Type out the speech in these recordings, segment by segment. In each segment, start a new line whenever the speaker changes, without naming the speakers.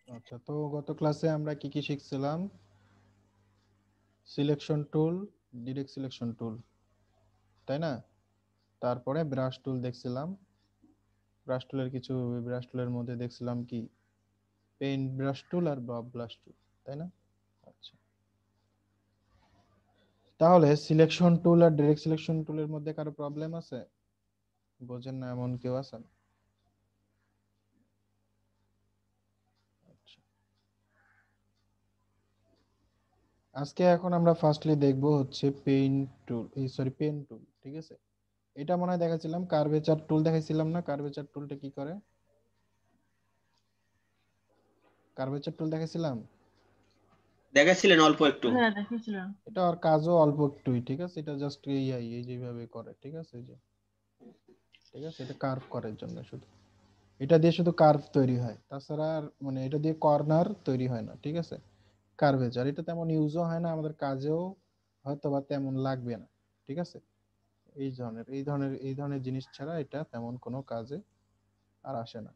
আচ্ছা, তো গত ক্লাসে আমরা কি কি শিখছিলাম? Selection tool, direct selection tool, তাই না? তারপরে ব্রাশ টুল দেখছিলাম। ব্রাশ টুলের কিছু ব্রাশ টুলের মধ্যে দেখছিলাম কি পেইন্ট ব্রাশ টুল আর ব্লক ব্রাশ টুল, তাই না? আচ্ছা, তাহলে সিলেকশন টুল আর ডিরেক্ট সিলেকশন টুলের মধ্যে কারো প্রবলেম আছে? বোঝেন না এমন কেউ আছেন? আচ্ছা, আজকে এখন আমরা ফার্স্টলি দেখব হচ্ছে পেইন্ট টুল, এই সরি পেন টুল, ঠিক আছে? এটা মনে হয় দেখাচ্ছিলাম, কার্ভেচার টুল দেখাইছিলাম না? কার্ভেচার টুলটা কি করে? কার্ভেচার টুল দেখাইছিলাম।
দেখাচ্ছিলেন অল্প একটু।
হ্যাঁ দেখেছিলাম।
এটা আর কাজও অল্প একটুই, ঠিক আছে? এটা জাস্ট এই যেভাবে করে, ঠিক আছে? এই যে, ঠিক আছে, এটা কার্ভ করার জন্য শুধু, এটা দিয়ে শুধু কার্ভ তৈরি হয়, তাছাড়া আর মানে এটা দিয়ে কর্নার তৈরি হয় না, ঠিক আছে? কার্ভেচার এটা তেমন ইউজও হয় না, আমাদের কাজেও হয়তো বা তেমন লাগবে না, ঠিক আছে? এই ধরনের জিনিস ছাড়া এটা তেমন কোনো কাজে আর আসে না,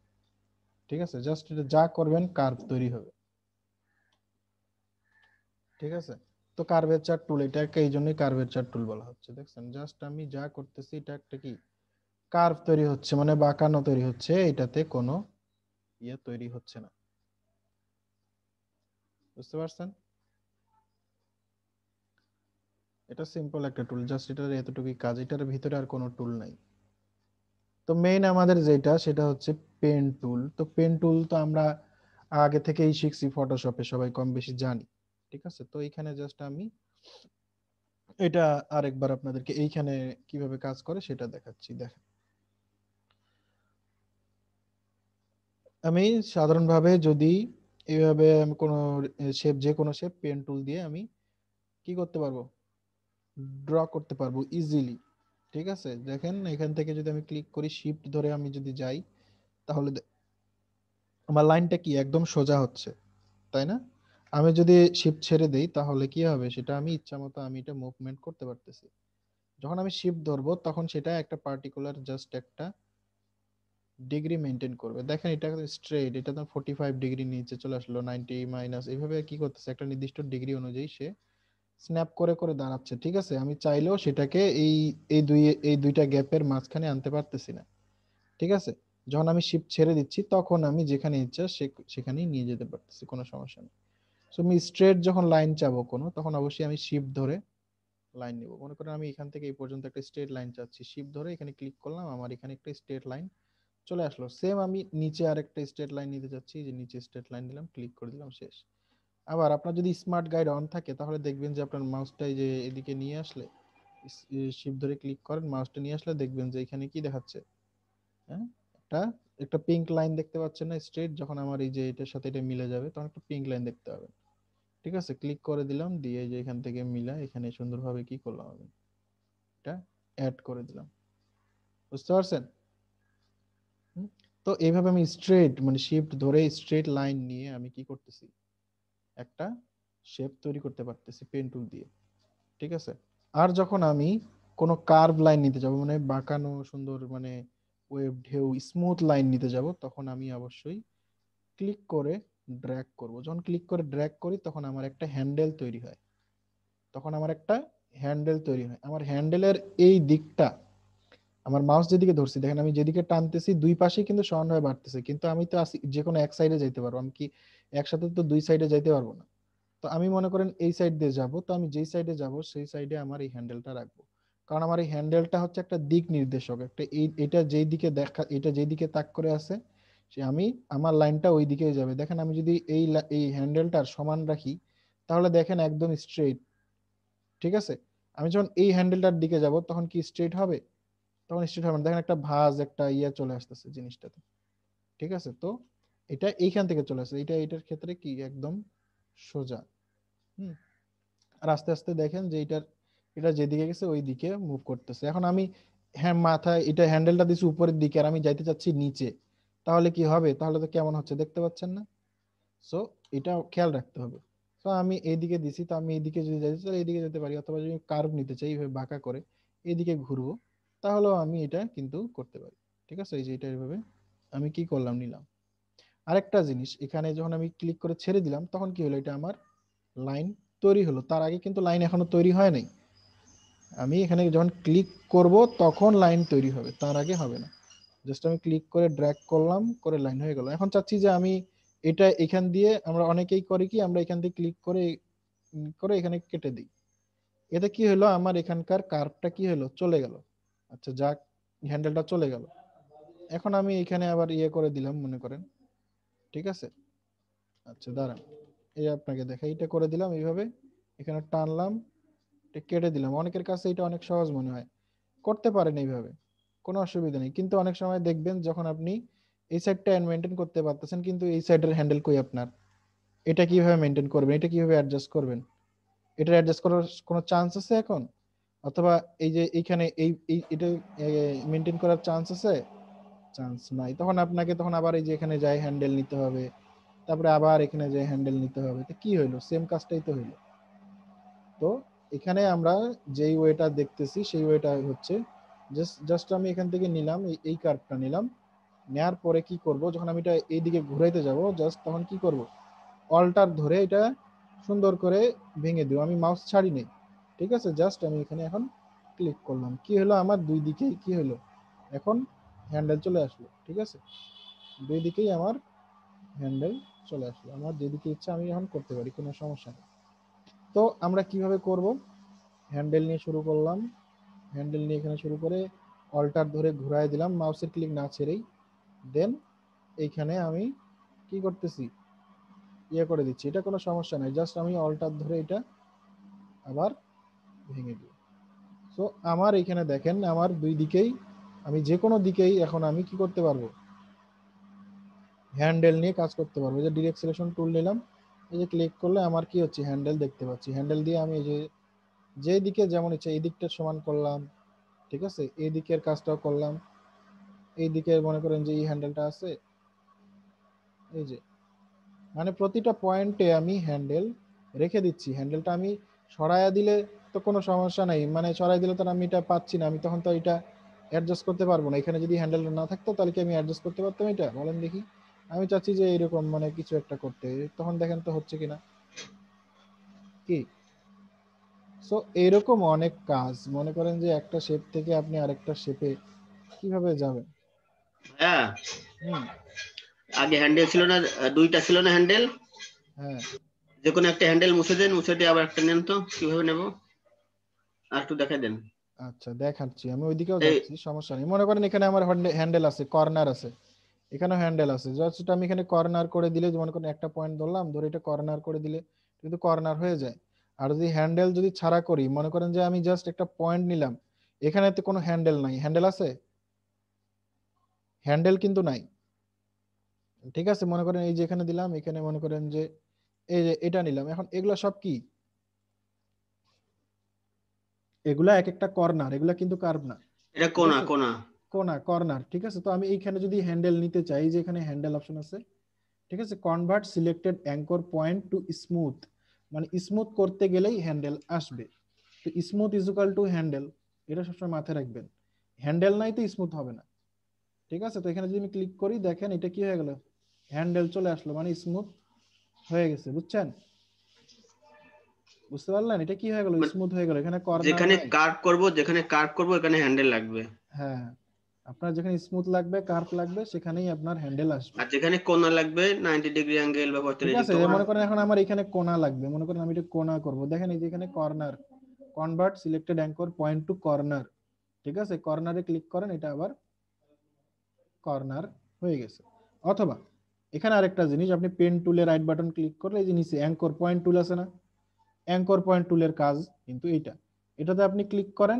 ঠিক আছে? জাস্ট এটা যা করবেন কার্ভ তৈরি হবে, ঠিক আছে? তো কার্ভেচার টুল, এটাকে এই জন্যই কার্ভেচার টুল বলা হচ্ছে, দেখছেন? জাস্ট আমি যা করতেছি এটা একটা কি কার্ভ তৈরি হচ্ছে, মানে বাঁকানো তৈরি হচ্ছে, এটাতে কোনো ইয়ে তৈরি হচ্ছে না, বুঝতে পারছেন? এটা সিম্পল একটা টুল, জাস্ট এটার এতটুকুই কাজ, এটার ভিতরে আর কোনো টুল নাই। তো মেইন আমাদের যেটা সেটা হচ্ছে পেন টুল। তো পেন টুল তো আমরা আগে থেকেই শিখছি, ফটোশপে সবাই কম বেশি জানি, ঠিক আছে? তো এইখানে জাস্ট আমি এটা আরেকবার আপনাদেরকে এইখানে কিভাবে কাজ করে সেটা দেখাচ্ছি, দেখেন। আমি সাধারণভাবে যদি এইভাবে আমি কোনো শেপ, যে কোনো শেপ পেন টুল দিয়ে আমি কি করতে পারবো, ড্র করতে পারবো ইজিলি, ঠিক আছে? দেখেন এখান থেকে যদি আমি ক্লিক করি, শিফট ধরে আমি যদি যাই, তাহলে আমার লাইনটা কি একদম সোজা হচ্ছে, তাই না? আমি যদি শিফট ছেড়ে দেই তাহলে কি হবে, সেটা আমি ইচ্ছা মতো আমি এটা মুভমেন্ট করতে পারতেছি। যখন আমি শিফট ধরবো তখন সেটা একটা পার্টিকুলার জাস্ট একটা ডিগ্রি মেনটেন করবে। দেখেন এটা স্ট্রেট, এটা তো 45 ডিগ্রি নিচে চলে আসলো, 90 মাইনাস, এইভাবে কি করতেছে একটা নির্দিষ্ট ডিগ্রি অনুযায়ী সে স্ন্যাপ করে করে দাঁড়াচ্ছে, ঠিক আছে? আমি চাইলেও সেটাকে এই দুই এই দুইটা গ্যাপের মাঝখানে আনতে পারতেছি না, ঠিক আছে? যখন আমি শিফট ছেড়ে দিচ্ছি তখন আমি যেখানে ইচ্ছা সেখানেই নিয়ে যেতে পারতেছি, কোনো সমস্যা নেই। সো আমি স্ট্রেট যখন লাইন চাবো কোনো, তখন অবশ্যই আমি শিফট ধরে লাইন নিব। মনে করেন আমি এখান থেকে এই পর্যন্ত একটা স্ট্রেট লাইন চাচ্ছি, শিফট ধরে এখানে ক্লিক করলাম, আমার এখানে একটা স্ট্রেট লাইন চলে আসলো। সেম আমি নিচে আরেকটা স্ট্রেট লাইন নিতে চাচ্ছি, যে নিচে স্ট্রেট লাইন দিলাম, ক্লিক করে দিলাম, শেষ। আবার আপনার যদি স্মার্ট গাইড অন থাকে তাহলে দেখবেন যে আপনার মাউসটা এই যে এদিকে নিয়ে আসলে, শিফট ধরে ক্লিক করেন, মাউসটা নিয়ে আসলে দেখবেন যে এখানে কি দেখাচ্ছে, হ্যাঁ, একটা একটা পিঙ্ক লাইন দেখতে পাচ্ছেন না স্ট্রেট? যখন আমার এই যে এটার সাথে এটা মিলে যাবে তখন একটা পিঙ্ক লাইন দেখতে পাবেন, ঠিক আছে? ক্লিক করে দিলাম, দিয়ে এই যে এখান থেকে মিলা এখানে সুন্দরভাবে কি করলাম আমি, এটা অ্যাড করে দিলাম, বুঝতে পারছেন? হুম? তো এইভাবে আমি স্ট্রেট মানে শিফট ধরে স্ট্রেট লাইন নিয়ে আমি কি করতেছি, একটা শেপ তৈরি করতে পারতেছি পেন টুল দিয়ে, ঠিক আছে? আর যখন আমি কোনো কার্ভ লাইন নিতে যাব, মানে বাঁকানো সুন্দর মানে ওয়েভ ঢেউ স্মুথ লাইন নিতে যাব, তখন আমি অবশ্যই ক্লিক করে ড্র্যাগ করব। যখন ক্লিক করে ড্র্যাগ করি তখন আমার একটা হ্যান্ডেল তৈরি হয়, আমার হ্যান্ডেলের এই দিকটা, আমার মাউস যেদিকে ধরছি দেখেন, আমি যেদিকে টানতেছি দুই পাশেই কিন্তু সমানভাবে বাড়তেছে, কিন্তু আমি তো যে কোনো এক সাইডে যাইতে পারবো, আমি কি একসাথে তো দুই সাইডে যাইতে পারবো না। তো আমি মনে করেন এই সাইড দিয়ে যাব, তো আমি যেই সাইডে যাব সেই সাইডে আমার এই হ্যান্ডেলটা রাখবো, কারণ আমার এই হ্যান্ডেলটা হচ্ছে একটা দিক নির্দেশক, একটা এটা যেই দিকে দেখা, এটা যেই দিকে তাক করে আছে, সে আমি আমার লাইনটা ওই দিকেই যাবে। দেখেন আমি যদি এই হ্যান্ডেলটার সমান রাখি তাহলে দেখেন একদম স্ট্রেট, ঠিক আছে? আমি যখন এই হ্যান্ডেলটার দিকে যাব তখন কি স্ট্রেট হবে? তখন স্ট্রেট হবে না, দেখেন একটা ভাঁজ একটা ইয়ে চলে আসতেছে জিনিসটাতে, ঠিক আছে? তো এটা এইখান থেকে চলে আসছে, এটার ক্ষেত্রে কি একদম সোজা। হুম। আর আস্তে আস্তে দেখেন যে এটা যেদিকে গেছে ওই দিকে মুভ করতেছে। এখন আমি, হ্যাঁ, মাথায় এটা হ্যান্ডেলটা দিছি উপরের দিকে আর আমি যাইতে চাচ্ছি নিচে, তাহলে কি হবে? তাহলে তো কেমন হচ্ছে দেখতে পাচ্ছেন না? সো এটা খেয়াল রাখতে হবে। তো আমি এইদিকে দিছি, তো আমি এইদিকে যদি যাইতে চাই এইদিকে যেতে পারি, অথবা যদি কার্ভ নিতে চাই এইভাবে বাঁকা করে এইদিকে ঘুরবো, তাহলেও আমি এটা কিন্তু করতে পারি, ঠিক আছে? এই যে এটা এইভাবে আমি কি করলাম, নিলাম। আরেকটা জিনিস, এখানে যখন আমি ক্লিক করে ছেড়ে দিলাম তখন কি হলো, এটা আমার লাইন তৈরি হলো। তার আগে কিন্তু লাইন এখনো তৈরি হয় নাই। আমি এখানে যখন ক্লিক করব তখন লাইন তৈরি হবে, তার আগে হবে না। জাস্ট আমি ক্লিক করে ড্র্যাগ করলাম, করে লাইন হয়ে গেল। এখন চাচ্ছি যে আমি এটা এখান দিয়ে, আমরা অনেকেই করি কি, আমরা এখান থেকে ক্লিক করে করে এখানে কেটে দিই। এতে কি হলো, আমার এখানকার কার্ভটা কি হলো, চলে গেল। আচ্ছা যাক, হ্যান্ডেলটা চলে গেল। এখন আমি এখানে আবার ইয়ে করে দিলাম মনে করেন, ঠিক আছে। আচ্ছা দাঁড়ান, এই আপনাকে দেখা, এটা করে দিলাম এইভাবে, এখানে টানলাম, এটা কেটে দিলাম। অনেকের কাছে এটা অনেক সহজ মনে হয়, করতে পারেন এইভাবে, কোনো অসুবিধা নেই। কিন্তু অনেক সময় দেখবেন যখন আপনি এই সাইডটা মেনটেন করতে পারতেছেন, কিন্তু এই সাইডের হ্যান্ডেল কই আপনার, এটা কিভাবে মেনটেন করবেন, এটা কিভাবে অ্যাডজাস্ট করবেন, এটা অ্যাডজাস্ট করার কোনো চান্স আছে এখন? অথবা এই যে এইখানে এটা মেনটেন করার চান্স আছে? চান্স নাই। তখন আপনাকে তখন আবার এই যে এখানে যাই হ্যান্ডেল নিতে হবে, তারপরে আবার এখানে যে হ্যান্ডেল নিতে হবে। তো কি হইলো, সেম কাজটাই তো হইলো। তো এখানে আমরা যেই ওয়েটা দেখতেছি সেই ওয়েটা হচ্ছে, জাস্ট আমি এখান থেকে নিলাম, এই কার্ভটা নিলাম, নেয়ার পরে কি করব, যখন আমি এটা এইদিকে ঘুরাইতে যাব, জাস্ট তখন কি করব, অল্টার ধরে এটা সুন্দর করে ভেঙে দেব। আমি মাউস ছাড়ি নেই, ঠিক আছে। জাস্ট আমি এখানে এখন ক্লিক করলাম, কি হলো, আমার দুই দিকেই কি হলো, এখন হ্যান্ডেল চলে আসলো, ঠিক আছে। দুই দিকেই আমার হ্যান্ডেল চলে আসলো, আমার যেদিকে ইচ্ছা আমি এখন করতে পারি, কোনো সমস্যা নেই। তো আমরা কিভাবে করব, হ্যান্ডেল নিয়ে শুরু করলাম, হ্যান্ডেল নিয়ে এখানে শুরু করে অল্টার ধরে ঘুরাই দিলাম মাউসের ক্লিক না ছেড়েই। দেন এইখানে আমি কি করতেছি, ইয়ে করে দিচ্ছি, এটা কোনো সমস্যা নাই। জাস্ট আমি অল্টার ধরে এটা আবার ভেঙে দিই। সো আমার এখানে দেখেন, আমার দুই দিকেই, আমি যে কোনো দিকেই এখন আমি কি করতে পারবো, হ্যান্ডেল নিয়ে কাজ করতে পারবো। এই যে ডিরেক্ট সিলেকশন টুল নিলাম, এই যে ক্লিক করলে আমার কি হচ্ছে, হ্যান্ডেল দেখতে পাচ্ছি। হ্যান্ডেল দিয়ে আমি এই যে যে দিকে যেমন ইচ্ছা এই দিকটা সমান করলাম, ঠিক আছে, এই দিকের কাজটাও করলাম। এই দিকে মনে করেন যে এই হ্যান্ডেলটা আছে, এই যে, মানে প্রতিটা পয়েন্টে আমি হ্যান্ডেল রেখে দিচ্ছি। হ্যান্ডেলটা আমি সরাইয়া দিলে তো কোনো সমস্যা নাই, মানে সরাই দিলে তো আমি এটা পাচ্ছি না, আমি তখন তো এটা অ্যাডজাস্ট করতে পারবো না। এখানে যদি হ্যান্ডেল না থাকতো তাহলে কি আমি অ্যাডজাস্ট করতে পারতাম এটা, বলেন দেখি। আমি চাচ্ছি যে এরকম মানে কিছু একটা করতে, তখন দেখেন তো হচ্ছে কিনা কি। সো এরকম অনেক কাজ, মনে করেন যে একটা শেপ থেকে আপনি আরেকটা শেপে কিভাবে যাবেন।
হ্যাঁ,
হুম।
আগে হ্যান্ডেল ছিল না, দুইটা ছিল না হ্যান্ডেল।
হ্যাঁ।
যে কোনো একটা হ্যান্ডেল মুছে দেন, মুছে দিয়ে আবার একটা নেন, তো কিভাবে নেব আর একটু দেখাই দেন।
আচ্ছা দেখাচ্ছি, আমি ওইদিকেও
এই
যাচ্ছি, সমস্যা নেই। মনে করেন এখানে আমার হ্যান্ডেল আছে, কর্নার আছে, এখানেও হ্যান্ডেল আছে। জাস্ট আমি এখানে কর্নার করে দিলে, মনে করেন একটা পয়েন্ট ধরলাম, ধরে এটা কর্নার করে দিলে কিন্তু কর্নার হয়ে যায়। আর যদি হ্যান্ডেল যদি ছাড়া করি, মনে করেন যে আমি জাস্ট একটা পয়েন্ট নিলাম, এখানে তো কোনো হ্যান্ডেল নাই, হ্যান্ডেল আছে, হ্যান্ডেল কিন্তু নাই, ঠিক আছে। মনে করেন এই যে এখানে দিলাম, এখানে মনে করেন যে এই যে এটা নিলাম, এখন এগুলা সব কি, এগুলা এক একটা কর্নার, এগুলা কিন্তু কার্ভ না,
এটা
ঠিক
কোনা
আছে।
কোনা।
কোনা, কর্নার, ঠিক আছে। তো আমি এইখানে যদি হ্যান্ডেল নিতে চাই, যে এখানে হ্যান্ডেল অপশন আছে, ঠিক আছে, convert selected anchor point to smooth, মানে স্মুথ করতে গেলেই হ্যান্ডেল আসবে। তো smooth is equal to handle, এটা সবসময় মাথায় রাখবেন। হ্যান্ডেল নাই তো স্মুথ হবে না, ঠিক আছে। তো এখানে যদি আমি ক্লিক করি, দেখেন এটা কি হয়ে গেল, হ্যান্ডেল চলে আসলো, মানে স্মুথ হয়ে গেছে, বুঝছেন, বুঝতে পারলেন, এটা কি হয়ে গেল,
মানে
স্মুথ হয়ে গেল, এখানে কর্নার
যেখানে
নাই।
কার্ভ করব, যেখানে কার্ভ করব এখানে হ্যান্ডেল লাগবে।
হ্যাঁ, আপনার যেখানে স্মুথ লাগবে, কার্ভ লাগবে, সেখানেই আপনার হ্যান্ডেল আসবে।
আর যেখানে কোনা লাগবে, 90 ডিগ্রি অ্যাঙ্গেল বা
ঠিক
45
আছে,
ডিগ্রি কোনা।
মনে করেন এখন আমার এখানে কোণা লাগবে, মনে করেন আমি এটা কোণা করব, দেখেন এই যে এখানে corner, convert selected anchor point to corner, ঠিক আছে, কর্নারে ক্লিক করেন, এটা আবার কর্নার হয়ে গেছে। অথবা এখানে আরেকটা জিনিস, আপনি পেন টুলে রাইট বাটন ক্লিক করলে এই যে নিচে অ্যাঙ্কর পয়েন্ট টুল আছে না, অ্যাঙ্কর পয়েন্ট টুলের কাজ কিন্তু এইটা, এটাতে আপনি ক্লিক করেন,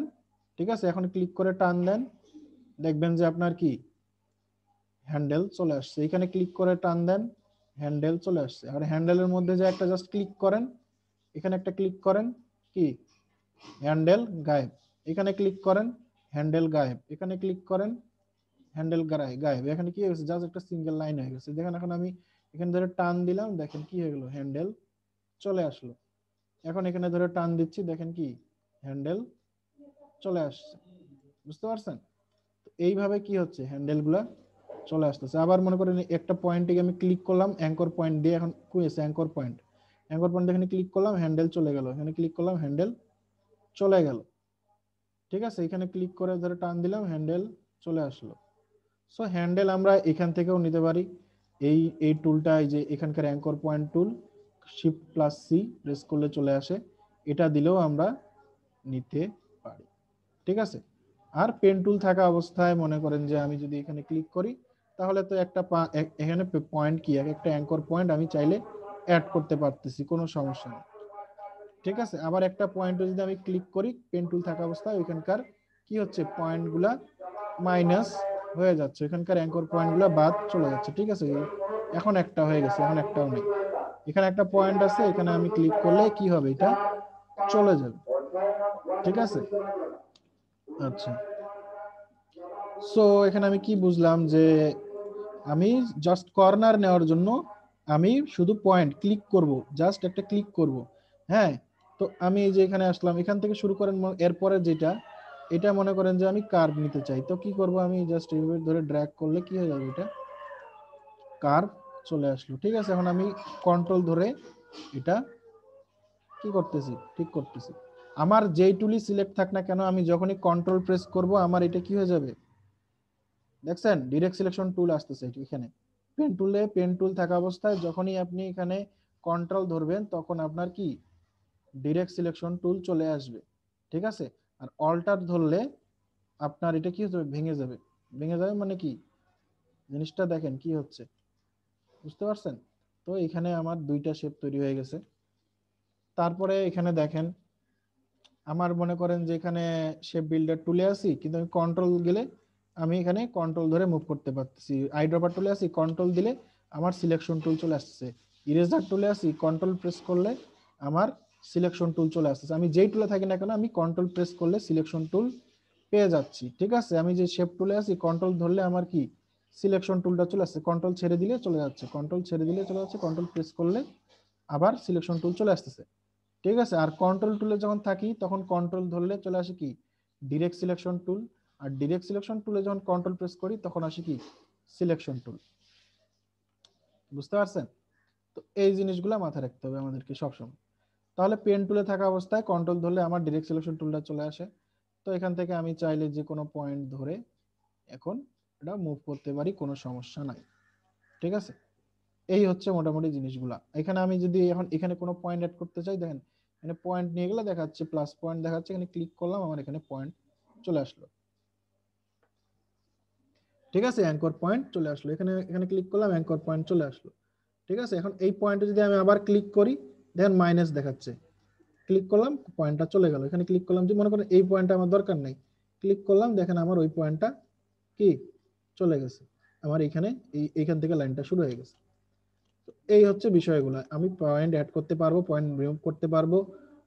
ঠিক আছে। এখন ক্লিক করে টান দেন, দেখবেন যে আপনার কি হ্যান্ডেল চলে আসছে। এখানে ক্লিক করে টান দেন, হ্যান্ডেল চলে আসছে। আর হ্যান্ডেলের মধ্যে যে একটা জাস্ট ক্লিক করেন, এখানে একটা ক্লিক করেন, কি, হ্যান্ডেল গায়েব। এখানে ক্লিক করেন, হ্যান্ডেল গায়েব। এখানে ক্লিক করেন, হ্যান্ডেল গায়েব। এখানে কি হয়েছে, জাস্ট একটা সিঙ্গেল লাইন হয়ে গেছে। দেখেন এখন আমি এখানে ধরে টান দিলাম, দেখেন কি হয়ে গেল, হ্যান্ডেল চলে আসলো। এখন এখানে ধরে টান দিচ্ছি, দেখেন কি, হ্যান্ডেল চলে আসছে, বুঝতে পারছেন। তো এইভাবে কি হচ্ছে, হ্যান্ডেল গুলা চলে আসতেছে। আবার মনে করেন একটা পয়েন্টে আমি ক্লিক করলাম অ্যাঙ্কর পয়েন্ট দিয়ে, এখন কই আছে অ্যাঙ্কর পয়েন্ট, অ্যাঙ্কর পয়েন্ট এখানে ক্লিক করলাম, হ্যান্ডেল চলে গেল, এখানে ক্লিক করলাম, হ্যান্ডেল চলে গেল। ঠিক আছে, এখানে ক্লিক করে ধরে টান দিলাম, হ্যান্ডেল চলে আসলো। সো হ্যান্ডেল আমরা এখান থেকেও নিতে পারি। এই টুলটা, এই যে এখানকার anchor point tool, shift plus C press করলে চলে আসে, এটা দিলেও আমরা নিতে পারি। ঠিক আছে। আর পেন টুল থাকা অবস্থায় মনে করেন যে আমি যদি এখানে ক্লিক করি, তাহলে তো এখানে পয়েন্ট কি, একটা অ্যাঙ্কর পয়েন্ট আমি চাইলে অ্যাড করতে পারতেছি, কোনো সমস্যা নেই। ঠিক আছে। আবার একটা পয়েন্টে যদি আমি ক্লিক করি পেন টুল থাকা অবস্থায়, ওইখানকার কি হচ্ছে, পয়েন্টগুলা মাইনাস হয়ে যাচ্ছে, এখানকার অ্যাঙ্কর পয়েন্টগুলো বাদ চলে যাচ্ছে। ঠিক আছে, এখন একটা হয়ে গেছে, এখন একটাও নেই। এখানে একটা পয়েন্ট আছে, এখানে আমি ক্লিক করলে কি হবে, এটা চলে যাবে। ঠিক আছে। আচ্ছা, সো এখানে আমি কি বুঝলাম, যে আমি জাস্ট কর্নার নেওয়ার জন্য আমি শুধু পয়েন্ট ক্লিক করব, জাস্ট একটা ক্লিক করব। হ্যাঁ, তো আমি এই যে এখানে আসলাম, এখান থেকে শুরু করেন, এরপরে যেটা, এটা মনে করেন যে আমি কার্ভ নিতে চাই, তো কি করব, আমি জাস্ট এইভাবে ধরে ড্র্যাগ করলে কি হয়ে যাবে, এটা কার্ভ চলে আসলো। ঠিক আছে, এখন আমি কন্ট্রোল ধরে এটা কি করতেছি, ঠিক করতেছি। আমার যেই টুলই সিলেক্ট থাক না কেন, আমি যখনই কন্ট্রোল প্রেস করব, আমার এটা কি হয়ে যাবে, দেখছেন ডিরেক্ট সিলেকশন টুল আসতেছে এখানে। পেন টুল থাকা অবস্থায় যখনই আপনি এখানে কন্ট্রোল ধরবেন, তখন আপনার কি ডিরেক্ট সিলেকশন টুল চলে আসবে। ঠিক আছে। আর অল্টার ধরলে আপনার এটা কি হবে, ভেঙে যাবে। ভেঙে যাবে মানে কি, জিনিসটা দেখেন কি হচ্ছে, বুঝতে পারছেন? তো এখানে আমার দুইটা শেপ তৈরি হয়ে গেছে। তারপরে এখানে দেখেন, আমার মনে করেন যে এখানে শেপ বিল্ডার টুলে আছি, কিন্তু আমি কন্ট্রোল গেলে আমি এখানে কন্ট্রোল ধরে মুভ করতে পারতেছি। আই ড্রপার টুলে আছি, কন্ট্রোল দিলে আমার সিলেকশন টুল চলে আসছে। ইরেজার টুলে আছি, কন্ট্রোল প্রেস করলে আমার সিলেকশন টুল চলে আসছে। আমি যেই টুলে থাকি না কেন, আমি কন্ট্রোল প্রেস করলে সিলেকশন টুল পেয়ে যাচ্ছি। ঠিক আছে, আমি যে শেপ টুলে আছি, কন্ট্রোল ধরলে আমার কি সিলেকশন টুলটা চলে আসছে, কন্ট্রোল ছেড়ে দিলে চলে যাচ্ছে, কন্ট্রোল ছেড়ে দিলে চলে যাচ্ছে, কন্ট্রোল প্রেস করলে আবার সিলেকশন টুল চলে আসতেছে। ঠিক আছে। আর কন্ট্রোল টুলে যখন থাকি, তখন কন্ট্রোল ধরলে চলে আসে কি ডিরেক্ট সিলেকশন টুল, আর ডিরেক্ট সিলেকশন টুলে যখন কন্ট্রোল প্রেস করি, তখন আসে কি সিলেকশন টুল। বুঝতে পারছেন? তো এই জিনিসগুলো মাথায় রাখতে হবে আমাদেরকে সবসময়। তাহলে পেন টুলে থাকা অবস্থায় কন্ট্রোল ধরলে আমার ডিরেক্ট সিলেকশন টুলটা চলে আসে। তো এখান থেকে আমি চাইলে যে কোনো পয়েন্ট ধরে এখন এটা মুভ করতে পারি, কোনো সমস্যা নাই। ঠিক আছে। এই হচ্ছে মোটামুটি জিনিসগুলা। এখানে আমি যদি এখন এখানে কোনো পয়েন্ট অ্যাড করতে চাই, দেখেন এখানে পয়েন্ট নিয়ে গেলে দেখাচ্ছে, প্লাস পয়েন্ট দেখাচ্ছে, এখানে ক্লিক করলাম, আমার এখানে পয়েন্ট চলে আসলো। ঠিক আছে, অ্যাঙ্কর পয়েন্ট চলে আসলো, এখানে এখানে ক্লিক করলাম, অ্যাঙ্কর পয়েন্ট চলে আসলো। ঠিক আছে। এখন এই পয়েন্টে যদি আমি আবার ক্লিক করি, দেখেন মাইনাস দেখাচ্ছে, ক্লিক করলাম, পয়েন্টটা চলে গেল। এখানে ক্লিক করলাম, যে মনে করেন এই পয়েন্টটা আমার দরকার নেই, ক্লিক করলাম, দেখেন আমার ওই পয়েন্টটা কি চলে গেছে, আমার এখানে এইখান থেকে লাইনটা শুরু হয়ে গেছে। এই হচ্ছে বিষয়গুলো, আমি পয়েন্ট অ্যাড করতে পারবো, পয়েন্ট রিমুভ করতে পারবো।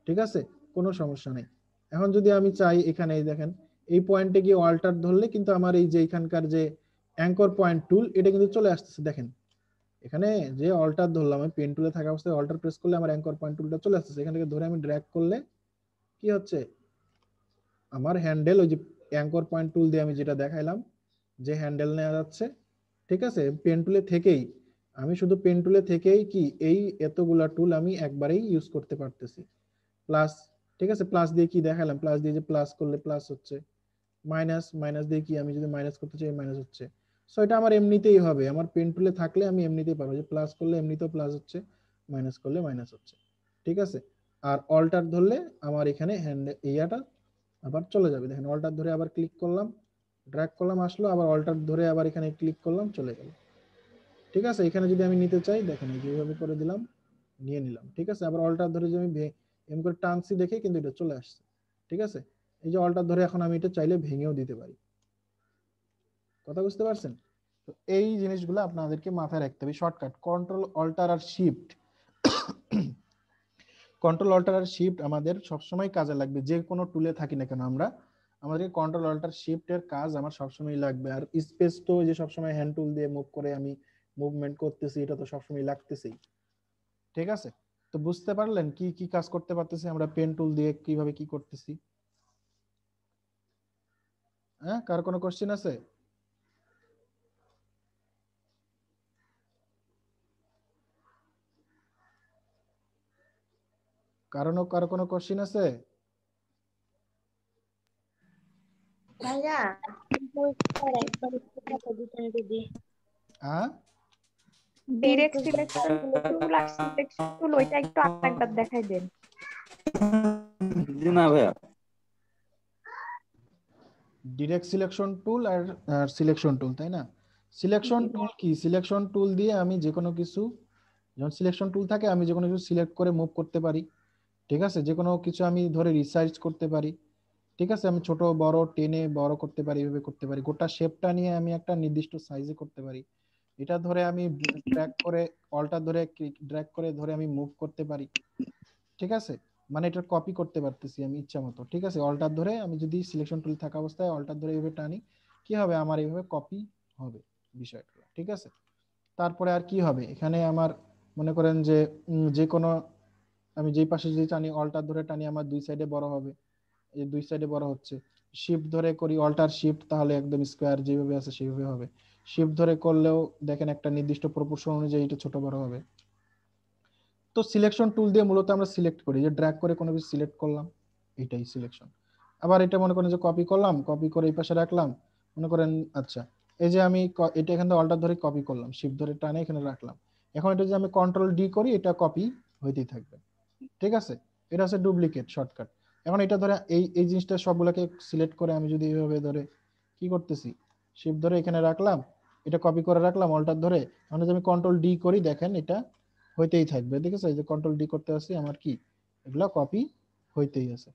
ঠিক আছে, কোনো সমস্যা নেই। এখন যদি আমি চাই, এখানে এই দেখেন এই পয়েন্টে গিয়ে অল্টার ধরলে কিন্তু আমার এই যে এখানকার যে অ্যাঙ্কর পয়েন্ট টুল, এটা কিন্তু চলে আসতেছে। দেখেন এখানে যে অল্টার ধরলাম, আমি পেন টুলে থাকা অবস্থায় অল্টার প্রেস করলে আমার অ্যাঙ্কর পয়েন্ট টুলটা চলে আসতেছে। এখান থেকে ধরে আমি ড্র্যাগ করলে কি হচ্ছে, আমার হ্যান্ডেল, ওই যে অ্যাঙ্কর পয়েন্ট টুল দিয়ে আমি যেটা দেখাইলাম, যে হ্যান্ডেল নেওয়া যাচ্ছে। ঠিক আছে, পেন টুলে থেকেই, আমি শুধু পেন টুলে থেকেই কি এই এতগুলা টুল আমি একবারেই ইউজ করতে পারতেছি। প্লাস, ঠিক আছে, প্লাস দিয়ে কি দেখালাম, প্লাস দিয়ে যে প্লাস করলে প্লাস হচ্ছে, মাইনাস, মাইনাস দিয়ে কি আমি যদি মাইনাস করতে চাই, মাইনাস হচ্ছে। সো এটা আমার এমনিতেই হবে, আমার পেন টুলে থাকলে আমি এমনিতেই পারবো, যে প্লাস করলে এমনিতেও প্লাস হচ্ছে, মাইনাস করলে মাইনাস হচ্ছে। ঠিক আছে। আর অল্টার ধরলে আমার এখানে হ্যান্ড ইয়াটা আবার চলে যাবে। দেখেন অল্টার ধরে আবার ক্লিক করলাম, ড্র্যাগ করলাম, আসলো, আবার অল্টার ধরে আবার এখানে ক্লিক করলাম, চলে গেল। ঠিক আছে। এখানে যদি আমি নিতে চাই, দেখেন এইভাবে করে দিলাম, নিয়ে নিলাম। ঠিক আছে। আবার অল্টার ধরে যদি আমি এম করে টানছি, দেখে কিন্তু এটা চলে আসছে। ঠিক আছে। এই যে অল্টার ধরে এখন আমি এটা চাইলে ভেঙেও দিতে পারি। কথা বুঝতে পারছেন? তো এই জিনিসগুলো আপনাদেরকে মাথায় রাখতে হবে। শর্টকাট কন্ট্রোল অল্টার আর শিফট, কন্ট্রোল অল্টার আর শিফট আমাদের সবসময় কাজে লাগবে, যে কোনো টুলে থাকি না কেন আমরা, আমাদের কন্ট্রোল অল্টার শিফটের কাজ আমার সবসময় লাগবে। আর স্পেস তো যে সবসময় হ্যান্ড টুল দিয়ে মুভ করে আমি মুভমেন্ট করতেছি, এটা তো সবসময় লাগতেছেই। ঠিক আছে। তো বুঝতে পারলেন কি কি কাজ করতে পারতেছি আমরা পেন টুল দিয়ে, কিভাবে কি করতেছি? হ্যাঁ, কার কোনো কোশ্চেন আছে? কারো কোনো কোশ্চেন আছে?
ভাইয়া একবার একটু দিতেন যদি। ডিরেক্ট সিলেকশন টুল আর সিলেকশন টুল ওইটা একটু আরেকবার দেখাই দেন।
জি না ভাইয়া,
ডিরেক্ট সিলেকশন টুল আর সিলেকশন টুল, তাই না? সিলেকশন টুল কি? সিলেকশন টুল দিয়ে আমি যে কোনো কিছু, যখন সিলেকশন টুল থাকে আমি যে কোনো কিছু সিলেক্ট করে মুভ করতে পারি। ঠিক আছে, যে কোনো কিছু আমি ধরে রিসার্চ করতে পারি। ঠিক আছে, আমি ছোট বড় টেনে বড় করতে পারি, এভাবে করতে পারি। গোটা শেপটা নিয়ে আমি একটা নির্দিষ্ট সাইজে করতে পারি। এটা ধরে আমি ড্র্যাগ করে, অল্টার ধরে ড্র্যাগ করে ধরে আমি মুভ করতে পারি। ঠিক আছে, মানে এটা কপি করতে পারতেছি আমি ইচ্ছা মতো। ঠিক আছে, অল্টার ধরে আমি যদি সিলেকশন টুল থাকা অবস্থায় অল্টার ধরে এইভাবে টানি, কি হবে, আমার এইভাবে কপি হবে বিষয়টা। ঠিক আছে, তারপরে আর কি হবে, এখানে আমার মনে করেন যে যে কোনো, আমি যেই পাশে যদি টানি অল্টার ধরে টানি আমার দুই সাইডে বড় হবে, এই দুই সাইডে বড় হচ্ছে। শিফট ধরে করি, অল্টার শিফট, তাহলে একদম স্কোয়ার যেভাবে আছে সেভাবে হবে। শিফট ধরে করলেও দেখেন একটা নির্দিষ্ট প্রপোর্শন অনুযায়ী এটা ছোট বড় হবে। তো সিলেকশন টুল দিয়ে মূলত আমরা সিলেক্ট করি, যে ড্র্যাগ করে কোনো কিছু সিলেক্ট করলাম, এটাই সিলেকশন। আবার এটা মনে করেন যে কপি করলাম, কপি করে এই পাশে রাখলাম, মনে করেন আচ্ছা, এই যে আমি এটা এখান থেকে অল্টার ধরে কপি করলাম, শিফট ধরে টানে এখানে রাখলাম। এখন এটা যদি আমি কন্ট্রোল ডি করি, এটা কপি হইতেই থাকবে। ঠিক আছে, এটা হচ্ছে ডুপ্লিকেট শর্টকাট। এখন এটা ধরে এই এই জিনিসটা সবগুলোকে সিলেক্ট করে আমি যদি এইভাবে ধরে কি করতেছি, শিফট ধরে এখানে রাখলাম, এটা কপি করে রাখলাম অল্টার ধরে, এখন যদি আমি কন্ট্রোল ডি করি দেখেন এটা হইতেই থাকবে। ঠিক আছে, এই যে কন্ট্রোল ডি করতে আসছি, আমার কি এগুলা কপি হইতেই আছে।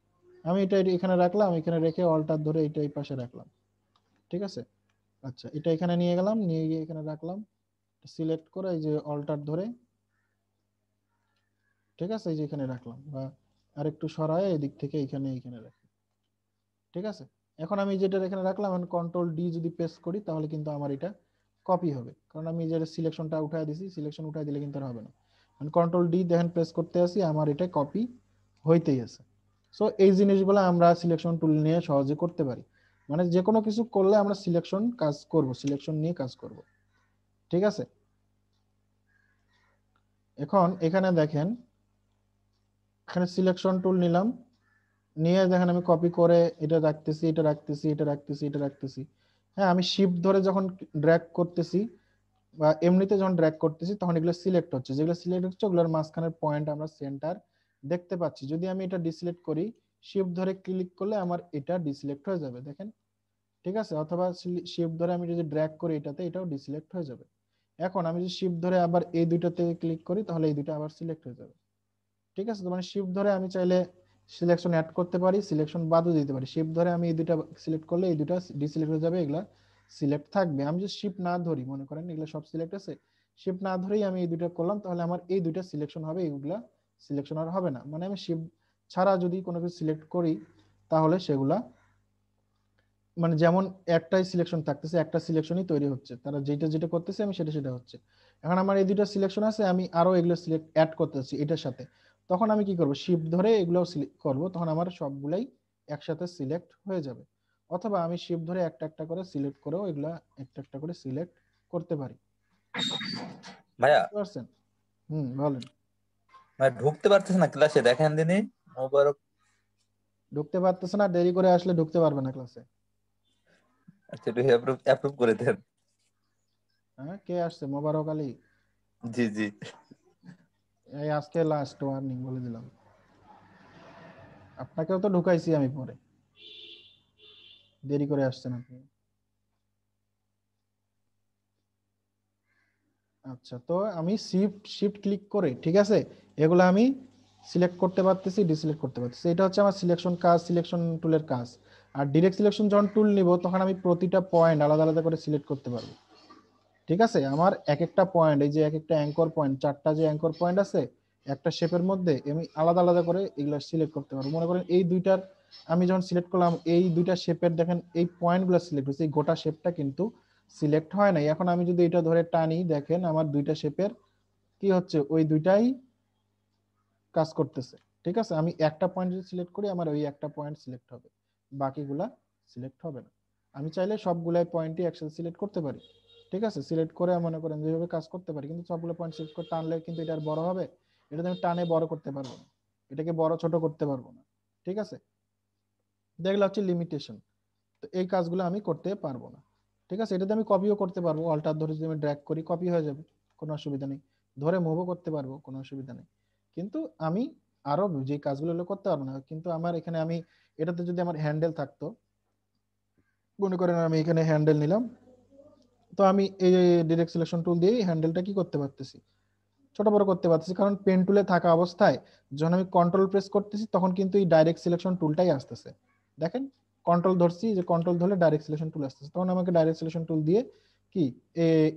আমি এটা এখানে রাখলাম, এখানে রেখে অল্টার ধরে এটা এই পাশে রাখলাম। ঠিক আছে, আচ্ছা এটা এখানে নিয়ে গেলাম, নিয়ে গিয়ে এখানে রাখলাম, সিলেক্ট করে এই যে অল্টার ধরে, ঠিক আছে, এই যে এখানে রাখলাম, বা আরেকটু সরায় এদিক থেকে এখানে রাখি। ঠিক আছে, এখন আমি যেটা এখানে রাখলাম, এখন কন্ট্রোল ডি যদি প্রেস করি তাহলে কিন্তু আমার এটা কপি হবে, কারণ আমি যে সিলেকশনটা উঠায় দিছি, সিলেকশন উঠায় দিলে কিন্তু আর হবে না। কন্ট্রোল ডি দেখেন প্রেস করতে আসি, আমার এটা কপি হইতেই আছে। সো এই জিনিসগুলো আমরা সিলেকশন টুল নিয়ে সহজে করতে পারি। মানে যে কোনো কিছু করলে আমরা সিলেকশন কাজ করব, সিলেকশন নিয়ে কাজ করব। ঠিক আছে, এখন এখানে দেখেন, এখানে সিলেকশন টুল নিলাম, নিয়ে দেখেন আমি কপি করে এটা রাখতেছি, এটা রাখতেছি, এটা রাখতেছি, এটা রাখতেছি। হ্যাঁ, আমি শিফট ধরে যখন ড্র্যাগ করতেছি বা এমনিতে যখন ড্র্যাগ করতেছি তখন এগুলো সিলেক্ট হচ্ছে, যেগুলো সিলেক্ট হচ্ছে ওগুলোর মাঝখানের পয়েন্ট আমরা সেন্টার দেখতে পাচ্ছি। যদি আমি এটা ডিসিলেক্ট করি, শিফট ধরে ক্লিক করলে আমার এটা ডিসিলেক্ট হয়ে যাবে, দেখেন। ঠিক আছে, অথবা শিফট ধরে আমি যদি ড্র্যাগ করি এটাতে, এটাও ডিসিলেক্ট হয়ে যাবে। এখন আমি যদি শিফট ধরে আবার এই দুইটাতে ক্লিক করি তাহলে এই দুইটা আবার সিলেক্ট হয়ে যাবে। ঠিক আছে, তো মানে শিফট ধরে আমি চাইলে সিলেকশন অ্যাড করতে পারি, সিলেকশন বাদও দিতে পারি। শিফট ধরে আমি এই দুইটা সিলেক্ট করলে এই দুইটা ডিসিলেক্ট হয়ে যাবে, এগুলা সিলেক্ট থাকবে। আমি যদি শিফট না ধরি, মনে করেন এগুলো সব সিলেক্ট আছে, শিফট না ধরেই আমি এই দুইটা করলাম, তাহলে আমার এই দুইটা সিলেকশন হবে, এইগুলা সিলেকশন আর হবে না। মানে আমি শিফট ছাড়া যদি কোনো কিছু সিলেক্ট করি তাহলে সেগুলা, মানে যেমন একটাই সিলেকশন থাকতেছে, একটা সিলেকশনই তৈরি হচ্ছে, তারা যেটা যেটা করতেছে আমি সেটা সেটা হচ্ছে। এখন আমার এই দুইটা সিলেকশন আছে, আমি আরো এগুলো সিলেক্ট অ্যাড করতেছি এটার সাথে, তখন আমি কি করব, শিফট ধরে এগুলো সিলেক্ট করব, তখন আমার সবগুলাই একসাথে সিলেক্ট হয়ে যাবে। অথবা আমি শিফট ধরে একটা একটা করে সিলেক্ট করেও এগুলা একটা একটা করে সিলেক্ট করতে পারি।
ভাইয়া
বুঝতে পারছেন? বলেন।
ভাই ঢুকতে পারতেছে না ক্লাসে, দেখেন দিনই মোবারক।
ঢুকতে পারতেছে না, দেরি করে আসলে ঢুকতে পারবে না ক্লাসে।
আচ্ছা একটু অ্যাপ্রুভ অ্যাপ্রুভ করে দেন।
হ্যাঁ, কে আসছে? মোবারক আলী?
জি জি।
এই আজকে লাস্ট ওয়ার্নিং বলে দিলাম, আপনাকেও তো ঢুকাইছি আমি পরে, দেরি করে আসছেন আপনি। আচ্ছা, তো আমি শিফট শিফট ক্লিক করে, ঠিক আছে, এগুলো আমি সিলেক্ট করতে পারতেছি, ডিসিলেক্ট করতে পারতেছি। এটা হচ্ছে আমার সিলেকশন কাজ, সিলেকশন টুলের কাজ। আর ডিরেক্ট সিলেকশন যখন টুল নিব তখন আমি প্রতিটা পয়েন্ট আলাদা আলাদা করে সিলেক্ট করতে পারবো। ঠিক আছে, আমার এক একটা পয়েন্ট, এই যে এক একটা অ্যাঙ্কর পয়েন্ট, চারটা যে অ্যাঙ্কর পয়েন্ট আছে একটা শেপের মধ্যে, আমি আলাদা আলাদা করে এগুলো সিলেক্ট করতে পারবো। মনে করেন এই দুইটার আমি যখন সিলেক্ট করলাম, এই দুইটা শেপের দেখেন এই পয়েন্টগুলো সিলেক্ট হয়েছে, এই গোটা শেপটা কিন্তু সিলেক্ট হয় নাই। এখন আমি যদি এটা ধরে টানি, দেখেন আমার দুইটা শেপের কি হচ্ছে, ওই দুইটাই কাজ করতেছে। ঠিক আছে, আমি একটা পয়েন্ট যদি সিলেক্ট করি আমার ওই একটা পয়েন্ট সিলেক্ট হবে, বাকিগুলা সিলেক্ট হবে না। আমি চাইলে সবগুলাই পয়েন্টই একসাথে সিলেক্ট করতে পারি। ঠিক আছে, সিলেক্ট করে মনে করেন যেভাবে কাজ করতে পারি, কিন্তু সবগুলো পয়েন্ট সিলেক্ট করে টানলে কিন্তু এটা আর বড় হবে, এটা আমি টানে বড় করতে পারবো না। এটাকে বড় ছোট করতে পারবো না, ঠিক আছে। দেখলে হচ্ছে লিমিটেশন। তো এই কাজগুলো আমি করতে পারবো না, ঠিক আছে। এটাতে আমি কপিও করতে পারবো, অল্টার ধরে যদি আমি ড্র্যাগ করি কপি হয়ে যাবে, কোনো অসুবিধা নেই। ধরে মুভও করতে পারবো, কোনো অসুবিধা নেই। কিন্তু আমি আরো যে কাজগুলো হলো করতে পারবো না। কিন্তু আমার এখানে আমি এটাতে যদি আমার হ্যান্ডেল থাকতো, মনে করেন আমি এখানে হ্যান্ডেল নিলাম, তো আমি এই ডিরেক্ট সিলেকশন টুল দিয়ে হ্যান্ডেলটা কি করতে পারতেছি, ছোট বড় করতে পারতেছি। কারণ পেন টুলে থাকা অবস্থায় যখন আমি কন্ট্রোল প্রেস করতেছি তখন কিন্তু এই ডাইরেক্ট সিলেকশন টুলটাই আসতেছে। দেখেন কন্ট্রোল ধরছি, যে কন্ট্রোল ধরলে ডাইরেক্ট সিলেকশন টুল আসতেছে, তখন আমাকে ডাইরেক্ট সিলেকশন টুল দিয়ে কি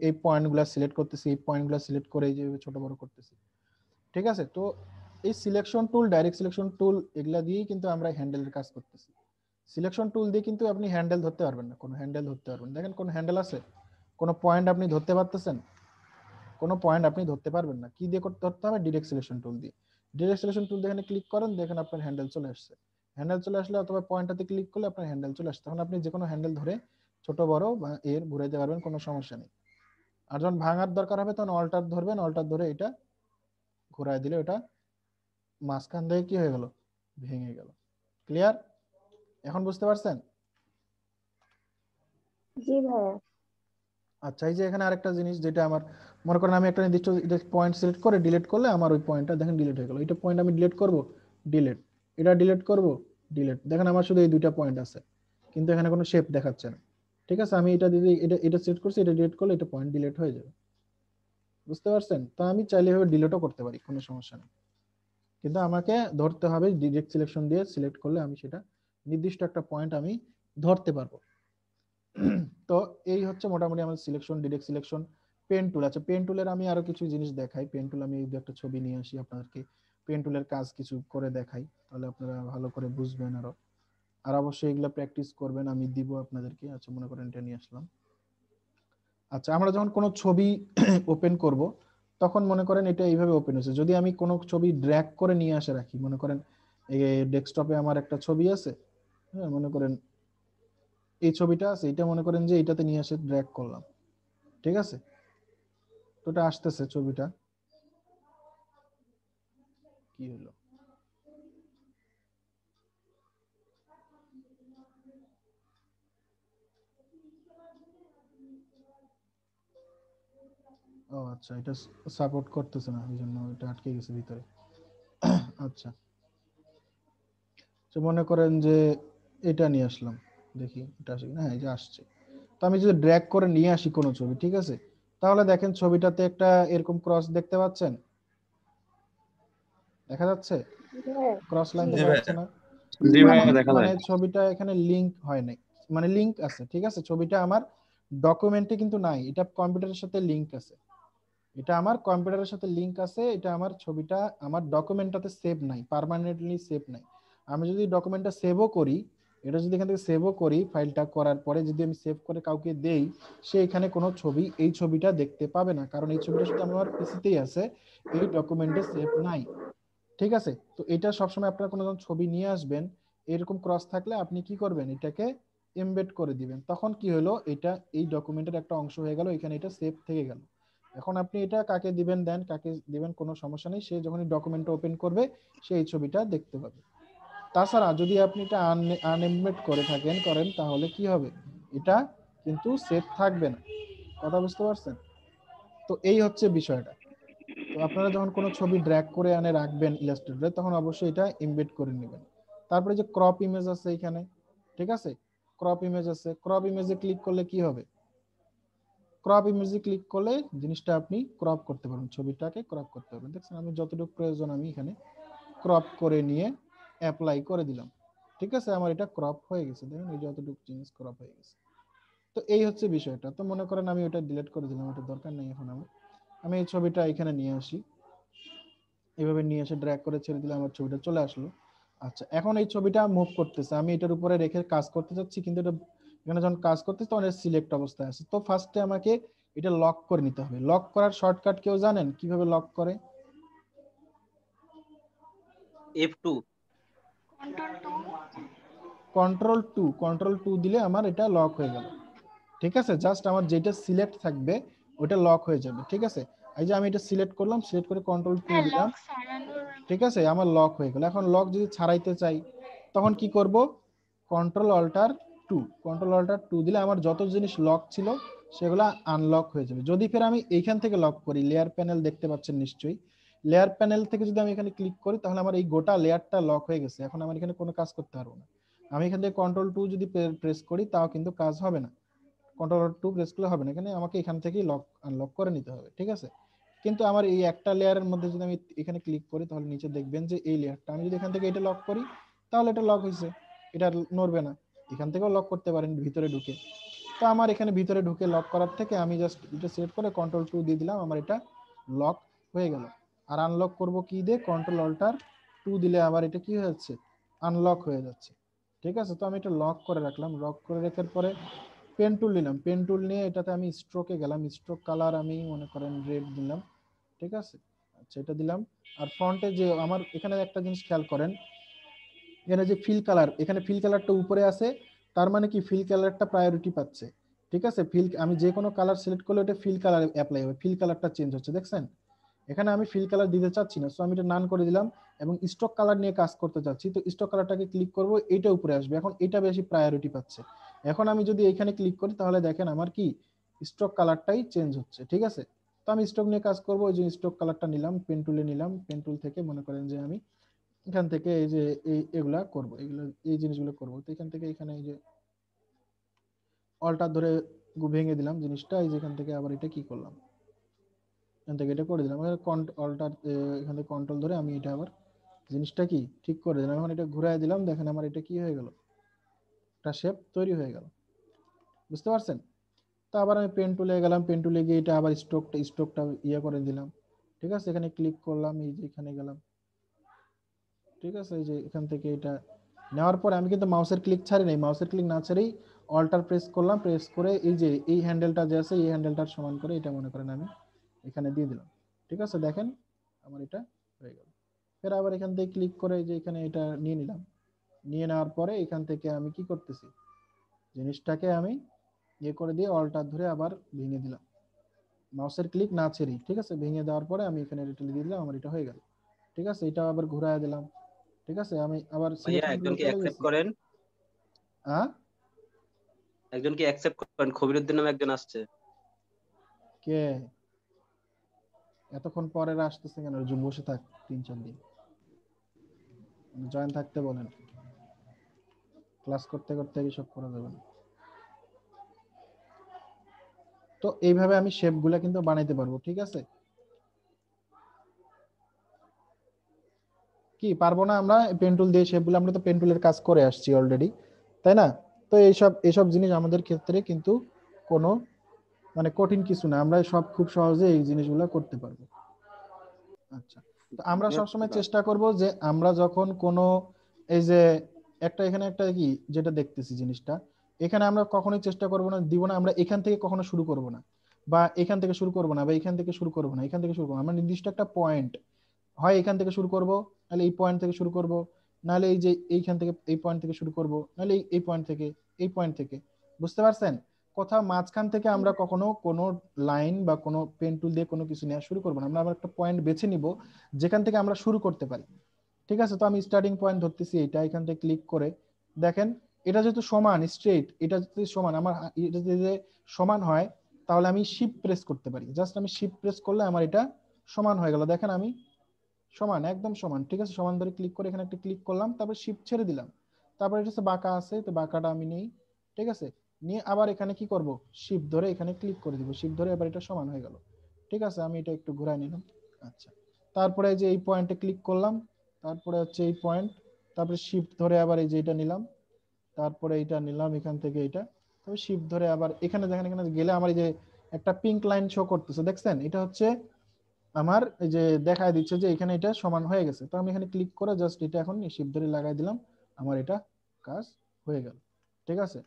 এই পয়েন্টগুলো সিলেক্ট করতেছি, এই পয়েন্টগুলো সিলেক্ট করে এই যে ছোট বড় করতেছি, ঠিক আছে। তো এই selection tool, direct selection tool, এগুলা দিয়েই কিন্তু আমরা হ্যান্ডেলের কাজ করতেছি। সিলেকশন টুল দিয়ে কিন্তু আপনি হ্যান্ডেল ধরতে পারবেন না, কোনো হ্যান্ডেল ধরতে পারবেন না। দেখেন কোন হ্যান্ডেল আছে, কোনো পয়েন্ট আপনি ধরতে পারতেছেন, কোনো পয়েন্ট আপনি ধরতে পারবেন না। কি দিয়ে করতে ধরতে হবে, ডিরেক্ট সিলেকশন টুল দিয়ে। ডিরেক্ট সিলেকশন টুল দিয়ে এখানে ক্লিক করেন, দেখেন আপনার হ্যান্ডেল চলে আসছে। হ্যান্ডেল চলে আসলে অথবা পয়েন্টটাতে ক্লিক করলে আপনার হ্যান্ডেল চলে আসছে, তখন আপনি যে কোনো হ্যান্ডেল ধরে ছোট বড় বা এর ঘুরাইতে পারবেন, কোনো সমস্যা নেই। আর যখন ভাঙার দরকার হবে তখন অল্টার ধরবেন, অল্টার ধরে এটা ঘুরাই দিলে ওটা মাঝখান থেকে কি হয়ে গেল, ভেঙে গেল। ক্লিয়ার? এখন বুঝতে পারছেন?
জি ভাইয়া।
আচ্ছা, এই যে এখানে আরেকটা জিনিস যেটা আমার, মনে করেন আমি একটা নির্দিষ্ট পয়েন্ট সিলেক্ট করে ডিলিট করলে আমার ওই পয়েন্টটা দেখেন ডিলিট হয়ে গেল। এটা পয়েন্ট আমি ডিলিট করব, ডিলিট। এটা ডিলিট করব, ডিলিট। দেখেন আমার শুধু এই দুইটা পয়েন্ট আছে, কিন্তু এখানে কোনো শেপ দেখাচ্ছে না, ঠিক আছে। আমি এটা যদি এটা সিলেক্ট করছি, এটা ডিলিট করলে এটা পয়েন্ট ডিলিট হয়ে যাবে। বুঝতে পারছেন? তো আমি চাইলে এভাবে ডিলিটও করতে পারি, কোনো সমস্যা নেই। কিন্তু আমাকে ধরতে হবে, ডিরেক্ট সিলেকশন দিয়ে সিলেক্ট করলে আমি সেটা নির্দিষ্ট একটা পয়েন্ট আমি ধরতে পারবো। তো এই হচ্ছে মোটামুটি আমার selection, direct selection. Pen tool, আচ্ছা পেন টুলের আমি আরো কিছু জিনিস দেখাই। পেন টুল আমি এই একটা ছবি নিয়ে আসি আপনাদেরকে, পেন টুলের কাজ কিছু করে দেখাই, তাহলে আপনারা ভালো করে বুঝবেন আরো। আর অবশ্যই এগুলো প্র্যাকটিস করবেন, আমি দিব আপনাদেরকে। আচ্ছা মনে করেন এটা নিয়ে আসলাম। আচ্ছা আমরা যখন কোনো ছবি ওপেন করব, তখন মনে করেন এটা এইভাবে ওপেন হচ্ছে। যদি আমি কোনো ছবি ড্র্যাগ করে নিয়ে আসে রাখি, মনে করেন এই ডেস্কটপে আমার একটা ছবি আছে, হ্যাঁ মনে করেন এই ছবিটা আছে, এটা মনে করেন যে এটাতে নিয়ে এসে ড্র্যাগ করলাম, ঠিক আছে। তো এটা আসতেছে ছবিটা, কি হলো, ও আচ্ছা এটা সাপোর্ট করতেছে না, এই জন্য এটা আটকে গেছে ভিতরে। আচ্ছা, তো মনে করেন যে এটা নিয়ে আসলাম, দেখি এটা আসে কিনা। হ্যাঁ এই যে আসছে। তো আমি যদি ড্র্যাগ করে নিয়ে আসি কোনো ছবি, ঠিক আছে, তাহলে দেখেন ছবিটাতে একটা এরকম ক্রস দেখতে পাচ্ছেন, দেখা যাচ্ছে
হ্যাঁ।
ক্রস লাইন
জি
দেখা
ভাই,
যাচ্ছে না?
জি
তার
ভাইয়া দেখা
মানে
যায়।
ছবিটা এখানে লিংক হয় নাই, মানে লিংক আছে, ঠিক আছে। ছবিটা আমার ডকুমেন্টে কিন্তু নাই, এটা কম্পিউটারের সাথে লিংক আছে, এটা আমার কম্পিউটারের সাথে লিংক আছে, এটা আমার ছবিটা আমার ডকুমেন্টটাতে সেভ নাই, পার্মানেন্টলি সেভ নাই। আমি যদি ডকুমেন্টটা সেভও করি, এটা যদি এখান থেকে সেভও করি, ফাইলটা করার পরে যদি আমি সেভ করে কাউকে দেই, সে এখানে কোনো ছবি, এই ছবিটা দেখতে পাবে না, কারণ এই ছবিটা শুধু আমার পিসিতেই আছে, এই ডকুমেন্টে সেভ নাই, ঠিক আছে। তো এটা সবসময় আপনার কোনো যখন ছবি নিয়ে আসবেন, এরকম ক্রস থাকলে আপনি কি করবেন, এটাকে এমবেড করে দিবেন। তখন কি হলো, এটা এই ডকুমেন্টের একটা অংশ হয়ে গেল, এখানে এটা সেভ থেকে গেল। এখন আপনি এটা কাকে দিবেন দেন, কাকে দিবেন কোনো সমস্যা নেই, সে যখন ডকুমেন্টটা ওপেন করবে সে এই ছবিটা দেখতে পাবে। তাছাড়া যদি আপনি এটা আনএমবেড করে করেন, তাহলে কি হবে, এটা কিন্তু সেভ থাকবে না। কথা বুঝতে পারছেন? তো এই হচ্ছে বিষয়টা। তো আপনারা যখন কোনো ছবি ড্র্যাগ করে আনে রাখবেন ইলাস্ট্রেটরে, তখন অবশ্যই এটা এমবেড করে নেবেন। তারপরে যে ক্রপ ইমেজ আছে এখানে, ঠিক আছে, ক্রপ ইমেজ আছে, ক্রপ ইমেজে ক্লিক করলে কি হবে, ক্রপ ইমেজে ক্লিক করলে জিনিসটা আপনি ক্রপ করতে পারবেন, ছবিটাকে ক্রপ করতে পারবেন। দেখছেন আমি যতটুকু প্রয়োজন আমি এখানে ক্রপ করে নিয়ে অ্যাপ্লাই করে দিলাম, ঠিক আছে, আমার এটা ক্রপ হয়ে গেছে। দেখুন এই যতটুকু জিনিস ক্রপ হয়ে গেছে। তো এই হচ্ছে বিষয়টা। তো মনে করেন আমি ওটা ডিলিট করে দিলাম, ওটা দরকার নেই এখন আমার। আমি এই ছবিটা এখানে নিয়ে আসি, এইভাবে নিয়ে এসে ড্র্যাগ করে ছেড়ে দিলে আমার ছবিটা চলে আসলো। আচ্ছা এখন এই ছবিটা মুভ করতেছে, আমি এটার উপরে রেখে কাজ করতে যাচ্ছি, কিন্তু এটা এখানে যখন কাজ করতেছে তখন সিলেক্ট অবস্থায় আছে। তো ফার্স্টে আমাকে এটা লক করে নিতে হবে। লক করার শর্টকাট কেউ জানেন কিভাবে লক করে?
F2।
কন্ট্রোল টু দিলে আমার এটা লক হয়ে গেল, ঠিক আছে। জাস্ট আমার যেটা সিলেক্ট থাকবে ওটা লক হয়ে যাবে, ঠিক আছে। এই যে আমি এটা সিলেক্ট করলাম, সিলেক্ট করে কন্ট্রোল 2 দিলাম, ঠিক আছে, আমার লক হয়ে গেল। এখন লক যদি ছাড়াইতে চাই তখন কি করব, কন্ট্রোল অল্টার 2, কন্ট্রোল অল্টার 2 দিলে আমার যত জিনিস লক ছিল সেগুলো আনলক হয়ে যাবে। যদি ফের আমি এইখান থেকে লক করি, লেয়ার প্যানেল দেখতে পাচ্ছেন নিশ্চয়ই, লেয়ার প্যানেল থেকে যদি আমি এখানে ক্লিক করি তাহলে আমার এই গোটা লেয়ারটা লক হয়ে গেছে, এখন আমার এখানে কোনো কাজ করতে পারবো না। আমি এখান থেকে কন্ট্রোল 2 যদি প্রেস করি তাও কিন্তু কাজ হবে না, কন্ট্রোল 2 প্রেস করলে হবে না, এখানে আমাকে এখান থেকেই লক আনলক করে নিতে হবে, ঠিক আছে। কিন্তু আমার এই একটা লেয়ারের মধ্যে যদি আমি এখানে ক্লিক করি তাহলে নিচে দেখবেন যে এই লেয়ারটা, আমি যদি এখান থেকে এটা লক করি তাহলে এটা লক হয়েছে, এটা নড়বে না। এখান থেকেও লক করতে পারেন ভিতরে ঢুকে। তো আমার এখানে ভিতরে ঢুকে লক করার থেকে আমি জাস্ট এটা সিলেক্ট করে কন্ট্রোল 2 দিয়ে দিলাম, আমার এটা লক হয়ে গেল। আর আনলক করব কি দিয়ে, কন্ট্রোল অল্টার 2 দিলে আবার এটা কি হয়ে যাচ্ছে, আনলক হয়ে যাচ্ছে, ঠিক আছে। তো আমি এটা লক করে রাখলাম, লক করে রাখার পরে পেন টুল নিলাম, পেন টুল নিয়ে এটাতে আমি স্ট্রোকে গেলাম, স্ট্রোক কালার আমি মনে করেন রেড দিলাম, ঠিক আছে। আচ্ছা এটা দিলাম। আর ফ্রন্টে যে আমার এখানে একটা জিনিস খেয়াল করেন, এখানে যে ফিল কালার, এখানে ফিল কালারটা উপরে আছে, তার মানে কি ফিল কালারটা প্রায়োরিটি পাচ্ছে, ঠিক আছে। ফিল আমি যে কোনো কালার সিলেক্ট করলে এটা ফিল কালার অ্যাপ্লাই হবে, ফিল কালারটা চেঞ্জ হচ্ছে, দেখছেন। এখানে আমি ফিল কালার দিতে চাচ্ছি না, সো আমি এটা নান করে দিলাম এবং স্টক কালার নিয়ে কাজ করতে চাচ্ছি। তো স্টক কালারটাকে ক্লিক করব, এটা উপরে আসবে, এখন এটা বেশি প্রায়োরিটি পাচ্ছে। এখন আমি যদি এখানে ক্লিক করি তাহলে দেখেন আমার কি স্টক কালারটাই চেঞ্জ হচ্ছে, ঠিক আছে। তো আমি স্টক নিয়ে কাজ করব, ওই যে স্টক কালারটা নিলাম, পেন টুলে নিলাম, পেন টুল থেকে মনে করেন যে আমি এখান থেকে এই যে এগুলা করব, এগুলো এই জিনিসগুলো করব। তো এখান থেকে এখানে এই যে অল্টার ধরে ভেঙে দিলাম জিনিসটা, এই যে এখান থেকে আবার এটা কি করলাম, এখান থেকে এটা করে দিলাম, অল্টার এখান থেকে কন্ট্রোল ধরে আমি এটা আবার জিনিসটা কি ঠিক করে দিলাম। এখন এটা ঘুরাই দিলাম, দেখেন আমার এটা কি হয়ে গেল, একটা শেপ তৈরি হয়ে গেল, বুঝতে পারছেন। তো আবার আমি পেন টুলে গেলাম, পেন টুলে গিয়ে এটা আবার স্ট্রোকটা ইয়ে করে দিলাম, ঠিক আছে। এখানে ক্লিক করলাম, এই যে এখানে গেলাম, ঠিক আছে। এই যে এখান থেকে এটা নেওয়ার পরে আমি কিন্তু মাউসের ক্লিক ছাড়ি নাই, মাউসের ক্লিক না ছাড়েই অল্টার প্রেস করলাম, প্রেস করে এই যে এই হ্যান্ডেলটা যে আছে এই হ্যান্ডেলটার সমান করে এটা মনে করেন আমি এখানে দিয়ে দিলাম, ঠিক আছে। দেখেন আমার এটা হয়ে গেল। ফের আবার এখান থেকে ক্লিক করে যে এখানে এটা নিয়ে নিলাম, নিয়ে নেওয়ার পরে এখান থেকে আমি কি করতেছি, জিনিসটাকে আমি ইয়ে করে দিয়ে অল্টার ধরে আবার ভেঙে দিলাম, মাউসের ক্লিক না ছেড়েই, ঠিক আছে। ভেঙে দেওয়ার পরে আমি এখানে এটা দিয়ে দিলাম, আমার এটা হয়ে গেল, ঠিক আছে। এটা আবার ঘুরায় দিলাম, ঠিক আছে। আমি আবার
ভাইয়া
সিলেকশন টুলে
একজনকে
চলে
অ্যাকসেপ্ট
গেছি।
করেন,
হ্যাঁ
একজনকে অ্যাকসেপ্ট করেন, খবিরুদ্দিন নামে একজন আসছে।
কে এতক্ষণ পরে আসতেছে কেন, বসে থাক 3-4 দিন, জয়েন থাকতে বলেন, ক্লাস করতে করতে এইসব করা যাবে না। তো এইভাবে আমি শেপগুলা কিন্তু বানাইতে পারবো, ঠিক আছে। কি পারবো না আমরা পেন টুল দিয়ে শেপগুলো, আমরা তো পেন টুলের কাজ করে আসছি অলরেডি, তাই না। তো এইসব জিনিস আমাদের ক্ষেত্রে কিন্তু কোনো মানে কঠিন কিছু না, আমরা সব খুব সহজে এই জিনিসগুলো করতে পারবো। আচ্ছা, তো আমরা সবসময় চেষ্টা করব যে আমরা যখন কোনো এই যে একটা এখানে একটা কি যেটা দেখতেছি জিনিসটা, এখানে আমরা কখনোই চেষ্টা করব না দিব না আমরা এখান থেকে কখনো শুরু করব না, বা এখান থেকে শুরু করব না, বা এখান থেকে শুরু করব না, এখান থেকে শুরু করব না। আমরা নির্দিষ্ট একটা পয়েন্ট, হয় এখান থেকে শুরু করব, নাহলে এই পয়েন্ট থেকে শুরু করব, নাহলে এই যে এইখান থেকে এই পয়েন্ট থেকে শুরু করব, নাহলে এই পয়েন্ট থেকে, এই পয়েন্ট থেকে, বুঝতে পারছেন। কোথাও মাঝখান থেকে আমরা কখনো কোনো লাইন বা কোনো পেন টুল দিয়ে কোনো কিছু নেওয়া শুরু করবো না, আমরা আবার একটা পয়েন্ট বেছে নিব যেখান থেকে আমরা শুরু করতে পারি, ঠিক আছে। তো আমি স্টার্টিং পয়েন্ট ধরতেছি এইটা, এখান থেকে ক্লিক করে দেখেন এটা যেহেতু সমান স্ট্রেট, এটা যদি সমান আমার এটা যদি সমান হয় তাহলে আমি শিফট প্রেস করতে পারি, জাস্ট আমি শিফট প্রেস করলে আমার এটা সমান হয়ে গেল, দেখেন আমি সমান, একদম সমান, ঠিক আছে। সমান ধরে ক্লিক করে এখানে একটা ক্লিক করলাম, তারপর শিফট ছেড়ে দিলাম, তারপর এটা হচ্ছে বাঁকা আছে, তো বাঁকাটা আমি নেই, ঠিক আছে। নিয়ে আবার এখানে কি করব, শিফট ধরে এখানে ক্লিক করে দিব, শিফট ধরে এবার এটা সমান হয়ে গেল, ঠিক আছে। আমি এটা একটু ঘুরাই নিলাম। আচ্ছা, তারপরে যে এই পয়েন্টে ক্লিক করলাম, তারপরে হচ্ছে এই পয়েন্ট, তারপরে শিফট ধরে আবার এই যে এটা নিলাম, তারপরে এটা নিলাম এখান থেকে এটা, তবে শিফট ধরে আবার এখানে দেখেন, এখানে গেলে আমার এই যে একটা পিঙ্ক লাইন শো করতেছে, দেখছেন, এটা হচ্ছে আমার এই যে দেখায় দিচ্ছে যে এখানে এটা সমান হয়ে গেছে। তো আমি এখানে ক্লিক করে জাস্ট এটা এখন শিফট ধরে লাগাই দিলাম, আমার এটা কাজ হয়ে গেল, ঠিক আছে।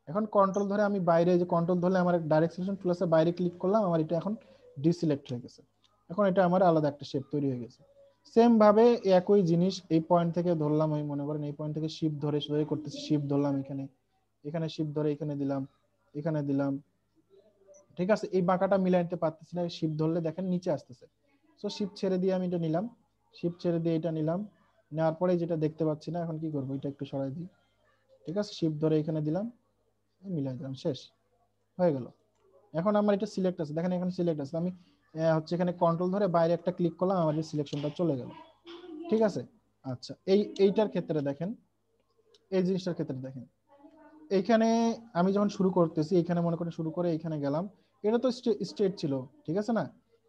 এখন কন্ট্রোল ধরে আমি বাইরে, যে কন্ট্রোল ধরলে আমার ডাইরেক্ট সিলেকশন টুল আছে, বাইরে ক্লিক করলাম, আমার এটা এখন ডিসিলেক্ট হয়ে গেছে, এখন এটা আমার আলাদা একটা শেপ তৈরি হয়ে গেছে। সেম ভাবে একই জিনিস এই পয়েন্ট থেকে ধরলাম, আমি মনে করেন এই পয়েন্ট থেকে শিফট ধরে সোজা করতেছি, শিফট ধরলাম এখানে, এখানে শিফট ধরে এখানে দিলাম, এখানে দিলাম, ঠিক আছে, এই বাঁকাটা মিলাই নিতে পারতেছি না, শিপ ধরলে দেখেন নিচে আসতেছে। সো শিপ ছেড়ে দিয়ে আমি এটা নিলাম, শিপ ছেড়ে দিয়ে এটা নিলাম, নেওয়ার পরে যেটা দেখতে পাচ্ছি না, এখন কি করবো, এটা একটু সরাই দিই। ঠিক আছে, শিপ ধরে এখানে দিলাম, মিলাই দিলাম, শেষ হয়ে গেল। এখন আমার এটা সিলেক্ট আছে, দেখেন এখানে সিলেক্ট আছে, আমি হচ্ছে এখানে কন্ট্রোল ধরে বাইরে একটা ক্লিক করলাম, আমার এই সিলেকশনটা চলে গেল। ঠিক আছে, আচ্ছা এইটার ক্ষেত্রে দেখেন, এই জিনিসটার ক্ষেত্রে দেখেন, এইখানে আমি যখন শুরু করতেছি, এখানে মনে করেন শুরু করে এখানে গেলাম, এটা তো স্ট্রেট ছিল, ঠিক আছে না,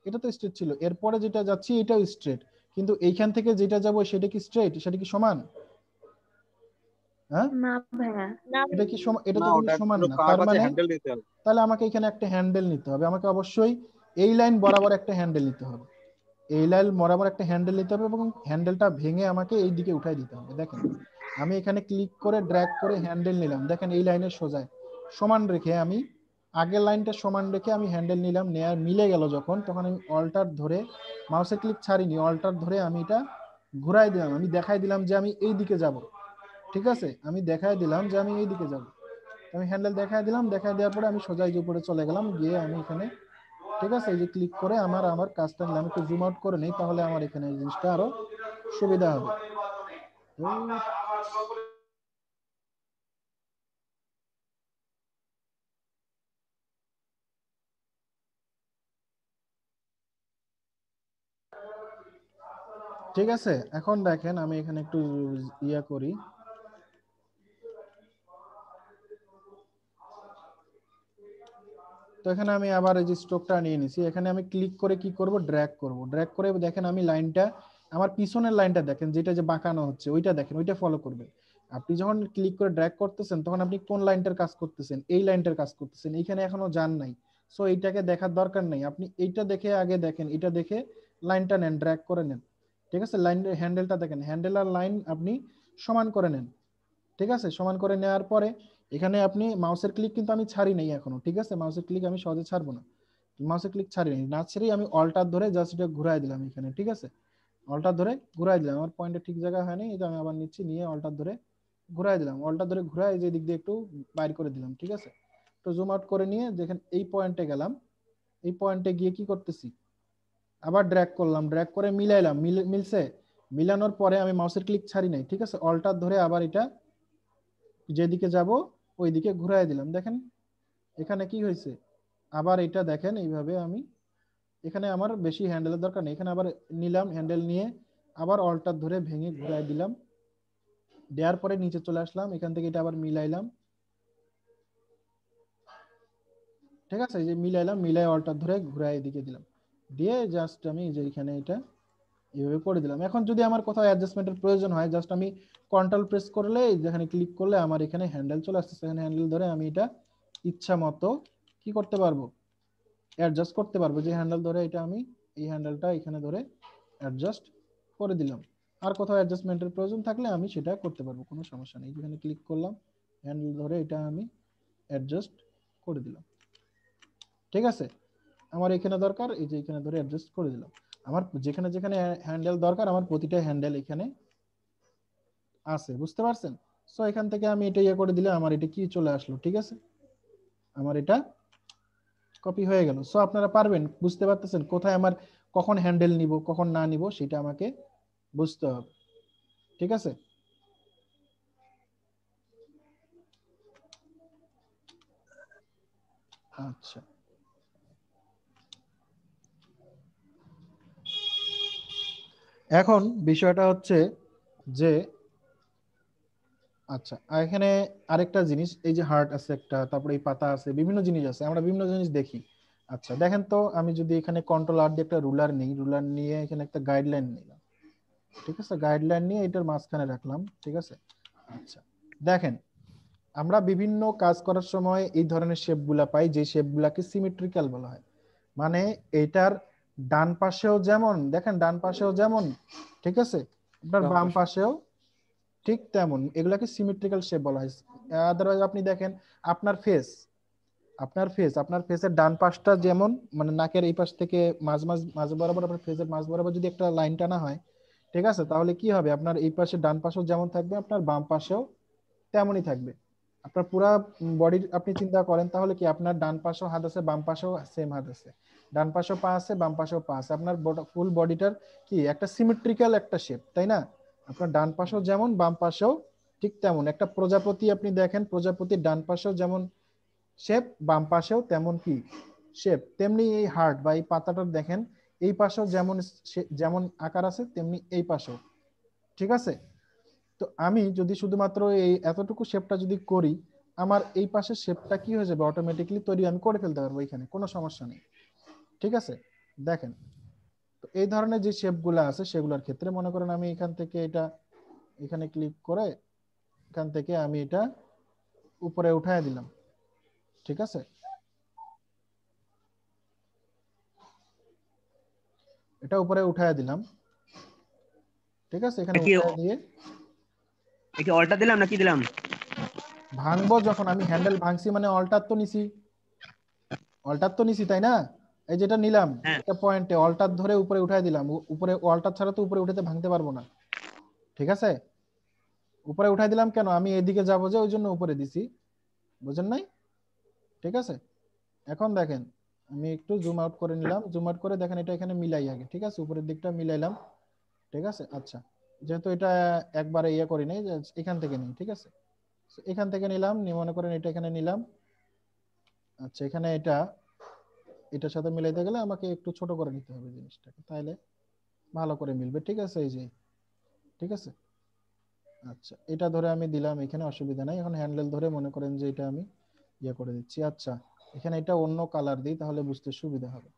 এটা তো স্ট্রেট ছিল, এরপরে যেটা যাচ্ছি এটাও স্ট্রেট, কিন্তু এইখান থেকে যেটা যাব সেটা কি স্ট্রেট, সেটা কি সমান? হ্যাঁ,
না ভাইয়া,
এটা কি সমান? এটা
না,
তো কিন্তু
ওটা
সমান
পুরো
না,
কার্ভ
তার
আছে,
মানে
হ্যান্ডেল দিতে হবে।
তাহলে আমাকে এখানে একটা হ্যান্ডেল নিতে হবে, আমাকে অবশ্যই এই লাইন বরাবর একটা হ্যান্ডেল নিতে হবে, এই লাইন বরাবর একটা হ্যান্ডেল নিতে হবে, এবং হ্যান্ডেলটা ভেঙে আমাকে এই দিকে উঠাই দিতে হবে। দেখেন আমি এখানে ক্লিক করে ড্র্যাগ করে হ্যান্ডেল নিলাম, দেখেন এই লাইনের সোজায় সমান রেখে, আমি আগের লাইনটা সমান রেখে আমি হ্যান্ডেল নিলাম, নেয়ার মিলে গেল যখন, তখন আমি অল্টার ধরে, মাউসের ক্লিক ছাড়িনি, অল্টার ধরে আমি এটা ঘুরাই দিলাম, আমি দেখাই দিলাম যে আমি এই দিকে যাব। ঠিক আছে, আমি দেখাই দিলাম যে আমি এই দিকে যাব, আমি হ্যান্ডেল দেখাই দিলাম, দেখাই দেওয়ার পরে আমি সোজা এই যে উপরে চলে গেলাম, গিয়ে আমি এখানে, ঠিক আছে, এই যে ক্লিক করে আমার কাজটা নিলাম, একটু জুম আউট করে নেই, তাহলে আমার এখানে এই জিনিসটা আরো সুবিধা হবে। ঠিক আছে, এখন দেখেন আমি এখানে একটু ইয়া করি, তো এখানে আমি আবার এই যে স্ট্রোকটা নিয়ে নিছি, এখানে আমি ক্লিক করে কি করব, ড্র্যাগ করব, ড্র্যাগ করে দেখেন আমি লাইনটা, আমার পিছনের লাইনটা দেখেন, যেটা যে বাঁকানো হচ্ছে ওইটা দেখেন, ওইটা ফলো করবে। আপনি যখন ক্লিক করে ড্র্যাগ করতেছেন, তখন আপনি কোন লাইনটার কাজ করতেছেন, এই লাইনটার কাজ করতেছেন, এইখানে এখনো যান নাই, সো এইটাকে দেখার দরকার নেই, আপনি এইটা দেখে আগে দেখেন, এটা দেখে লাইনটা নেন, ড্র্যাগ করে নেন। ঠিক আছে, লাইনের হ্যান্ডেলটা দেখেন, হ্যান্ডেল আর লাইন আপনি সমান করে নেন। ঠিক আছে, সমান করে নেওয়ার পরে এখানে আপনি মাউসের ক্লিক কিন্তু আমি ছাড়ি নাই এখনো, ঠিক আছে, মাউসের ক্লিক আমি সহজে ছাড়বো না, মাউসের ক্লিক ছাড়ি নাই, না ছেড়েই আমি অল্টার ধরে জাস্ট এটা ঘুরাই দিলাম এখানে। ঠিক আছে, অল্টার ধরে ঘুরাই দিলাম, আমার পয়েন্টে ঠিক জায়গা হয়নি, এটা আমি আবার নিচ্ছি, নিয়ে অল্টার ধরে ঘুরাই দিলাম, অল্টার ধরে ঘুরাই যে দিক দিয়ে একটু বাইর করে দিলাম। ঠিক আছে, তো জুম আউট করে নিয়ে দেখেন এই পয়েন্টে গেলাম, এই পয়েন্টে গিয়ে কি করতেছি, আবার ড্র্যাগ করলাম, ড্র্যাগ করে মিলাইলাম, মিলছে, মিলানোর পরে আমি মাউসের ক্লিক ছাড়ি নাই, ঠিক আছে, অল্টার ধরে আবার এটা যেদিকে যাব ওই দিকে ঘুরাই দিলাম। দেখেন এখানে কি হয়েছে, আবার এটা দেখেন এইভাবে আমি, এখানে আমার বেশি হ্যান্ডেলের দরকার নেই, এখানে আবার নিলাম হ্যান্ডেল নিয়ে, আবার অল্টার ধরে ভেঙে ঘুরাই দিলাম, দেওয়ার পরে নিচে চলে আসলাম, এখান থেকে এটা আবার মিলাইলাম। ঠিক আছে, এই যে মিলাইলাম, মিলাই অল্টার ধরে ঘুরাই এদিকে দিলাম, দিয়ে জাস্ট আমি যে এখানে এটা এইভাবে করে দিলাম। এখন যদি আমার কোথাও অ্যাডজাস্টমেন্টের প্রয়োজন হয়, জাস্ট আমি কন্ট্রোল প্রেস করলে, যেখানে ক্লিক করলে আমার এখানে হ্যান্ডেল চলে আসছে, এখানে হ্যান্ডেল ধরে আমি এটা ইচ্ছা মতো কি করতে পারবো, অ্যাডজাস্ট করতে পারবো, যে হ্যান্ডেল ধরে এটা আমি এই হ্যান্ডেলটা এখানে ধরে অ্যাডজাস্ট করে দিলাম। আর কোথাও অ্যাডজাস্টমেন্টের প্রয়োজন থাকলে আমি সেটা করতে পারবো, কোনো সমস্যা নেই, যেখানে ক্লিক করলাম হ্যান্ডেল ধরে এটা আমি অ্যাডজাস্ট করে দিলাম। ঠিক আছে, আমার এখানে দরকার, এই যে এখানে ধরে অ্যাডজাস্ট করে দিলাম, আমার যেখানে যেখানে হ্যান্ডেল দরকার আমার প্রতিটা হ্যান্ডেল এখানে আছে, বুঝতে পারছেন? সো এখান থেকে আমি এটা ইয়ে করে দিলে আমার এটা কি চলে আসলো। ঠিক আছে, আমার এটা কপি হয়ে গেল। সো আপনারা পারবেন, বুঝতে পারতেছেন কোথায় আমার কখন হ্যান্ডেল নিব কখন না নিব সেটা আমাকে বুঝতে হবে। ঠিক আছে, আচ্ছা এখন বিষয়টা হচ্ছে যে, আচ্ছা এখানে আরেকটা জিনিস, এই যে হার্ট আছে একটা, তারপরে এই পাতা আছে, বিভিন্ন জিনিস আছে, আমরা বিভিন্ন জিনিস দেখি। আচ্ছা দেখেন তো, আমি যদি এখানে কন্ট্রোল আর দিয়ে একটা রুলার নিই, রুলার নিয়ে এখানে একটা গাইডলাইন নিলাম, ঠিক আছে, গাইডলাইন নিয়ে এটার মাঝখানে রাখলাম। ঠিক আছে, আচ্ছা দেখেন আমরা বিভিন্ন কাজ করার সময় এই ধরনের শেপগুলা পাই, যে শেপগুলাকে সিমেট্রিক্যাল বলা হয়, মানে এটার ডান পাশেও যেমন, দেখেন ডান পাশেও যেমন, ঠিক আছে, আপনার বাম পাশেও ঠিক তেমন, এগুলাকে সিমেট্রিক্যাল শেপ বলা হয়। আদারওয়াইজ আপনি দেখেন আপনার ফেস, আপনার ফেসের ডান পাশটা যেমন, মানে নাকের এই পাশ থেকে মাঝ বরাবর আপনার ফেসের মাঝ বরাবর যদি একটা লাইন টানা হয়, ঠিক আছে, তাহলে কি হবে, আপনার এই পাশে ডান পাশেও যেমন থাকবে, আপনার বাম পাশেও তেমনই থাকবে। আপনার পুরা বডির আপনি চিন্তা করেন তাহলে কি আপনার ডান পাশেও হাত আছে বাম পাশেও সেম হাত আছে, ডান পাশেও পা আছে বাম পাশেও পা আছে, আপনার ফুল বডিটার কি একটা সিমেট্রিক্যাল একটা শেপ, তাই না? আপনার ডান পাশেও যেমন বাম পাশেও ঠিক তেমন। একটা প্রজাপতি আপনি দেখেন, প্রজাপতির ডান পাশেও যেমন শেপ বাম পাশেও তেমন কি শেপ, তেমনি এই হার্ট বা এই পাতাটার দেখেন এই পাশেও যেমন যেমন আকার আছে তেমনি এই পাশেও, ঠিক আছে? তো আমি যদি শুধুমাত্র এই এতটুকু শেপটা যদি করি, আমার এই পাশের শেপটা কি হয়ে যাবে অটোমেটিক্যালি তৈরি, আমি করে ফেলতে পারবো, এখানে কোনো সমস্যা নেই, ঠিক আছে? দেখেন, তো এই ধরনের যে শেপগুলো আছে সেগুলোর ক্ষেত্রে মনে করেন আমি এখান থেকে এটা এখানে ক্লিক করে এখান থেকে আমি এটা উপরে উঠায় দিলাম, ঠিক আছে? এটা উপরে উঠায় দিলাম, ঠিক আছে? এখানে
কি
উঠায় দিয়ে
কি অল্টার দিলাম না কি দিলাম?
ভাঙবো যখন আমি হ্যান্ডেল ভাঙছি মানে অল্টার তো নিছি, অল্টার তো নিছি তাই না? এই যেটা নিলাম
হ্যাঁ।
একটা পয়েন্টে অল্টার ধরে উপরে উঠায় দিলাম, উপরে অল্টার ছাড়া তো উপরে উঠাতে ভাঙতে পারবো না, ঠিক আছে? উপরে উঠাই দিলাম কেন, আমি এদিকে যাবো যে ওই জন্য উপরে দিছি, বুঝেন নাই? ঠিক আছে, এখন দেখেন আমি একটু জুম আউট করে নিলাম, জুম আউট করে দেখেন এটা এখানে মিলাই আগে, ঠিক আছে? উপরের দিকটা মিলাইলাম, ঠিক আছে? আচ্ছা, যেহেতু এটা একবারে ইয়ে করি নাই, এখান থেকে নিই, ঠিক আছে? এখান থেকে নিলাম, মনে করেন এটা এখানে নিলাম। আচ্ছা, এখানে এটা এটার সাথে মিলাইতে গেলে আমাকে একটু ছোট করে নিতে হবে জিনিসটাকে, তাহলে ভালো করে মিলবে, ঠিক আছে? এই যে, ঠিক আছে? আচ্ছা, এটা ধরে আমি দিলাম, এখানে অসুবিধা নাই। এখন হ্যান্ডেল ধরে মনে করেন যে এটা আমি ইয়ে করে দিচ্ছি। আচ্ছা, এখানে এটা অন্য কালার দিই তাহলে বুঝতে সুবিধা হবে।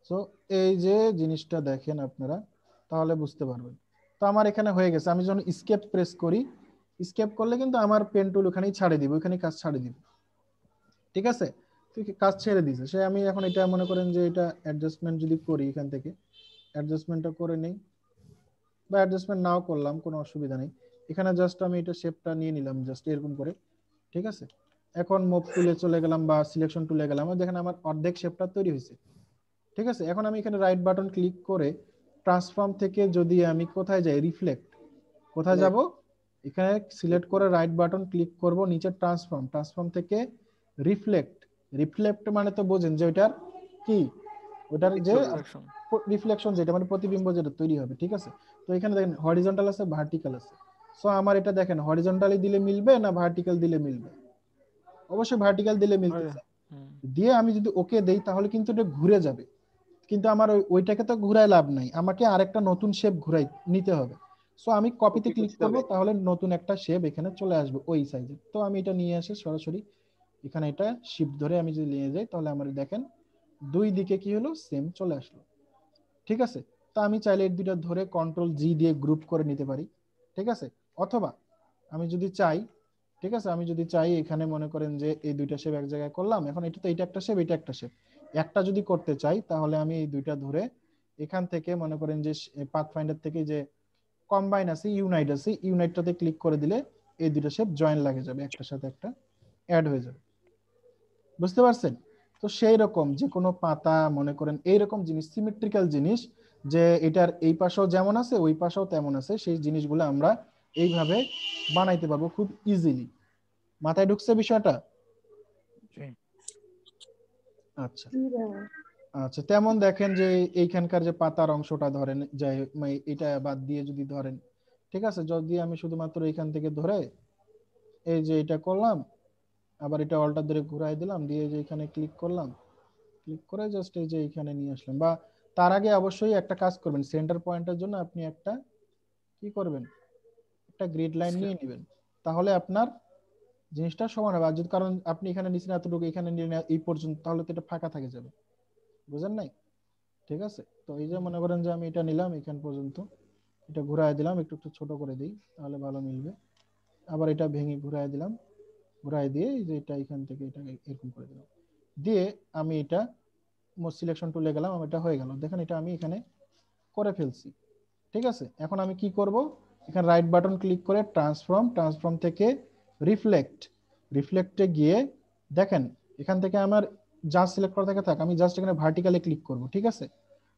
সো এই যে জিনিসটা দেখেন আপনারা তাহলে বুঝতে পারবেন। তো আমার এখানে হয়ে গেছে, আমি যখন স্কেপ প্রেস করি, স্কেপ করলে কিন্তু আমার পেন টুল ওখানেই ছাড়ে দিব, ওখানে কাজ ছাড়ে দিব, ঠিক আছে? তুই কাজ ছেড়ে দিছে সে, আমি এখন এটা মনে করেন যে এটা অ্যাডজাস্টমেন্ট যদি করি, এখান থেকে অ্যাডজাস্টমেন্টটা করে নেই বা অ্যাডজাস্টমেন্ট নাও করলাম, কোনো অসুবিধা নেই। এখানে জাস্ট আমি এটা শেপটা নিয়ে নিলাম জাস্ট এরকম করে, ঠিক আছে? এখন মুভ টুলে চলে গেলাম বা সিলেকশন টুলে গেলাম, দেখেন আমার অর্ধেক শেপটা তৈরি হয়েছে, ঠিক আছে? এখন আমি এখানে রাইট বাটন ক্লিক করে ট্রান্সফর্ম থেকে যদি আমি কোথায় যাই, রিফ্লেক্ট, কোথায় যাব? এখানে সিলেক্ট করে রাইট বাটন ক্লিক করব, নিচে ট্রান্সফর্ম, ট্রান্সফর্ম থেকে রিফ্লেক্ট, রিফ্লেক্ট মানে তো বোঝেন যে ওইটার কি, ওটার যে রিফ্লেকশন যেটা মানে প্রতিবিম্ব যেটা তৈরি হবে, ঠিক আছে? তো এখানে দেখেন হরিজন্টাল আছে ভার্টিক্যাল আছে। সো আমার এটা দেখেন হরিজন্টালি দিলে মিলবে না ভার্টিক্যাল দিলে মিলবে? অবশ্যই ভার্টিক্যাল দিলে মিলতেছে। দিয়ে আমি যদি ওকে দেই তাহলে কিন্তু এটা ঘুরে যাবে, কিন্তু আমার ওইটাকে তো ঘুরায় লাভ নাই, আমাকে আরেকটা নতুন শেপ ঘুরাই নিতে হবে। সো আমি কপিতে ক্লিক করব, তাহলে নতুন একটা শেপ এখানে চলে আসবে ওই সাইজে। তো আমি এটা নিয়ে আসি সরাসরি এখানে, এটা শিফট ধরে আমি যদি নিয়ে যাই তাহলে আমার দেখেন দুই দিকে কি হলো, সেম চলে আসলো, ঠিক আছে? তো আমি চাইলে এই দুইটা ধরে কন্ট্রোল জি দিয়ে গ্রুপ করে নিতে পারি, ঠিক আছে? অথবা আমি যদি চাই, ঠিক আছে, আমি যদি চাই এখানে মনে করেন যে এই দুইটা শেপ এক জায়গায় করলাম, এখন এটা তো এটা একটা শেপ এটা একটা শেপ, একটা যদি করতে চাই তাহলে আমি এই দুইটা ধরে এখান থেকে মনে করেন যে পাথফাইন্ডার থেকে যে কম্বাইন আছে, ইউনাইট আছে, ইউনাইটটাতে ক্লিক করে দিলে এই দুইটা শেপ জয়েন লাগে যাবে, একটার সাথে একটা অ্যাড হয়ে যাবে, বুঝতে পারছেন? তো সেই রকম যে কোনো পাতা মনে করেন এইরকম জিনিস, সিমেট্রিক্যাল জিনিস, যে এটার এই পাশেও যেমন আছে ওই পাশেও তেমন আছে, সেই জিনিসগুলো আমরা এইভাবে বানাইতে পারবো খুব ইজিলি। মাথায় ঢুকছে বিষয়টা? আচ্ছা আচ্ছা, তেমন দেখেন যে এইখানকার যে পাতার অংশটা ধরেন যাই এটা বাদ দিয়ে যদি ধরেন, ঠিক আছে, যদি আমি শুধুমাত্র এখান থেকে ধরে এই যে এটা করলাম, আবার এটা অল্টার ধরে ঘুরাই দিলাম, দিয়ে যে এখানে ক্লিক করলাম, ক্লিক করে জাস্ট এই যে এখানে নিয়ে আসলাম। বা তার আগে অবশ্যই একটা কাজ করবেন, সেন্টার পয়েন্টের জন্য আপনি একটা কি করবেন, একটা গ্রিড লাইন নিয়ে নেবেন, তাহলে আপনার জিনিসটা সমান হবে। আর যদি কারণ আপনি এখানে নিচে এতটুকু এখানে নিলেন এই পর্যন্ত, তাহলে তো এটা ফাঁকা থাকে যাবে, বুঝেন নাই? ঠিক আছে, তো এই যে মনে করেন যে আমি এটা নিলাম এখান পর্যন্ত, এটা ঘুরাই দিলাম, একটু একটু ছোট করে দিই তাহলে ভালো মিলবে। আবার এটা ভেঙে ঘুরাই দিলাম, ঘুরাই দিয়ে এই যে এটা এখান থেকে এটা এরকম করে দিলাম, দিয়ে আমি এটা সিলেকশন টুলে গেলাম, এটা হয়ে গেল। দেখেন এটা আমি এখানে করে ফেলছি, ঠিক আছে? এখন আমি কি করব, এখানে রাইট বাটন ক্লিক করে ট্রান্সফর্ম, ট্রান্সফর্ম থেকে রিফ্লেক্ট, রিফ্লেক্টে গিয়ে দেখেন এখান থেকে আমার যা সিলেক্ট করা থাকে থাক, আমি জাস্ট এখানে ভার্টিক্যালি ক্লিক করব, ঠিক আছে?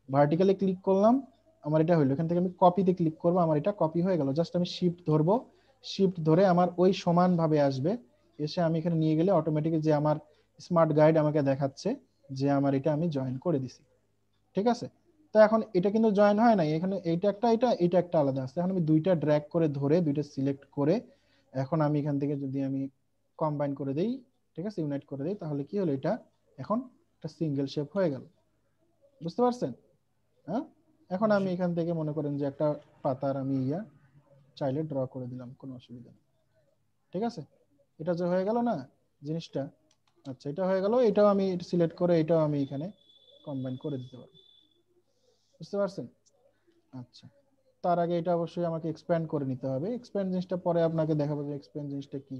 ভার্টিক্যালি ক্লিক করলাম, আমার এটা হইলো, এখান থেকে আমি কপিতে ক্লিক করব, আমার এটা কপি হয়ে গেল। জাস্ট আমি শিফট ধরবো, শিফট ধরে আমার ওই সমান ভাবে আসবে, এসে আমি এখানে নিয়ে গেলে অটোমেটিক যে আমার স্মার্ট গাইড আমাকে দেখাচ্ছে যে আমার এটা আমি জয়েন করে দিছি। ঠিক আছে, তো এখন এটা কিন্তু জয়েন হয় নাই, এখানে এইটা একটা, এটা একটা আলাদা আছে। এখন আমি দুইটা ড্র্যাগ করে ধরে দুইটা সিলেক্ট করে এখন আমি এখান থেকে যদি আমি কম্বাইন করে দেই, ঠিক আছে, ইউনাইট করে দেই, তাহলে কি হলো, এটা এখন একটা সিঙ্গেল শেপ হয়ে গেল। বুঝতে পারছেন? হ্যাঁ, এখন আমি এখান থেকে মনে করেন যে একটা পাতার আমি চাইলে ড্র করে দিলাম, কোনো অসুবিধা নেই। ঠিক আছে, এটা যে হয়ে গেল না জিনিসটা, আচ্ছা এটা হয়ে গেল, এটাও আমি সিলেক্ট করে এটাও আমি এখানে কম্বাইন করে দিতে পারবো। বুঝতে পারছেন? আচ্ছা, তার আগে এটা অবশ্যই আমাকে এক্সপ্যান্ড করে নিতে হবে। এক্সপ্যান্ড জিনিসটা পরে আপনাকে দেখাবো যে এক্সপ্যান্ড জিনিসটা কি।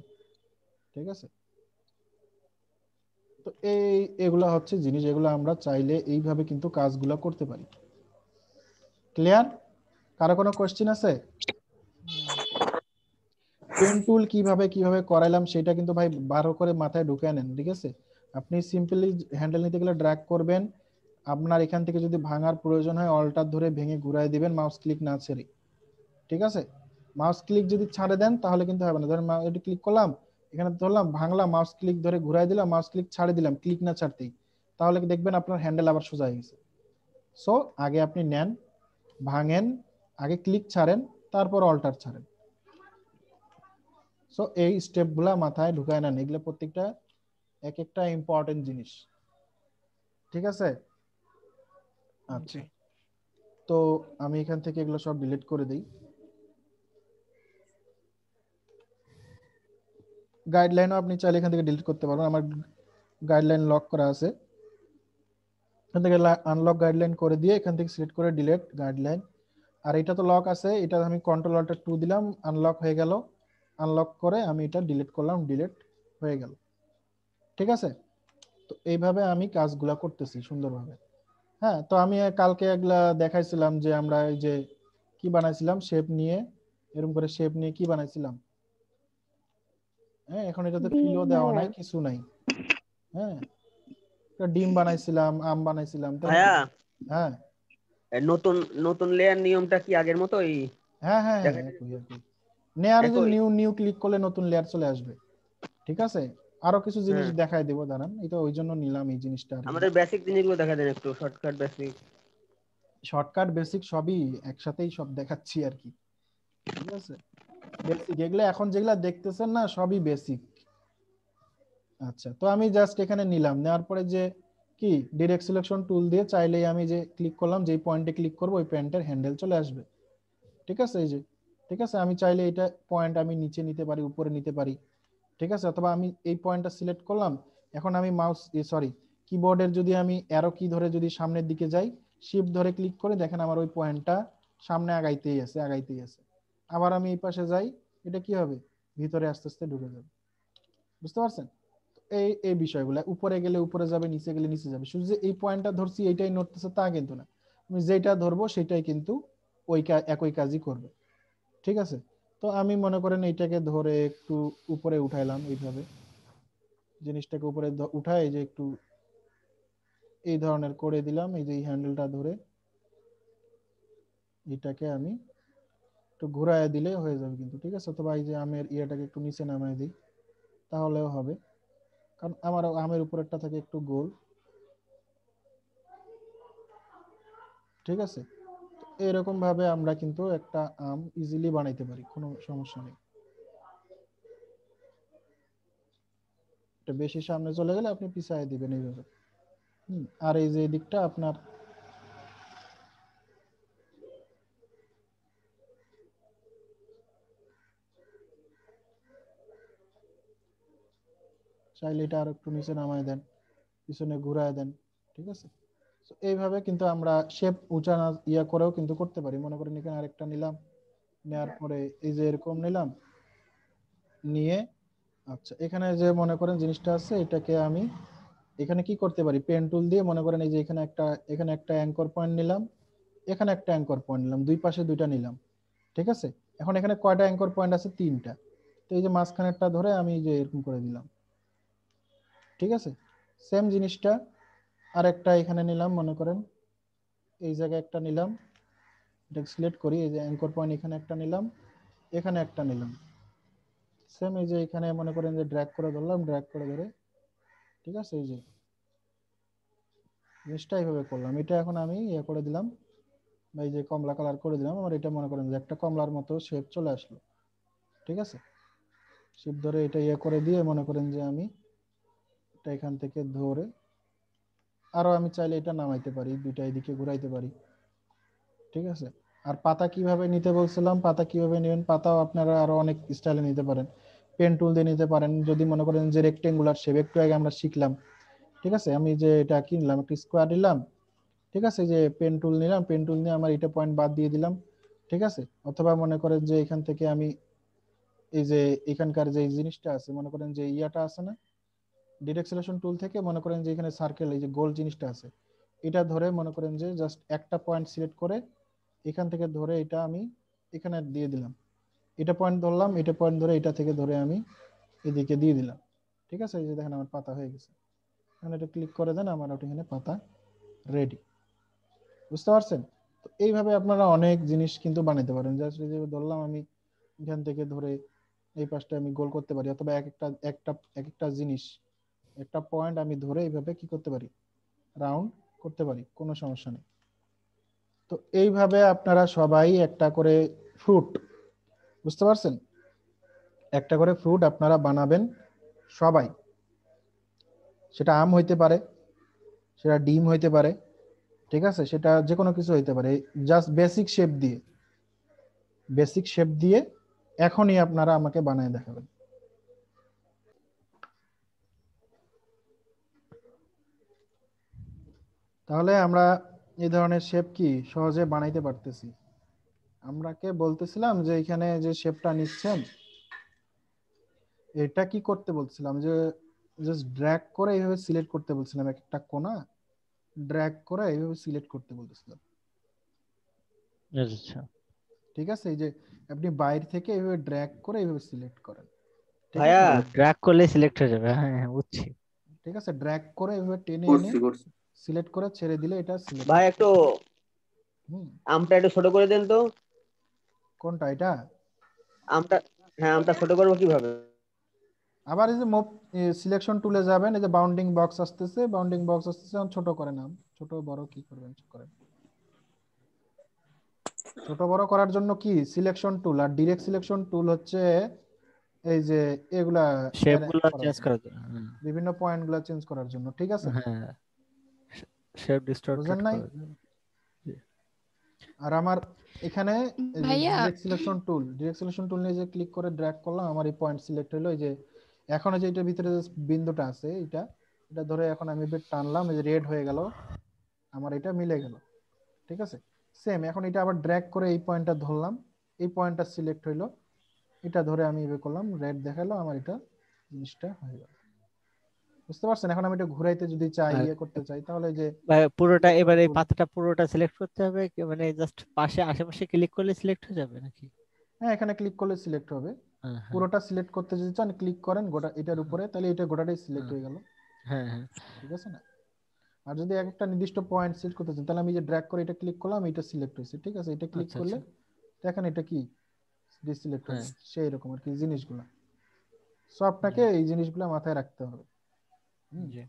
ঠিক আছে, তো এগুলা হচ্ছে জিনিস, এগুলো আমরা চাইলে এইভাবে কিন্তু কাজগুলো করতে পারি। ক্লিয়ার? কারো কোনো কোশ্চেন আছে? পেন টুল কিভাবে কিভাবে করাইলাম সেটা কিন্তু ভাই ভালো করে মাথায় ঢুকে নেন। ঠিক আছে, আপনি সিম্পলি হ্যান্ডেল নিতে গেলে ড্র্যাগ করবেন, আপনার এখান থেকে যদি ভাঙার প্রয়োজন হয় অল্টার ধরে ভেঙে ঘুরাই দিবেন, মাউস ক্লিক না ছেড়ে। ঠিক আছে, মাউস ক্লিক যদি ছাড়ে দেন তাহলে কিন্তু হবে না। ধরেন এটা ক্লিক করলাম, এখানে ধরলাম ভাঙলাম, মাউস ক্লিক ধরে ঘুরাই দিলাম, মাউস ক্লিক ছাড়ে দিলাম ক্লিক না ছাড়তেই, তাহলে দেখবেন আপনার হ্যান্ডেল আবার সোজা হয়ে গেছে। সো আগে আপনি নেন, ভাঙেন, আগে ক্লিক ছাড়েন, তারপর অল্টার ছাড়েন। সো এই স্টেপগুলা মাথায় ঢুকায় নেন, এগুলো প্রত্যেকটা এক একটা ইম্পর্টেন্ট জিনিস। ঠিক আছে, আচ্ছা, তো আমি এখান থেকে এগুলো সব ডিলিট করে দিই। গাইডলাইনও আপনি চাইলে এখান থেকে ডিলিট করতে পারবেন, আমার গাইডলাইন লক করা আছে, এখান থেকে আনলক গাইডলাইন করে দিয়ে এখান থেকে সিলেক্ট করে ডিলিট গাইডলাইন। আর এটা তো লক আছে, এটা আমি কন্ট্রোল অল্টার 2 দিলাম, আনলক হয়ে গেল, আনলক করে আমি এটা ডিলিট করলাম, ডিলিট হয়ে গেল। ঠিক আছে, তো এইভাবে আমি কাজগুলা করতেছি সুন্দরভাবে। হ্যাঁ, তো আমি কালকে এগুলা দেখাইছিলাম যে আমরা এই যে কি বানাইছিলাম, শেপ নিয়ে, এরকম করে শেপ নিয়ে কি বানাইছিলাম। হ্যাঁ, এখন এটাতে ফিলও দেওয়া নাই, কিছু নাই। হ্যাঁ, ডিম বানাইছিলাম, আম বানাইছিলাম, তাই না?
ভাইয়া
হ্যাঁ
নতুন নতুন লেয়ার নিয়মটা কি আগের মতোই
হ্যাঁ হ্যাঁ হ্যাঁ,
দেখা
একই একই। নেয়ার যে
একই?
নিউ নিউ ক্লিক করলে নতুন লেয়ার চলে আসবে। ঠিক আছে, আরো কিছু জিনিস
হ্যাঁ,
দেখাই দেবো, দাঁড়ান, এটা ওই জন্য নিলাম এই জিনিসটা আর কি।
আমাদের বেসিক জিনিসগুলো দেখা দেন একটু, শর্টকাট বেসিক।
শর্টকাট বেসিক সবই একসাথেই সব দেখাচ্ছি আর কি। ঠিক আছে, বেসিক এগুলো এখন যেগুলা দেখতেছেন না সবই বেসিক। আচ্ছা, তো আমি জাস্ট এখানে নিলাম, নেওয়ার পরে যে কি ডিরেক্ট সিলেকশন টুল দিয়ে চাইলেই আমি যে ক্লিক করলাম, যেই পয়েন্টে ক্লিক করবো ওই পয়েন্টের হ্যান্ডেল চলে আসবে। ঠিক আছে, এই যে, ঠিক আছে, আমি চাইলে এটা পয়েন্ট আমি নিচে নিতে পারি, উপরে নিতে পারি। ঠিক আছে, অথবা আমি এই পয়েন্টটা সিলেক্ট করলাম, এখন আমি মাউস সরি কিবোর্ডের যদি আমি অ্যারো কি ধরে যদি সামনের দিকে যাই, শিফট ধরে ক্লিক করে দেখেন আমার ওই পয়েন্টটা সামনে আগাইতেই আছে, আগাইতেই আছে। আবার আমি এই পাশে যাই, এটা কি হবে, ভিতরে আস্তে আস্তে ঢুকে যাবে। বুঝতে পারছেন? এই এই বিষয়গুলো, উপরে গেলে উপরে যাবে, নিচে গেলে নিচে যাবে। শুধু যে এই পয়েন্টটা ধরছি এইটাই নড়তেছে তা কিন্তু না, আমি যেটা ধরবো সেটাই কিন্তু ওই একই কাজই করবে। ঠিক আছে, তো আমি মনে করেন এইটাকে ধরে একটু উপরে উঠাইলাম, এইভাবে জিনিসটাকে উপরে উঠাই, যে একটু এই ধরনের করে দিলাম, এই যে এই হ্যান্ডেলটা ধরে এটাকে আমি একটু ঘুরায় দিলে হয়ে যাবে কিন্তু। ঠিক আছে, অথবা এই যে আমের ইয়েটাকে একটু নিচে নামায় দিই তাহলেও হবে, কারণ আমার আমের উপরেরটা থাকে একটু গোল। ঠিক আছে, এরকম ভাবে আমরা কিন্তু একটা আম ইজিলি বানাইতে পারি, কোনো সমস্যা নেই। এটা বেশি সামনে চলে গেলে আপনি পিছায় দিবেন এইভাবে। আর এই যে দিকটা আপনার চাইলে এটা আর একটু নিচে নামায় দেন, পিছনে ঘুরায় দেন। ঠিক আছে, তো এইভাবে কিন্তু আমরা শেপ উঁচা না ইয়া করেও কিন্তু করতে পারি। মনে করেন এখানে আরেকটা নিলাম, নেওয়ার পরে এই যে এরকম নিলাম, নিয়ে আচ্ছা এখানে যে মনে করেন জিনিসটা আছে এটাকে আমি এখানে কি করতে পারি, পেন টুল দিয়ে মনে করেন এই যে এখানে একটা অ্যাঙ্কর পয়েন্ট নিলাম, এখানে একটা অ্যাঙ্কর পয়েন্ট নিলাম, দুই পাশে দুইটা নিলাম। ঠিক আছে, এখন এখানে কয়টা অ্যাঙ্কর পয়েন্ট আছে, 3টা। তো এই যে মাঝখানেরটা ধরে আমি এই যে এরকম করে দিলাম। ঠিক আছে, সেম জিনিসটা আরেকটা এখানে নিলাম, মনে করেন এই জায়গায় একটা নিলাম, এটা সিলেক্ট করি, এই যে অ্যাঙ্কর পয়েন্ট এখানে একটা নিলাম, এখানে একটা নিলাম, সেম এই যে এখানে মনে করেন যে ড্র্যাগ করে ধরলাম, ড্র্যাগ করে ধরে, ঠিক আছে, এই যে জিনিসটা এইভাবে করলাম। এটা এখন আমি ইয়ে করে দিলাম, এই যে কমলা কালার করে দিলাম, আমার এটা মনে করেন যে একটা কমলার মতো শেপ চলে আসলো, ঠিক আছে। শেপ ধরে এটা ইয়ে করে দিয়ে মনে করেন যে আমি এটা এখান থেকে ধরে আরো আমি চাইলে এটা নামাইতে পারি, দুইটা এদিকে ঘুরাইতে পারি, ঠিক আছে। আর পাতা কিভাবে নিতে বলছিলাম, পাতা কিভাবে নেবেন, পাতাও আপনারা আরো অনেক স্টাইলে নিতে পারেন, পেন টুল দিয়ে নিতে পারেন। যদি মনে করেন যে রেক্টেঙ্গুলার শেপ একটু আগে আমরা শিখলাম, ঠিক আছে, আমি যে এটা কিনলাম একটা স্কোয়ার নিলাম, ঠিক আছে, যে পেন টুল নিলাম, পেন টুল নিয়ে আমার এটা পয়েন্ট বাদ দিয়ে দিলাম, ঠিক আছে। অথবা মনে করেন যে এখান থেকে আমি এই যে এখানকার যে জিনিসটা আছে, মনে করেন যে ইয়াটা আছে না, ডিরেক্ট সিলেকশন টুল থেকে মনে করেন যে এখানে সার্কেল এই যে গোল জিনিসটা আছে, এটা ধরে মনে করেন যে জাস্ট একটা পয়েন্ট সিলেক্ট করে এখান থেকে ধরে এটা আমি এখানে দিয়ে দিলাম, এটা পয়েন্ট ধরলাম, এটা পয়েন্ট ধরে এটা থেকে ধরে আমি এদিকে দিয়ে দিলাম, ঠিক আছে। এই যে দেখেন আমার পাতা হয়ে গেছে, এখন এটা ক্লিক করে দেন, আমার ওখানে পাতা রেডি, বুঝতে পারছেন? তো এইভাবে আপনারা অনেক জিনিস কিন্তু বানাতে পারেন। জাস্ট এই যে ধরলাম আমি এখান থেকে ধরে এই পাশটা আমি গোল করতে পারি, অথবা এক একটা জিনিস একটা পয়েন্ট আমি ধরে এইভাবে কি করতে পারি, রাউন্ড করতে পারি, কোনো সমস্যা নেই। তো এইভাবে আপনারা সবাই একটা করে ফ্রুট, বুঝতে পারছেন, একটা করে ফ্রুট আপনারা বানাবেন সবাই। সেটা আম হইতে পারে, সেটা ডিম হইতে পারে, ঠিক আছে, সেটা যে কোনো কিছু হইতে পারে, জাস্ট বেসিক শেপ দিয়ে এখনই আপনারা আমাকে বানায় দেখাবেন। তাহলে আমরা এই ধরনের শেপ কি সহজে বানাইতে পারতেছি। আমরা কে বলতেছিলাম যে এখানে যে শেপটা নিচ্ছেন, এটা কি করতে বলছিলাম, যে জাস্ট ড্র্যাগ করে এইভাবে সিলেক্ট করতে বলছিলাম, এক একটা কোণা ড্র্যাগ করে এইভাবে সিলেক্ট করতে বলতেছিলাম,
আচ্ছা
ঠিক আছে। এই যে আপনি বাইরে থেকে এইভাবে ড্র্যাগ করে এইভাবে সিলেক্ট করেন, ঠিক
ভাইয়া
আছে,
ড্র্যাগ করলে সিলেক্ট হয়ে যাবে, হ্যাঁ হ্যাঁ বুঝছি।
ঠিক আছে, ড্র্যাগ করে এইভাবে টেনে এনে
করছি করছি।
সিলেক্ট করে ছেড়ে দিলে এটা সিলেক্ট
ভাই
হবে।
একটু
হুম,
আমটা একটু ছোট করে দেন তো।
কোনটা এটা?
আমটা, হ্যাঁ আমটা ছোট করবো কিভাবে?
আবার এই যে মুভ সিলেকশন টুলে যাবেন, এই যে বাউন্ডিং বক্স আসতেছে, বাউন্ডিং বক্স আসতেছে, ছোট করে নাম, ছোট বড় কি করবেন করেন। ছোট বড় করার জন্য কি সিলেকশন টুল, আর ডিরেক্ট সিলেকশন টুল হচ্ছে এই যে এগুলা
শেপ গুলো
করার
চেঞ্জ
জন্য,
করার জন্য,
বিভিন্ন পয়েন্ট গুলা চেঞ্জ করার জন্য, ঠিক আছে,
হ্যাঁ শেপ
বুঝেন
ডিস্টর্টেড
নাই?
করার জন্য। জি।
আর আমার এখানে এই যে
ভাইয়া
ডিরেক্ট সিলেকশন টুল নিয়ে যে ক্লিক করে ড্র্যাগ করলাম, আমার এই পয়েন্ট সিলেক্ট হলো। এই যে এখন যে এটার ভিতরে যে বিন্দুটা আছে, এটা এটা ধরে এখন আমি বের টানলাম, এই যে রেড হয়ে গেল, আমার এটা মিলে গেল, ঠিক আছে। সেম এখন এটা আবার ড্র্যাগ করে এই পয়েন্টটা ধরলাম, এই পয়েন্টটা সিলেক্ট হইলো, এটা ধরে আমি এভাবে করলাম, রেড দেখালো, আমার এটা জিনিসটা হয়ে গেল, বুঝতে পারছেন? এখন আমি এটা ঘুরাইতে যদি চাই,
আর
ইয়ে করতে চাই, তাহলে যে
পুরোটা
সিলেকশন
এবার এই
টুল,
পাতাটা পুরোটা সিলেক্ট করতে হবে মানে জাস্ট পাশে আশেপাশে ক্লিক করলে সিলেক্ট হয়ে যাবে নাকি?
হ্যাঁ এখানে ক্লিক করলে সিলেক্ট হবে।
হ্যাঁ হ্যাঁ
পুরোটা সিলেক্ট করতে যদি চান ক্লিক করেন গোটা এটার
হ্যাঁ
উপরে, তাহলে এটা গোটাটাই সিলেক্ট
হ্যাঁ
হয়ে গেল,
হ্যাঁ হ্যাঁ।
ঠিক আছে না? আর যদি এক একটা নির্দিষ্ট পয়েন্ট সিলেক্ট করতে চান, তাহলে আমি যে ড্র্যাগ করে এটা ক্লিক করলাম, এটা সিলেক্ট হয়েছে, ঠিক আছে, এটা ক্লিক
আচ্ছা
করলে
আচ্ছা।
দেখেন এটা কি ডিসিলেক্ট হয়ে
হ্যাঁ
গেছে, সেই রকম আর কি জিনিসগুলো। সো
জি
আপনাকে এই জিনিসগুলো মাথায় রাখতে হবে। হুম,
জি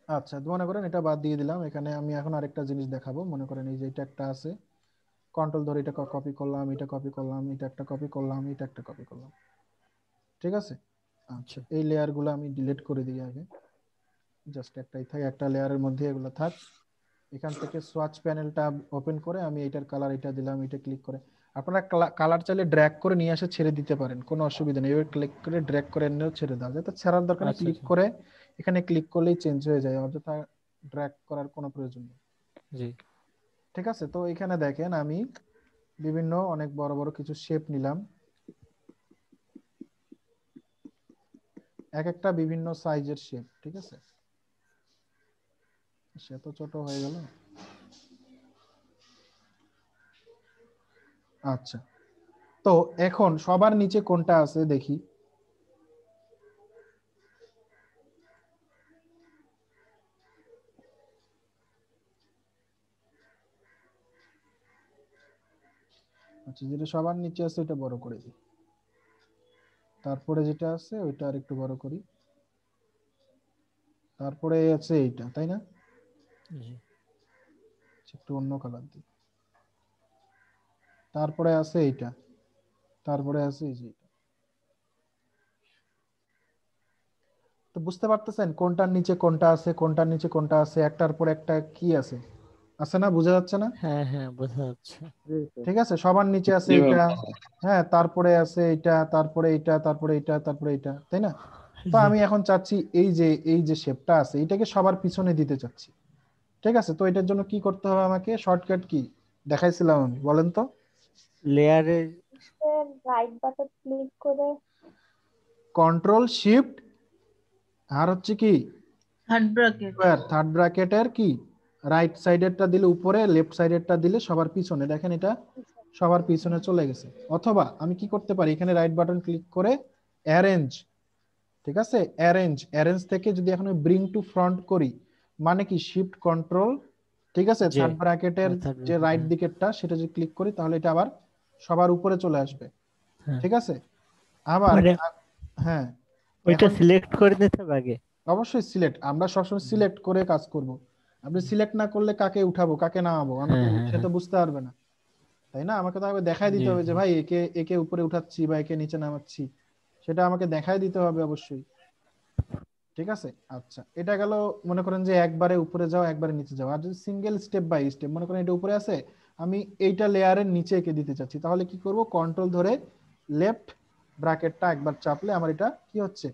আচ্ছা, মনে করেন এটা বাদ দিয়ে দিলাম, এখানে আমি এখন আরেকটা জিনিস দেখাবো। মনে করেন এই যে এটা একটা আছে, কন্ট্রোল ধরে এটা কপি করলাম, এটা কপি করলাম, এটা একটা কপি করলাম, এটা একটা কপি করলাম, ঠিক আছে। আচ্ছা,
আচ্ছা
এই লেয়ার গুলো আমি ডিলিট করে দিই আগে, জাস্ট একটাই থাক, একটা লেয়ারের মধ্যে এগুলো থাক। এখান থেকে সোয়াচ প্যানেলটা ওপেন করে আমি এটার কালার এটা দিলাম, এটা ক্লিক করে আপনারা কালার চাইলে ড্র্যাগ করে নিয়ে এসে ছেড়ে দিতে পারেন, কোনো অসুবিধা নেই। এবার ক্লিক করে ড্র্যাগ করে এনেও ছেড়ে দাও, যাতে ছাড়ার দরকার নেই,
আচ্ছা
ক্লিক
আচ্ছা।
করে এখানে ক্লিক করলেই চেঞ্জ হয়ে যায়, অযথা ড্র্যাগ করার কোনো প্রয়োজন নেই,
জি
ঠিক আছে। তো এখানে দেখেন আমি বিভিন্ন অনেক বড় বড় কিছু শেপ নিলাম, এক একটা বিভিন্ন সাইজের শেপ, ঠিক আছে। সে তো ছোট হয়ে গেল। আচ্ছা, তো এখন সবার নিচে কোনটা আছে দেখি। আচ্ছা, যেটা সবার নিচে আছে ওটা বড় করে দিই, তারপরে যেটা আছে ওইটা আর একটু বড় করি, তারপরে আছে এইটা, তাই না?
জি।
একটু অন্য কালার দিই, তারপরে আছে এইটা, তারপরে আছে এই যে এটা। তো বুঝতে পারতেছেন কোনটার নিচে কোনটা আছে, কোনটার নিচে কোনটা আছে, একটার পর একটা কি আছে, আছে না? বোঝা যাচ্ছে না?
হ্যাঁ হ্যাঁ, বোঝা যাচ্ছে।
ঠিক আছে, সবার নিচে আছে এটা, হ্যাঁ, তারপরে আছে এটা, তারপরে এটা, তারপরে এটা, তারপরে এটা, তাই না? তো
জি।
আমি এখন চাচ্ছি এই যে শেপটা আছে এটাকে সবার পিছনে দিতে চাচ্ছি। ঠিক আছে, তো এটার জন্য কি করতে হবে আমাকে? শর্টকাট কি দেখাইছিলাম আমি, বলেন তো?
লেয়ারে
রাইট বাটন ক্লিক করে
কন্ট্রোল শিফট আর হচ্ছে কি
থার্ড ব্র্যাকেট।
থার্ড ব্র্যাকেটের কি রাইট সাইডেরটা দিলে উপরে, লেফট সাইডেরটা দিলে সবার পিছনে। দেখেন এটা সবার পিছনে চলে গেছে। অথবা আমি কি করতে পারি, এখানে রাইট বাটন ক্লিক করে অ্যারেঞ্জ, ঠিক আছে, অ্যারেঞ্জ থেকে যদি এখন ব্রিং টু ফ্রন্ট করি, মানে কি শিফট কন্ট্রোল, ঠিক আছে,
জি।
থার্ড ব্র্যাকেটের
থার্ড
যে
ব্র্যাকেট,
রাইট
হ্যাঁ।
দিকেরটা সেটা যদি ক্লিক করি তাহলে এটা আবার সবার উপরে চলে আসবে।
হ্যাঁ।
ঠিক আছে, আবার
মানে
হ্যাঁ,
ওইটা
এখন
সিলেক্ট করে নিতে হবে আগে।
অবশ্যই সিলেক্ট, আমরা সবসময় সিলেক্ট করে কাজ করব। আপনি সিলেক্ট না করলে কাকে উঠাবো কাকে নামাবো আমি তো,
হ্যাঁ হ্যাঁ
সে তো
হ্যাঁ।
বুঝতে পারবে না, তাই না? আমাকে তো আগে দেখাই দিতে
জি
হবে যে
জি।
ভাই একে একে উপরে উঠাচ্ছি বা একে নিচে নামাচ্ছি, সেটা আমাকে দেখাই দিতে হবে অবশ্যই। ঠিক আছে, আচ্ছা, এটা গেল মনে করেন যে একবারে উপরে যাও একবারে নিচে যাও। আর যদি সিঙ্গেল স্টেপ বাই স্টেপ, মনে করেন এটা উপরে আছে, আমি এইটা লেয়ারের নিচে এঁকে দিতে চাচ্ছি, তাহলে কি করব? কন্ট্রোল ধরে লেফট ব্র্যাকেটটা একবার চাপলে আমার এটা কি হচ্ছে,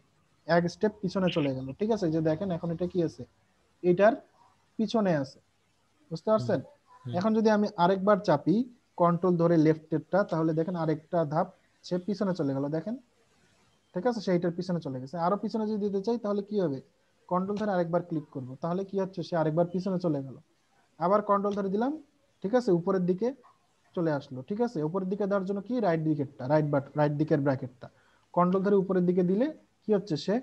এক স্টেপ পিছনে চলে গেল। ঠিক আছে, যে দেখেন এখন এটা কি আছে, এটার পিছনে আছে, বুঝতে পারছেন? এখন যদি আমি আরেকবার চাপি কন্ট্রোল ধরে লেফটেরটা, তাহলে দেখেন আরেকটা ধাপ সে পিছনে চলে গেল, দেখেন। ঠিক আছে, সেইটার পিছনে চলে গেছে। আরো পিছনে যদি দিতে চাই তাহলে কি হবে, কন্ট্রোল ধরে আরেকবার ক্লিক করব, তাহলে কি হচ্ছে, সে আরেকবার পিছনে চলে গেল। আবার কন্ট্রোল ধরে দিলাম, ঠিক আছে, উপরের দিকে চলে আসলো। ঠিক আছে, উপরের দিকে দেওয়ার জন্য কি রাইট দিকেরটা, রাইট দিকের ব্র্যাকেটটা কন্ট্রোল ধরে উপরের দিকে দিলে কি হচ্ছে, সে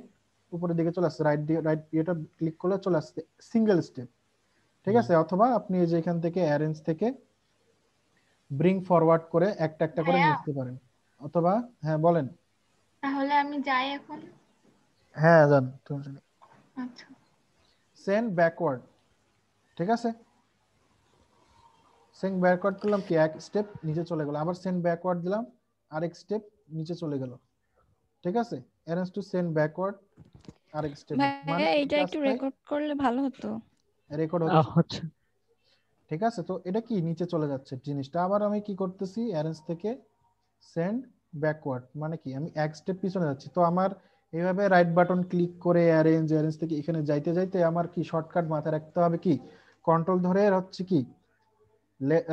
উপরের দিকে চলে আসছে, রাইট এটা ক্লিক করলে চলে আসছে সিঙ্গেল স্টেপ। ঠিক আছে, অথবা আপনি এই যে এখান থেকে অ্যারেঞ্জ থেকে ব্রিং ফরওয়ার্ড করে একটা একটা করে
ভাইয়া,
নিয়ে আসতে পারেন। অথবা হ্যাঁ বলেন।
তাহলে আমি যাই এখন।
হ্যাঁ জান, সমস্যা নেই।
আচ্ছা।
সেন্ড ব্যাকওয়ার্ড, ঠিক আছে, সেন্ড ব্যাকওয়ার্ড করলাম কি এক স্টেপ নিচে চলে গেল, আবার সেন্ড ব্যাকওয়ার্ড দিলাম আরেক স্টেপ নিচে চলে গেল। ঠিক আছে, অ্যারেঞ্জ টু সেন্ড ব্যাকওয়ার্ড আরেক স্টেপ, মানে
ভাইয়া
কি
এইটা একটু
কাজটাই
রেকর্ড করলে ভালো হতো।
রেকর্ড হচ্ছে।
হচ্ছে।
ঠিক আছে, তো এটা কি নিচে চলে যাচ্ছে জিনিসটা, আবার আমি কি করতেছি অ্যারেঞ্জ থেকে সেন্ড ব্যাকওয়ার্ড, মানে কি আমি এক স্টেপ পিছনে যাচ্ছি। তো আমার এইভাবে রাইট বাটন ক্লিক করে অ্যারেঞ্জ থেকে এখানে যাইতে যাইতে আমার কি শর্টকাট মাথায় রাখতে হবে, কি কন্ট্রোল ধরে হচ্ছে কি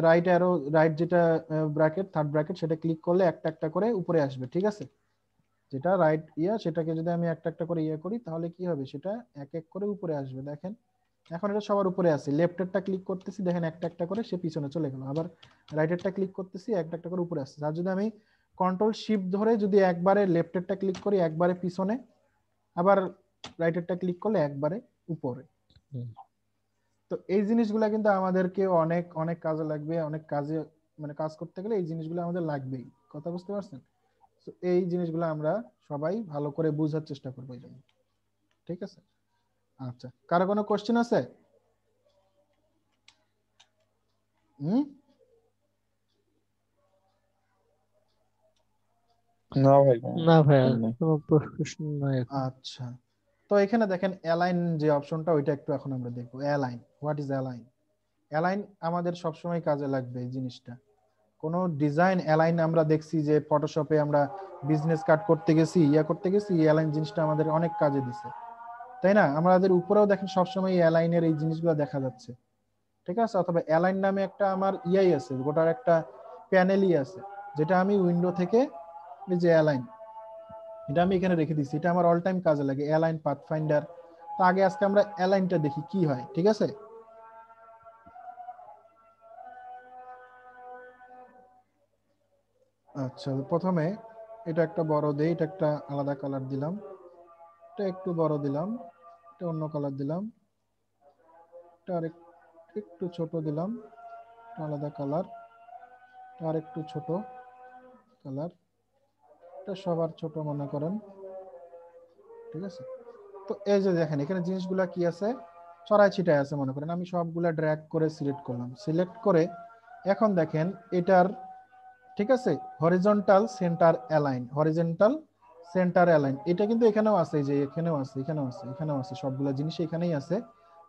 রাইট অ্যারো, রাইট যেটা ব্র্যাকেট থার্ড ব্র্যাকেট সেটা ক্লিক করলে একটা একটা করে উপরে আসবে। ঠিক আছে, যেটা রাইট সেটাকে যদি আমি একটা একটা করে করি তাহলে কি হবে, সেটা এক এক করে উপরে আসবে। দেখেন এখন এটা সবার উপরে আছে, লেফটেরটা ক্লিক করতেছি, দেখেন একটা একটা করে সে পিছনে চলে গেল। আবার রাইটেরটা ক্লিক করতেছি, একটা একটা করে উপরে আসছে। আর যদি আমি কন্ট্রোল শিফট ধরে যদি একবারে লেফটেরটা ক্লিক করি একবারে পিছনে, আবার রাইটেরটা ক্লিক করলে একবারে উপরে। তো এই জিনিসগুলো কিন্তু আমাদেরকে অনেক অনেক কাজে লাগবে, অনেক কাজে মানে কাজ করতে গেলে এই জিনিসগুলো আমাদের লাগবেই, কথা বুঝতে পারছেন? তো এই জিনিসগুলো আমরা সবাই ভালো করে বোঝার চেষ্টা করবো এই জন্য। ঠিক আছে, আচ্ছা, কারো কোনো কোশ্চেন আছে? হুম,
না ভাই,
না ভাইয়া,
নেই।
কোনো প্রশ্ন নাই এখন।
আচ্ছা, তো এখানে দেখেন অ্যালাইন যে অপশনটা ওইটা একটু এখন আমরা দেখবো। Align, what is align? Align আমাদের সবসময় কাজে লাগবে এই জিনিসটা। কোনো ডিজাইন অ্যালাইন আমরা দেখছি যে ফটোশপে আমরা বিজনেস কার্ড করতে গেছি, করতে গেছি, অ্যালাইন জিনিসটা আমাদের অনেক কাজে দিছে, তাই না? আমাদের উপরেও দেখেন সবসময় অ্যালাইনের এই জিনিসগুলো দেখা যাচ্ছে। ঠিক আছে, অথবা অ্যালাইন নামে একটা আমার আছে, গোটার একটা প্যানেলই আছে, যেটা আমি উইন্ডো থেকে এই যে অ্যালাইন, এটা আমি এখানে রেখে দিচ্ছি, এটা আমার অল টাইম কাজে লাগে, অ্যালাইন পাথফাইন্ডার। তো আগে আজকে আমরা অ্যালাইনটা দেখি কি হয়। ঠিক আছে, আচ্ছা, প্রথমে এটা একটা বড় দেই, এটা একটা আলাদা কালার দিলাম, এটা একটু বড় দিলাম, এটা অন্য কালার দিলাম, এটা একটু ছোট দিলাম, আলাদা কালার, আর একটু ছোট কালার, এটা সবার ছোট মনে করেন, ঠিক আছে। তো এই যে দেখেন এখানে জিনিসগুলা কি আছে, ছড়াই ছিটায় আছে মনে করেন। আমি সবগুলা ড্র্যাগ করে সিলেক্ট করলাম, সিলেক্ট করে এখন দেখেন এটার, ঠিক আছে, horizontal centre align, horizontal centre align, এটা কিন্তু এখানেও আছে, এই যে এখানেও আছে, এখানেও আছে, এখানেও আছে, সবগুলা জিনিস এখানেই আছে।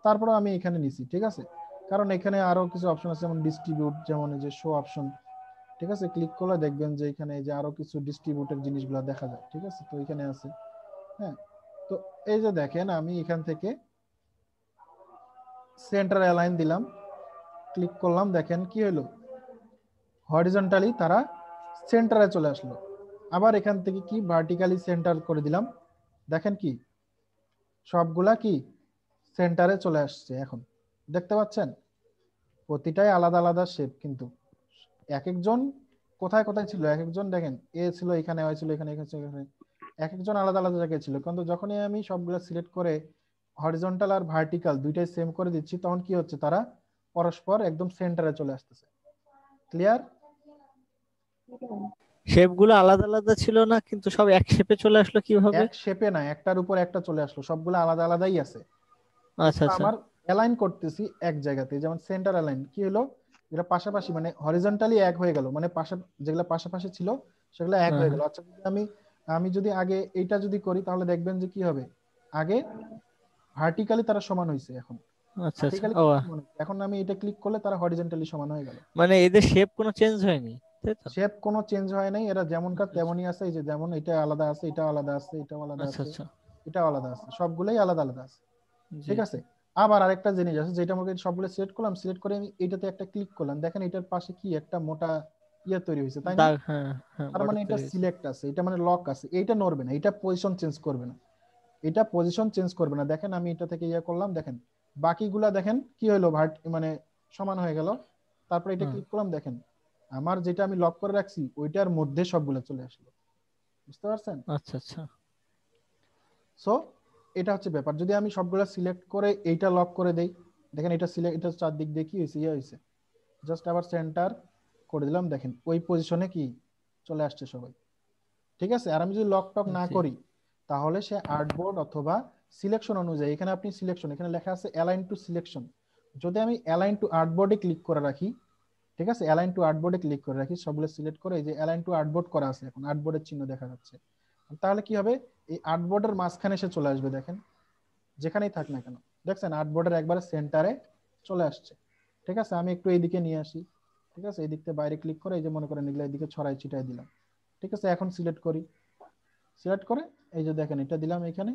তারপরে আমি এখানে নিছি, ঠিক আছে, কারণ এখানে আরো কিছু অপশন আছে, যেমন ডিস্ট্রিবিউট, যেমন এই যে শো অপশন, ঠিক আছে, ক্লিক করলে দেখবেন যে এখানে এই যে আরো কিছু ডিস্ট্রিবিউটের জিনিসগুলো দেখা যায়, ঠিক আছে, তো এখানে আছে। হ্যাঁ, তো এই যে দেখেন আমি এখান থেকে সেন্টার অ্যালাইন দিলাম, ক্লিক করলাম, দেখেন কি হলো, হরিজন্টালি তারা সেন্টারে চলে আসলো। আবার এখান থেকে কি ভার্টিক্যালি সেন্টার করে দিলাম, দেখেন কি সবগুলা কি সেন্টারে চলে আসছে। এখন দেখতে পাচ্ছেন প্রতিটাই আলাদা আলাদা শেপ, কিন্তু এক একজন কোথায় কোথায় ছিল, এক একজন দেখেন এ ছিল এখানে, ওই ছিল এখানে, এখানে ছিল এখানে, এক একজন আলাদা আলাদা জায়গায় ছিল। কিন্তু যখনই আমি সবগুলো সিলেক্ট করে হরিজন্টাল আর ভার্টিক্যাল দুইটাই সেম করে দিচ্ছি, তখন কি হচ্ছে, তারা পরস্পর একদম সেন্টারে চলে আসতেছে। ক্লিয়ার?
শেপ গুলো আলাদা আলাদা ছিল না, কিন্তু সব এক শেপে চলে আসলো কিভাবে?
এক শেপে না, একটার উপর একটা চলে আসলো, সবগুলো আলাদা আলাদাই আছে।
আচ্ছা আচ্ছা
আমার অ্যালাইন করতেছি এক জায়গাতে, যেমন সেন্টার অ্যালাইন কি হলো, এটা পাশাপাশি মানে হরিজন্টালি এক হয়ে গেল, মানে পাশা যেগুলো পাশাপাশি ছিল সেগুলো এক হয়ে গেল। আচ্ছা যদি আমি আমি যদি আগে এইটা যদি করি, তাহলে দেখবেন যে কি হবে, আগে ভার্টিক্যালি তারা সমান হয়েছে, এখন
আচ্ছা আচ্ছা
ভার্টিক্যালি
ও
সমান হয়েছে, এখন আমি এটা ক্লিক করলে তারা হরিজন্টালি সমান হয়ে গেল।
মানে এদের শেপ কোনো চেঞ্জ হয়নি, তাই তো?
শেপ কোনো চেঞ্জ হয় নাই, এরা যেমনকার তেমনই আছে। এই যে যেমন এটা আলাদা আছে, এটা আলাদা আছে, এটাও আলাদা
আচ্ছা
আছে,
আচ্ছা
এটাও আলাদা আছে, সবগুলোই আলাদা আলাদা আছে,
জি
ঠিক আছে। আবার আরেকটা জিনিস আছে, যেটা আমাকে সবগুলো সিলেক্ট করলাম, সিলেক্ট করে আমি এটাতে একটা ক্লিক করলাম, দেখেন এটার পাশে কি একটা মোটা ইয়ে তৈরি হয়েছে, তাই না?
দাগ, হ্যাঁ হ্যাঁ,
তার
বর্ডার
মানে এটা
তৈরি হয়েছে।
সিলেক্ট আছে, এটা মানে লক আছে, এইটা নড়বে না, এটা পজিশন চেঞ্জ করবে না, এটা পজিশন চেঞ্জ করবে না। দেখেন আমি এটা থেকে ইয়ে করলাম, দেখেন বাকিগুলা দেখেন কি হলো, মানে সমান হয়ে গেল। তারপর এটা ক্লিক করলাম, দেখেন আমার যেটা আমি লক করে রাখছি ওইটার মধ্যে সবগুলো চলে আসলো। বুঝতে পারছেন?
আচ্ছা আচ্ছা
সো এটা হচ্ছে ব্যাপার। যদি আমি সবগুলো সিলেক্ট করে এইটা লক করে দেই, দেখেন এটা সিলেক্ট, এটা চারদিক দিয়ে কি হয়েছে, ইয়ে হয়েছে, জাস্ট আবার সেন্টার করে দিলাম, দেখেন ওই পজিশনে কি চলে আসছে সবাই, ঠিক আছে। আর আমি যদি লক টক না
জি।
করি, তাহলে সে আর্টবোর্ড অথবা সিলেকশন অনুযায়ী, এখানে আপনি সিলেকশন, এখানে লেখা আছে অ্যালাইন টু সিলেকশন, যদি আমি অ্যালাইন টু আর্টবোর্ডে ক্লিক করে রাখি, ঠিক আছে, অ্যালাইন টু আর্টবোর্ডে ক্লিক করে রাখি, সবগুলো সিলেক্ট করে এই যে অ্যালাইন টু আর্টবোর্ড করা আছে, এখন আর্টবোর্ডের চিহ্ন দেখা যাচ্ছে, তাহলে কি হবে, এই আর্টবোর্ডের মাঝখানে এসে চলে আসবে, দেখেন যেখানেই থাক না কেন, দেখছেন আর্টবোর্ডের একবারে সেন্টারে চলে আসছে। ঠিক আছে, আমি একটু এইদিকে নিয়ে আসি, ঠিক আছে, এই দিক থেকে বাইরে ক্লিক করে এই যে মনে করেন এগুলো এইদিকে ছড়াই ছিটাই দিলাম, ঠিক আছে। এখন সিলেক্ট করি, সিলেক্ট করে এই যে দেখেন এটা দিলাম এখানে,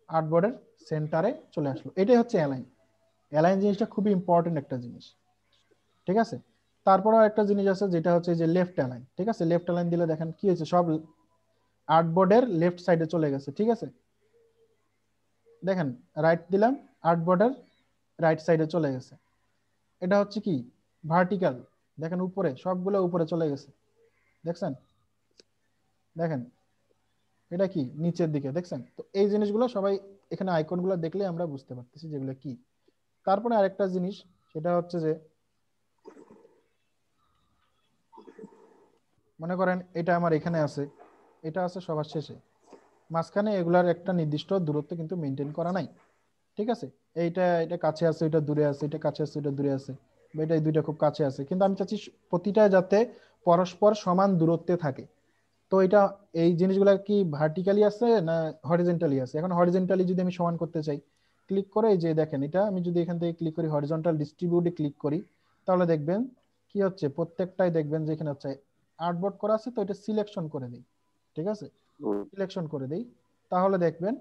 আর্টবোর্ডের সেন্টারে চলে আসলো। এটাই হচ্ছে অ্যালাইন। অ্যালাইন জিনিসটা খুবই ইম্পর্টেন্ট একটা জিনিস, ঠিক আছে। তারপরেও একটা জিনিস আছে যেটা হচ্ছে যে লেফট অ্যালাইন, ঠিক আছে। লেফট অ্যালাইন দিলে দেখেন কি হয়েছে, সব আর্টবোর্ডের লেফট সাইডে চলে গেছে, ঠিক আছে। দেখেন রাইট দিলাম, আর্টবোর্ডের রাইট সাইডে চলে গেছে। এটা হচ্ছে কি ভার্টিক্যাল, দেখেন উপরে সবগুলো উপরে চলে গেছে, দেখছেন, দেখেন এটা কি নিচের দিকে, দেখছেন। তো এই জিনিসগুলো সবাই এখানে আইকনগুলো দেখলে আমরা বুঝতে পারতেছি যেগুলো কি। তারপরে আরেকটা জিনিস সেটা হচ্ছে যে মনে করেন এটা আমার এখানে আছে, এটা আছে সবার শেষে, মাঝখানে এগুলার একটা নির্দিষ্ট দূরত্ব কিন্তু মেনটেন করা নাই, ঠিক আছে। এইটা এটা কাছে আছে, এটা দূরে আছে, এটা কাছে আছে, এটা দূরে আছে, বা এটা এই দুইটা খুব কাছে আছে, কিন্তু আমি চাচ্ছি প্রতিটা যাতে পরস্পর সমান দূরত্বে থাকে। তো এটা এই জিনিসগুলো কি ভার্টিক্যালি আছে না হরিজন্টালি আছে? এখন হরিজন্টালি যদি আমি সমান করতে চাই, ক্লিক করে এই যে দেখেন এটা আমি যদি এখান থেকে ক্লিক করি, হরিজন্টাল ডিস্ট্রিবিউটে ক্লিক করি, তাহলে দেখবেন কি হচ্ছে, প্রত্যেকটাই দেখবেন যে এখানে হচ্ছে আর্টবোর্ড করা আছে, তো এটা সিলেকশন করে দিই, ঠিক আছে, সিলেকশন করে দেই, তাহলে দেখবেন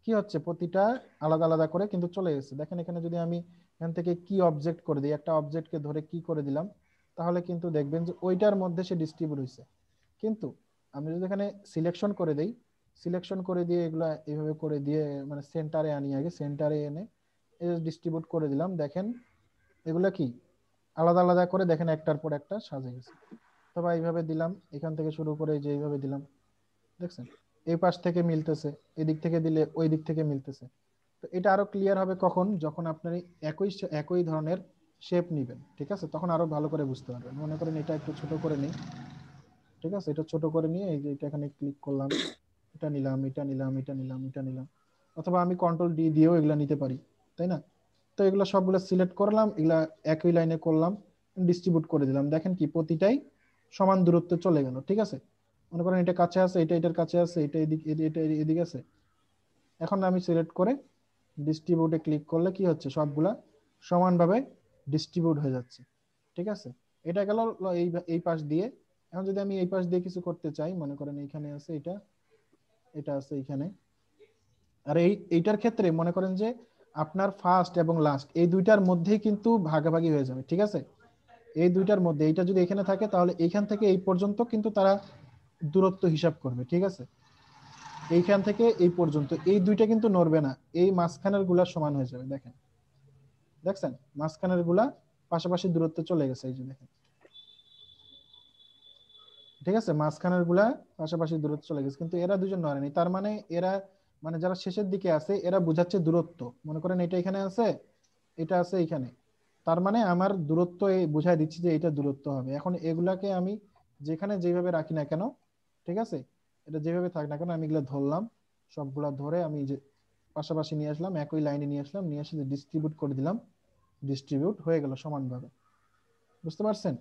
কি হচ্ছে প্রতিটা আলাদা আলাদা করে কিন্তু চলে গেছে। দেখেন এখানে যদি আমি এখান থেকে কি অবজেক্ট করে দিই, একটা অবজেক্টকে ধরে কি করে দিলাম, তাহলে কিন্তু দেখবেন যে ওইটার মধ্যে সে ডিস্ট্রিবিউট হয়েছে। কিন্তু আমি যদি এখানে সিলেকশন করে দেই, সিলেকশন করে দিয়ে এগুলা এইভাবে করে দিয়ে মানে সেন্টারে আনি, আগে সেন্টারে এনে ডিস্ট্রিবিউট করে দিলাম, দেখেন এগুলা কি আলাদা আলাদা করে দেখেন একটার পর একটা সাজে গেছে। তবে এইভাবে দিলাম, এখান থেকে শুরু করে যে এইভাবে দিলাম, দেখছেন এই পাশ থেকে মিলতেছে, এদিক থেকে দিলে ওই দিক থেকে মিলতেছে। তো এটা আরো ক্লিয়ার হবে কখন, যখন আপনার একই একই ধরনের শেপ নেবেন, ঠিক আছে? তখন আরো ভালো করে বুঝতে পারবেন। মনে করেন এটা একটু ছোট করে নিই, ঠিক আছে? এটা ছোট করে নিয়ে এই যে এটা এখানে ক্লিক করলাম, এটা নিলাম, এটা নিলাম, এটা নিলাম, এটা নিলাম, অথবা আমি কন্ট্রোল ডি দিয়েও এগুলা নিতে পারি, তাই না? তো এগুলো সবগুলো সিলেক্ট করলাম, এগুলা একই লাইনে করলাম, ডিস্ট্রিবিউট করে দিলাম। দেখেন কি প্রতিটাই সমান দূরত্বে চলে গেল, ঠিক আছে? মনে করেন এটা কাছে আছে, এটা এটার কাছে আছে, এটা এদিকে, এটা এদিকে আছে। এখন আমি সিলেক্ট করে ডিস্ট্রিবিউটে ক্লিক করলে কি হচ্ছে, সবগুলা সমানভাবে ডিস্ট্রিবিউট হয়ে যাচ্ছে, ঠিক আছে? এটা গেল এই এই পাশ দিয়ে। এখন যদি আমি এই পাশ দিয়ে কিছু করতে চাই, মনে করেন এইখানে আছে এটা, এটা আছে এইখানে, আর এইটার ক্ষেত্রে মনে করেন যে আপনার ফার্স্ট এবং লাস্ট এই দুইটার মধ্যেই কিন্তু ভাগাভাগি হয়ে যাবে, ঠিক আছে? এই দুইটার মধ্যে এইটা যদি এখানে থাকে তাহলে এইখান থেকে এই পর্যন্ত কিন্তু তারা দূরত্ব হিসাব করবে, ঠিক আছে? এইখান থেকে এই পর্যন্ত এই দুইটা কিন্তু নড়বে না, এই মাঝখানের গুলা সমান হয়ে যাবে। দেখেন, দেখছেন মাঝখানের গুলা পাশাপাশি দূরত্বে চলে গেছে, এই যে দেখেন, ঠিক আছে? মাঝখানের গুলা পাশাপাশি দূরত্ব চলে গেছে, কিন্তু এরা দুজন নড়েনি। তার মানে এরা, মানে যারা শেষের দিকে আছে এরা বুঝাচ্ছে দূরত্ব। মনে করেন এটা এখানে আছে, এটা আছে এখানে, তার মানে আমার দূরত্ব বুঝাই দিচ্ছি যে এটা দূরত্ব হবে। এখন এগুলাকে আমি যেখানে যেভাবে রাখি না কেন, ঠিক আছে, এটা যেভাবে থাক না কেন, আমি এগুলো ধরলাম, সবগুলা ধরে আমি যে পাশাপাশি নিয়ে আসলাম, একই লাইনে নিয়ে আসলাম, নিয়ে এসে ডিস্ট্রিবিউট করে দিলাম, ডিস্ট্রিবিউট হয়ে গেল সমানভাবে। বুঝতে পারছেন?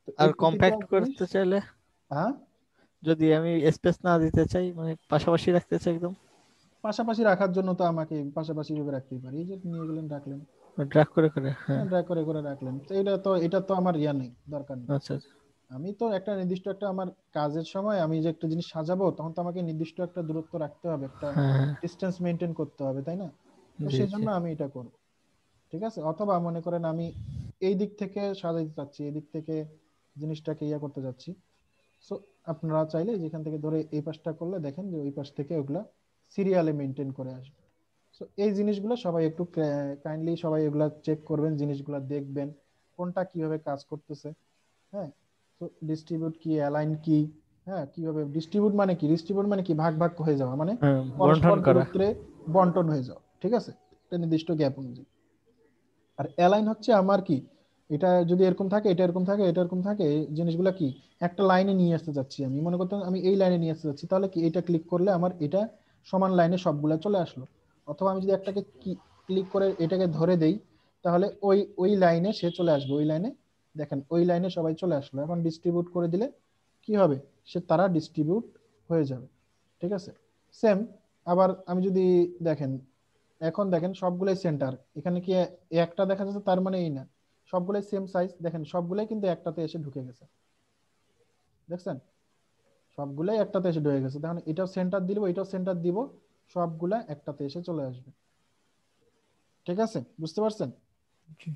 তো
আর
এই প্রতিটা
কম্প্যাক্ট
জিনিস,
করতে চাইলে,
হ্যাঁ,
যদি আমি স্পেস না দিতে চাই, মানে পাশাপাশি রাখতে চাই একদম,
পাশাপাশি রাখার জন্য তো আমাকে পাশাপাশি ভাবে রাখতেই পারি। এই যে নিয়ে গেলেন, রাখলেন,
ড্র্যাগ করে করে, হ্যাঁ।
ড্র্যাগ করে করে রাখলেন, তো এটা তো আমার ইয়া নেই, দরকার নেই।
আচ্ছা আচ্ছা।
আমি তো একটা নির্দিষ্ট একটা আমার কাজের সময় আমি যে একটা জিনিস সাজাবো, তখন তো আমাকে নির্দিষ্ট একটা দূরত্ব রাখতে হবে, একটা
হ্যাঁ হ্যাঁ।
ডিসটেন্স মেনটেন করতে হবে, তাই না? তো
জি
সেই
জি।
জন্য আমি এটা করব, ঠিক আছে? অথবা মনে করেন আমি এই দিক থেকে সাজাইতে চাচ্ছি, এই দিক থেকে জিনিসটাকে ইয়া করতে যাচ্ছি, সো আপনারা চাইলে যেখান থেকে ধরে এই পাশটা করলে দেখেন যে ওই পাশ থেকে ওগুলা সিরিয়ালে মেনটেন করে আসবে। সো এই জিনিসগুলো সবাই একটু কাইন্ডলি সবাই এগুলা চেক করবেন, জিনিসগুলো দেখবেন কোনটা কিভাবে কাজ করতেছে। হ্যাঁ, তো ডিস্ট্রিবিউট কি, অ্যালাইন কি, হ্যাঁ, কিভাবে ডিস্ট্রিবিউট মানে কি, ডিস্ট্রিবিউট মানে কি ভাগ ভাগ হয়ে যাওয়া, মানে
হ্যাঁ,
পরস্পর
বন্টন করা।
দূরত্বে বন্টন হয়ে যাওয়া, ঠিক আছে, একটা নির্দিষ্ট গ্যাপ অনুযায়ী। আর অ্যালাইন হচ্ছে আমার কি, এটা যদি এরকম থাকে, এটা এরকম থাকে, এটা এরকম থাকে, এই জিনিসগুলো কি একটা লাইনে নিয়ে আসতে যাচ্ছি আমি, মনে করতে আমি এই লাইনে নিয়ে আসতে যাচ্ছি, তাহলে কি এটা ক্লিক করলে আমার এটা সমান লাইনে সবগুলা চলে আসলো। অথবা আমি যদি একটাকে ক্লিক করে এটাকে ধরে দেই, তাহলে ওই ওই লাইনে সে চলে আসবে, ওই লাইনে, দেখেন ওই লাইনে সবাই চলে আসলো। এখন ডিস্ট্রিবিউট করে দিলে কি হবে, সে তারা ডিস্ট্রিবিউট হয়ে যাবে, ঠিক আছে? সেম, আবার আমি যদি দেখেন, এখন দেখেন সবগুলাই সেন্টার, এখানে কি একটা দেখা যাচ্ছে, তার মানে এই না, সবগুলাই সেম সাইজ, দেখেন সবগুলাই কিন্তু একটাতে এসে ঢুকে গেছে, দেখছেন সবগুলাই একটাতে এসে ঢুকে গেছে। তখন এটাও সেন্টার দিব, এটাও সেন্টার দিব, সবগুলা একটাতে এসে চলে আসবে, ঠিক আছে? বুঝতে পারছেন?
জি।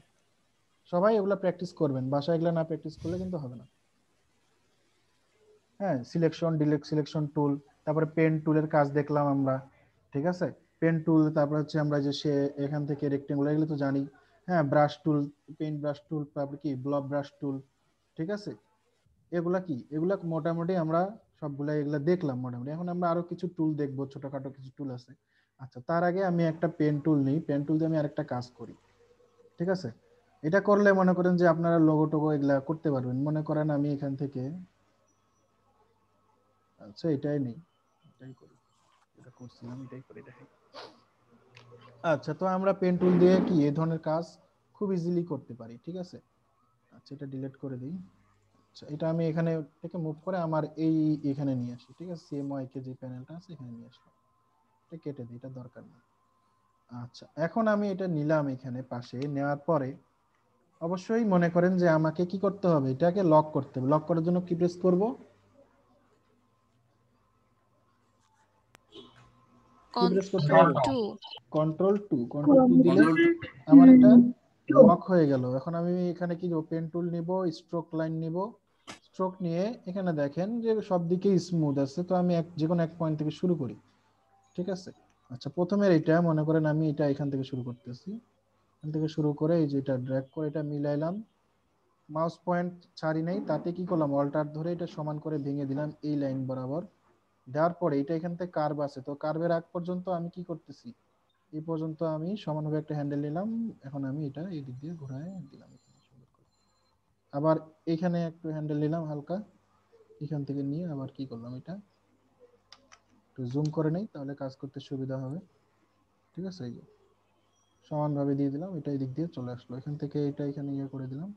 সবাই এগুলা প্র্যাকটিস করবেন, বাসায় এগুলা না প্র্যাকটিস করলে কিন্তু হবে না। হ্যাঁ, সিলেকশন, ডিলেট সিলেকশন টুল, তারপরে পেন টুলের কাজ দেখলাম আমরা, ঠিক আছে? পেন টুল, তারপর হচ্ছে আমরা যে সে এখান থেকে রেক্টেঙ্গুলার, এগুলো তো জানি। হ্যাঁ, ব্রাশ টুল, পেইন্ট ব্রাশ টুল, তারপরে কি ব্লক ব্রাশ টুল, ঠিক আছে? এগুলা কি, এগুলা মোটামুটি আমরা সবগুলা এগুলা দেখলাম মোটামুটি। এখন আমরা আরো কিছু টুল দেখবো, ছোটখাটো কিছু টুল আছে। আচ্ছা, তার আগে আমি একটা পেন টুল নিই, পেন টুল দিয়ে আমি আরেকটা কাজ করি, ঠিক আছে? এটা করলে মনে করেন যে আপনারা লোগো টোগো এগুলা করতে পারবেন। মনে করেন আমি এখান থেকে, আচ্ছা এটাই নেই, এটাই করি, এটা করছিলাম, এটাই করি, দেখেন। আচ্ছা, তো আমরা পেন টুল দিয়ে কি এই ধরনের কাজ খুব ইজিলি করতে পারি, ঠিক আছে? আচ্ছা, এটা ডিলিট করে দিই। আচ্ছা, এটা আমি এখানে থেকে মুভ করে আমার এই এখানে নিয়ে আসি, ঠিক আছে? সিএমওয়াই কে যে প্যানেলটা আছে এখানে নিয়ে আসলাম, এটা কেটে দিই, এটা দরকার নেই। আচ্ছা, এখন আমি এটা নিলাম এখানে পাশে, নেওয়ার পরে অবশ্যই মনে করেন যে আমাকে কি করতে হবে, এটাকে লক করতে হবে। লক করার জন্য কি প্রেস করব, কি প্রেস করতে হবে? কন্ট্রোল টু, কন্ট্রোল টু দিলে আমার এটা লক হয়ে গেল। এখন আমি এখানে কি দেবো, পেন টুল নিব, স্ট্রোক লাইন নিব, স্ট্রোক নিয়ে এখানে দেখেন যে সব দিকেই স্মুথ আছে, তো আমি যে কোনো এক পয়েন্ট থেকে শুরু করি, ঠিক আছে? আচ্ছা, প্রথমের এটা মনে করেন আমি এটা এখান থেকে শুরু করতেছি, এখান থেকে শুরু করে এই যে এটা ড্র্যাগ করে এটা মিলাইলাম, মাউস পয়েন্ট ছাড়ি নাই, তাতে কি করলাম, অল্টার ধরে এটা সমান করে ভেঙে দিলাম এই লাইন বরাবর। দেওয়ার পরে এটা এখান থেকে কার্ভ আছে, তো কার্ভের আগ পর্যন্ত আমি কি করতেছি, এই পর্যন্ত আমি সমানভাবে একটা হ্যান্ডেল নিলাম। এখন আমি এটা এই দিক দিয়ে ঘুরায় দিলাম, আবার এখানে একটু হ্যান্ডেল নিলাম হালকা, এখান থেকে নিয়ে আবার কি করলাম, এটা একটু জুম করে নেই তাহলে কাজ করতে সুবিধা হবে। ঠিক আছে, এই যে সমানভাবে দিয়ে দিলাম, এটা এই দিক দিয়ে চলে আসলো, এখান থেকে এটা এখানে ইয়ে করে দিলাম,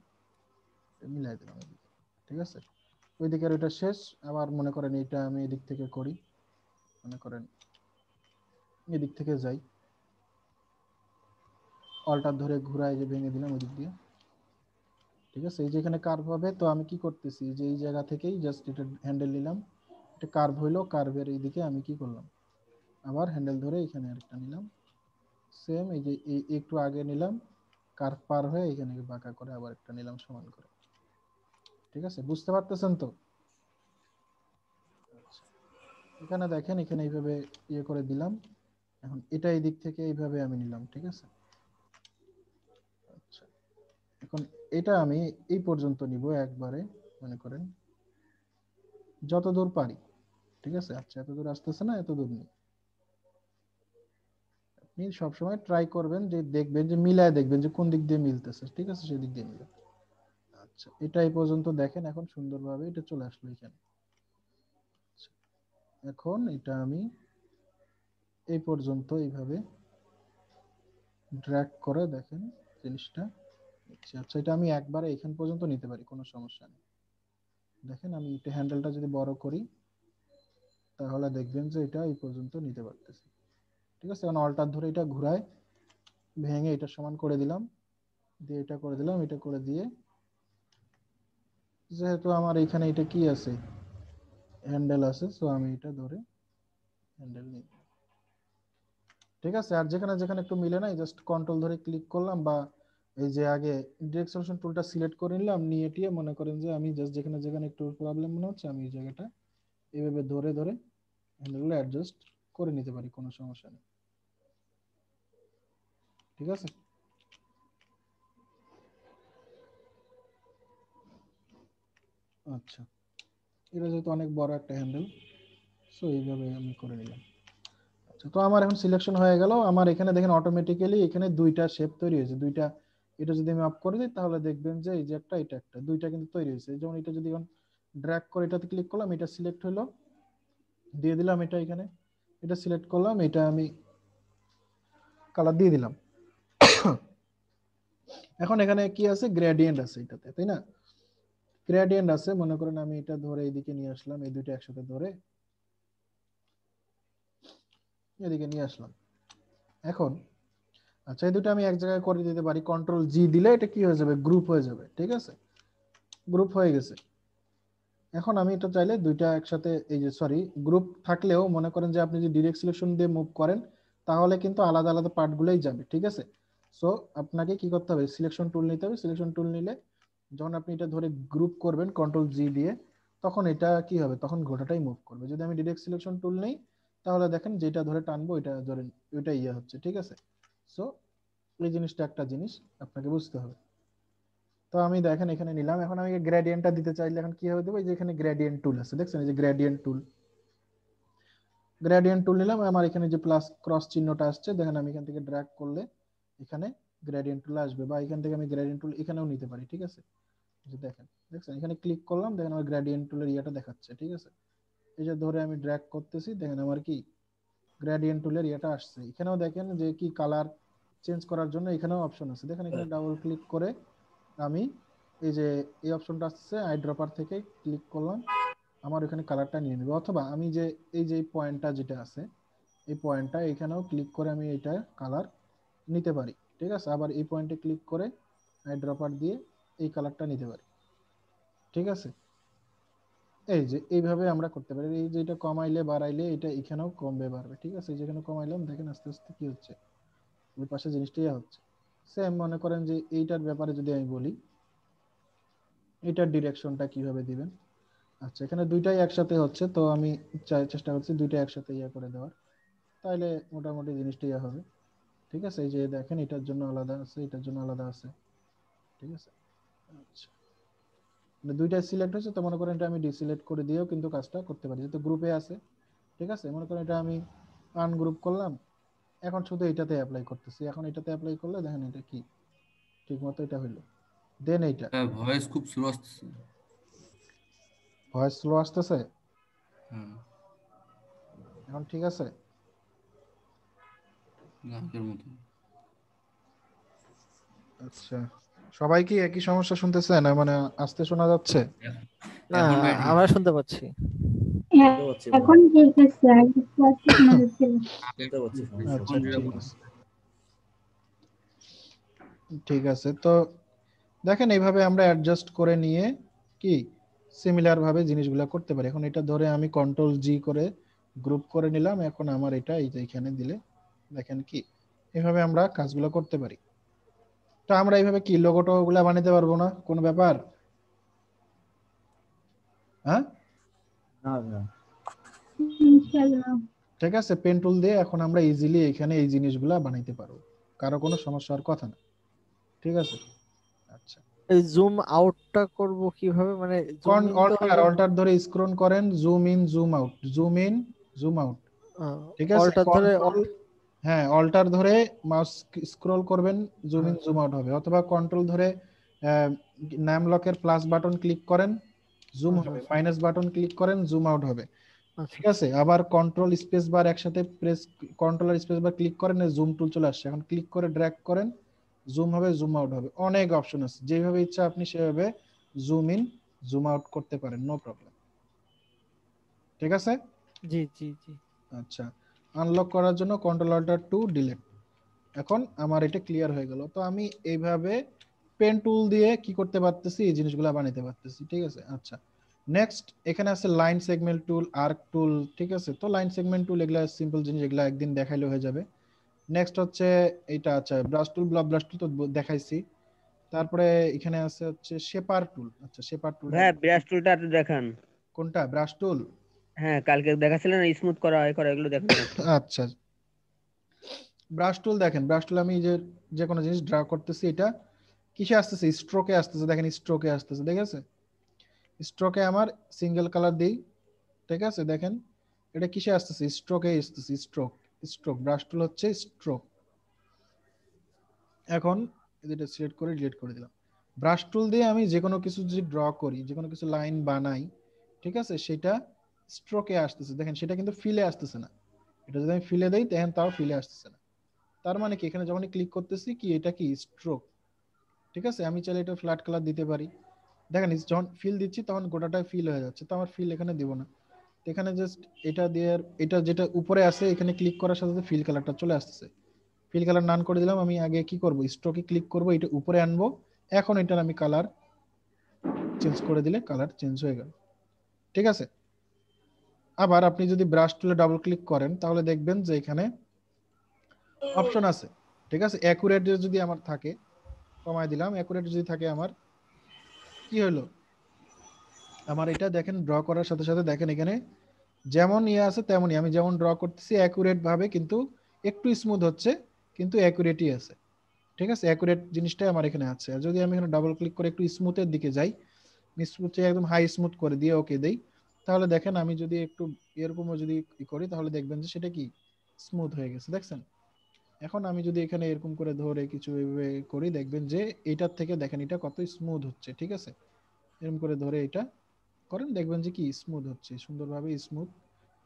মিলাই দিলাম এদিকে। ঠিক আছে, ওইদিকে আর এটা শেষ। আবার মনে করেন এটা আমি এদিক থেকে করি, মনে করেন এদিক থেকে যাই, অল্টার ধরে ঘুরাই যে ভেঙে দিলাম ওদিক দিয়ে। ঠিক আছে, এই যে এখানে কার্ভ হবে, তো আমি কি করতেছি যে এই জায়গা থেকেই জাস্ট এটা হ্যান্ডেল নিলাম, এটা কার্ভ হইলো, কার্ভের এইদিকে আমি কি করলাম, আবার হ্যান্ডেল ধরে এখানে আরেকটা নিলাম, সেম এই যে একটু আগে নিলাম, কার্ভ পার হয়ে এখানে বাঁকা করে আবার একটা নিলাম সমান করে। ঠিক আছে, বুঝতে পারতেছেন তো? আচ্ছা, এখানে দেখেন এখানে এইভাবে ইয়ে করে দিলাম, এখন এটা এই দিক থেকে এইভাবে আমি নিলাম। ঠিক আছে, আচ্ছা এখন এটা আমি এই পর্যন্ত নিব একবারে, মনে করেন যত দূর পারি। ঠিক আছে, আচ্ছা এত দূর আসতেছে না, এত দূর নেই। আপনি সবসময় ট্রাই করবেন যে দেখবেন যে মিলায় দেখবেন যে কোন দিক দিয়ে মিলতেছে। ঠিক আছে, সেই দিক দিয়ে মিলে। আচ্ছা, এটা এই পর্যন্ত দেখেন, এখন সুন্দরভাবে এটা চলে আসলো এখানে। আচ্ছা, এখন এটা আমি এই পর্যন্ত এইভাবে ড্র্যাগ করে দেখেন জিনিসটা। আচ্ছা, এটা আমি একবারে এখান পর্যন্ত নিতে পারি, কোনো সমস্যা নেই। দেখেন আমি এটা হ্যান্ডেলটা যদি বড় করি তাহলে দেখবেন যে এটা এই পর্যন্ত নিতে পারতেছি। ঠিক আছে, এখন অল্টার ধরে এটা ঘুরায় ভেঙে এটা সমান করে দিলাম, দিয়ে এটা করে দিলাম, এটা করে দিয়ে যেহেতু আমার এখানে এটা কি আছে, হ্যান্ডেল আছে, সো আমি এটা ধরে হ্যান্ডেল নিই। ঠিক আছে, আর যেখানে যেখানে একটু মিলে নাই জাস্ট কন্ট্রোল ধরে ক্লিক করলাম, বা এই যে আগে ডিরেক্ট সলিউশন টুলটা সিলেক্ট করে নিলাম, নিয়ে টিয়ে মনে করেন যে আমি জাস্ট যেখানে যেখানে একটু প্রবলেম মনে হচ্ছে আমি এই জায়গাটা এইভাবে ধরে ধরে হ্যান্ডেলগুলো অ্যাডজাস্ট করে নিতে পারি, কোনো সমস্যা নেই। ঠিক আছে, আচ্ছা এটা যেহেতু অনেক বড় একটা হ্যান্ডেল, সো এইভাবে আমি করে নিলাম। আচ্ছা, তো আমার এখন সিলেকশন হয়ে গেল। আমার এখানে দেখেন অটোমেটিক্যালি এখানে দুইটা শেপ তৈরি হয়েছে, দুইটা। এটা যদি আমি আপ করে দিই তাহলে দেখবেন যে এই যে একটা এটা একটা দুইটা কিন্তু তৈরি হয়েছে। যেমন এটা যদি এখন ড্র্যাগ করে এটাতে ক্লিক করলাম, এটা সিলেক্ট হলো, দিয়ে দিলাম এটা এখানে, এটা সিলেক্ট করলাম, এটা আমি কালার দিয়ে দিলাম। এখন এখানে কি আছে, গ্রেডিয়েন্ট আছে এটাতে, তাই না? গ্রেডিয়েন্ট আছে, মনে করেন আমি এটা ধরে এইদিকে নিয়ে আসলাম, এই দুইটা একসাথে ধরে এদিকে নিয়ে আসলাম। এখন আচ্ছা, এই দুটো আমি এক জায়গায় করে দিতে পারি, কন্ট্রোল জি দিলে এটা কি হয়ে যাবে, গ্রুপ হয়ে যাবে। ঠিক আছে, গ্রুপ হয়ে গেছে। এখন আমি এটা চাইলে দুইটা একসাথে, এই যে সরি, গ্রুপ থাকলেও মনে করেন যে আপনি যদি ডিরেক্ট সিলেকশন দিয়ে মুভ করেন তাহলে কিন্তু আলাদা আলাদা পার্টগুলোই যাবে। ঠিক আছে, সো আপনাকে কি করতে হবে, সিলেকশন টুল নিতে হবে। সিলেকশন টুল নিলে যখন আপনি এটা ধরে গ্রুপ করবেন কন্ট্রোল জি দিয়ে, তখন এটা কি হবে, তখন গোটাটাই মুভ করবে। যদি আমি ডিরেক্ট সিলেকশন টুল নেই তাহলে দেখেন যেটা ধরে টানবো এটা ধরেন ওইটা ইয়ে হচ্ছে। ঠিক আছে, সো এই জিনিসটা একটা জিনিস আপনাকে বুঝতে হবে। তো আমি দেখেন এখানে নিলাম, এখন আমি গ্রেডিয়েন্টটা দিতে চাইলে এখন কি হবে দেবো, এই যে এখানে গ্রেডিয়েন্ট টুল আছে দেখছেন, এই যে গ্রেডিয়েন্ট টুল, গ্রেডিয়েন্ট টুল নিলাম। আমার এখানে যে প্লাস ক্রস চিহ্নটা আসছে দেখেন, আমি এখান থেকে ড্র্যাগ করলে এখানে গ্রেডিয়েন্ট টুল আসবে, বা এখান থেকে আমি গ্রেডিয়েন্ট টুল এখানেও নিতে পারি। ঠিক আছে, যে দেখেন দেখছেন এখানে ক্লিক করলাম, দেখেন আমার গ্রেডিয়েন্ট টুলের ইয়েটা দেখাচ্ছে। ঠিক আছে, এই যে ধরে আমি ড্র্যাগ করতেছি, দেখেন আমার কি গ্রেডিয়েন্ট টুলের ইয়েটা আসছে। এখানেও দেখেন যে কি কালার চেঞ্জ করার জন্য এখানেও অপশন আছে, দেখেন এখানে ডাবল ক্লিক করে আমি এই যে এই অপশনটা আসছে আই ড্রপার থেকে ক্লিক করলাম, আমার এখানে কালারটা নিয়ে নেবে। অথবা আমি যে এই যে পয়েন্টটা যেটা আছে, এই পয়েন্টটা এখানেও ক্লিক করে আমি এটা কালার নিতে পারি। ঠিক আছে, আবার এই পয়েন্টে ক্লিক করে আই ড্রপার দিয়ে এই কালারটা নিতে পারি। ঠিক আছে, এই যে এইভাবে আমরা করতে পারি। এই যে এটা কমাইলে বাড়াইলে এটা এখানেও কমবে বাড়বে। ঠিক আছে, যেখানে কমাইলাম দেখেন আস্তে আস্তে কি হচ্ছে, ওই পাশে জিনিসটাই হচ্ছে। সেম মনে করেন যে এইটার ব্যাপারে যদি আমি বলি, এটার ডিরেকশনটা কিভাবে দিবেন। আচ্ছা, এখানে দুইটাই একসাথে হচ্ছে, তো আমি চেষ্টা করছি দুইটা একসাথে ইয়ে করে দেওয়ার, তাইলে মোটামুটি জিনিসটা ইয়ে হবে। ঠিক আছে, এই যে দেখেন এটার জন্য আলাদা আছে, এটার জন্য আলাদা আছে। ঠিক আছে, আচ্ছা মানে দুইটাই সিলেক্ট হয়েছে, তো মনে করেন এটা আমি ডিসিলেক্ট করে দিয়েও কিন্তু কাজটা করতে পারি, যেহেতু গ্রুপে আছে। ঠিক আছে, মনে করেন এটা আমি আনগ্রুপ করলাম, এখন শুধু এটাতে অ্যাপ্লাই করতেছি। এখন এটাতে অ্যাপ্লাই করলে দেখেন এটা কি ঠিক মতো এটা হইলো। দেন এইটা
ভয়েস খুব স্লো আসতেছে।
ভয়েস স্লো আসতেছে,
হ্যাঁ,
এখন ঠিক আছে?
আগের মতো।
আচ্ছা, সবাই কি একই সমস্যা শুনতেছে না, মানে আস্তে শোনা যাচ্ছে?
না,
এখন ভাই ঠিক
আমরা
আছে।
শুনতে পাচ্ছি।
হ্যাঁ, এখন ঠিক আছে, আগে ক্লাসে শোনা যাচ্ছিল।
আচ্ছা,
এখন যেটা
ঠিক
বলছি।
আছে, ঠিক আছে। তো দেখেন এইভাবে আমরা অ্যাডজাস্ট করে নিয়ে কি সিমিলার ভাবে জিনিসগুলো করতে পারি। এখন এটা ধরে আমি কন্ট্রোল জি করে গ্রুপ করে নিলাম, এখন আমার এটা এই যে এখানে দিলে দেখেন কি এভাবে আমরা কাজগুলো করতে পারি। তো আমরা এইভাবে কি লোগো টোগোগুলো বানাতে পারবো না, কোনো ব্যাপার? হ্যাঁ,
ইনশাআল্লাহ।
ঠিক আছে। পেন টুল দিয়ে এখন আমরা ইজিলি এখানে এই জিনিসগুলা বানাইতে পারবো, কারো কোনো সমস্যার কথা না। ঠিক আছে, আচ্ছা।
এই জুম আউটটা করব কিভাবে, মানে জুম ইন তো
অল্টার
হবে,
অল্টার ধরে স্ক্রল করেন, zoom in zoom out, zoom in zoom out. ঠিক আছে,
অল্টার ধরে
কন্ট্রোল, হ্যাঁ অল্টার ধরে মাউস স্ক্রল করবেন, জুম ইন জুম আউট হবে, অথবা কন্ট্রোল ধরে নাম লকের প্লাস বাটন ক্লিক করেন, জুম হবে, মাইনাস বাটন ক্লিক করেন, জুম আউট হবে।
আচ্ছা
ঠিক আছে, আবার কন্ট্রোল স্পেস বার একসাথে প্রেস, কন্ট্রোল আর স্পেস বার ক্লিক করেন, জুম টুল চলে আসছে, এখন ক্লিক করে ড্র্যাগ করেন, জুম হবে, জুম আউট হবে, অনেক অপশন আছে, যেভাবে ইচ্ছা আপনি সেভাবে জুম ইন জুম আউট করতে পারেন, নো প্রবলেম। ঠিক আছে,
জি জি জি।
আচ্ছা। আনলক করার জন্য কন্ট্রোল অল্টার টু ডিলিট। এখন আমার এটা ক্লিয়ার হয়ে গেল। তো আমি এইভাবে পেন টুল দিয়ে কি করতে পারতেছি, এই জিনিসগুলো বানাইতে পারতেছি। ঠিক আছে, আচ্ছা। নেক্সট এখানে আছে লাইন সেগমেন্ট টুল, আর্ক টুল। ঠিক আছে, তো লাইন সেগমেন্ট টুল এগুলা সিম্পল জিনিস, এগুলা একদিন দেখাইলে হয়ে যাবে। নেক্সট হচ্ছে এটা, আচ্ছা ব্রাশ টুল, ব্লক ব্রাশ টুল তো দেখাইছি। তারপরে এখানে আছে হচ্ছে শেপার টুল। আচ্ছা, শেপার টুলটা
ভাইয়া ব্রাশ টুলটা একটু দেখান।
কোনটা? ব্রাশ টুল?
হ্যাঁ, কালকে দেখাছিলেন স্মুথ করা হয় করা, এগুলো দেখান একটু।
আচ্ছা, ব্রাশ টুল দেখেন, ব্রাশ টুল আমি যে যে কোনো জিনিস ড্রা করতেছি, এটা কিসে আসতেছে? স্ট্রোকে আসতেছে, দেখেন স্ট্রোকে আসতেছে, ঠিক আছে? স্ট্রোকে আমার সিঙ্গেল কালার দিই, ঠিক আছে? দেখেন এটা কিসে আসতেছে? স্ট্রোকে আসতেছে, স্ট্রোক, স্ট্রোক, ব্রাশ টুল হচ্ছে স্ট্রোক। এখন এটা সিলেক্ট করে ডিলিট করে দিলাম। ব্রাশ টুল দিয়ে আমি যে কোনো কিছু যদি ড্র করি, যে কোনো কিছু লাইন বানাই, ঠিক আছে, সেটা স্ট্রোকে আসতেছে, দেখেন সেটা কিন্তু ফিলে আসতেছে না। এটা যদি আমি ফিলে দেই দেখেন তাও ফিলে আসতেছে না। তার মানে কি, এখানে যখনই ক্লিক করতেছি কি এটা কি স্ট্রোক। ঠিক আছে, আমি চাইলে এটা ফ্ল্যাট কালার দিতে পারি, দেখেন যখন ফিল দিচ্ছি তখন গোটাটা ফিল হয়ে যাচ্ছে, তো আমার ফিল এখানে দিব না, এখানে জাস্ট এটা দিয়ে, এটা যেটা উপরে আছে এখানে ক্লিক করার সাথে সাথে ফিল কালারটা চলে আসতেছে, ফিল কালার নান করে দিলাম। আমি আগে কি করব, স্ট্রোকে ক্লিক করব, এটা উপরে আনবো, এখন এটার আমি কালার চেঞ্জ করে দিলে কালার চেঞ্জ হয়ে গেল। ঠিক আছে, আবার আপনি যদি ব্রাশ টুলে ডাবল ক্লিক করেন তাহলে দেখবেন যে এখানে অপশন আছে। ঠিক আছে, অ্যাকুরেট যদি আমার থাকে, কমায় দিলাম, অ্যাকুরেট যদি থাকে আমার কি হলো, আমার এটা দেখেন ড্র করার সাথে সাথে দেখেন এখানে যেমন ইয়ে আছে তেমনই, আমি যেমন ড্র করতেছি অ্যাকুরেট ভাবে, কিন্তু একটু স্মুথ হচ্ছে, কিন্তু অ্যাকুরেটই আছে। ঠিক আছে, অ্যাকুরেট জিনিসটাই আমার এখানে আছে। আর যদি আমি এখানে ডাবল ক্লিক করে একটু স্মুথের দিকে যাই, স্মুথ একদম হাই স্মুথ করে দিয়ে ওকে দেই, তাহলে দেখেন আমি যদি একটু এরকমও যদি করি তাহলে দেখবেন যে সেটা কি স্মুথ হয়ে গেছে, দেখছেন? এখন আমি যদি এখানে এরকম করে ধরে কিছু এভাবে করি, দেখবেন যে এটার থেকে দেখেন এটা কত স্মুথ হচ্ছে। ঠিক আছে, এরকম করে ধরে এটা করেন, দেখবেন যে কি স্মুথ হচ্ছে, সুন্দরভাবে স্মুথ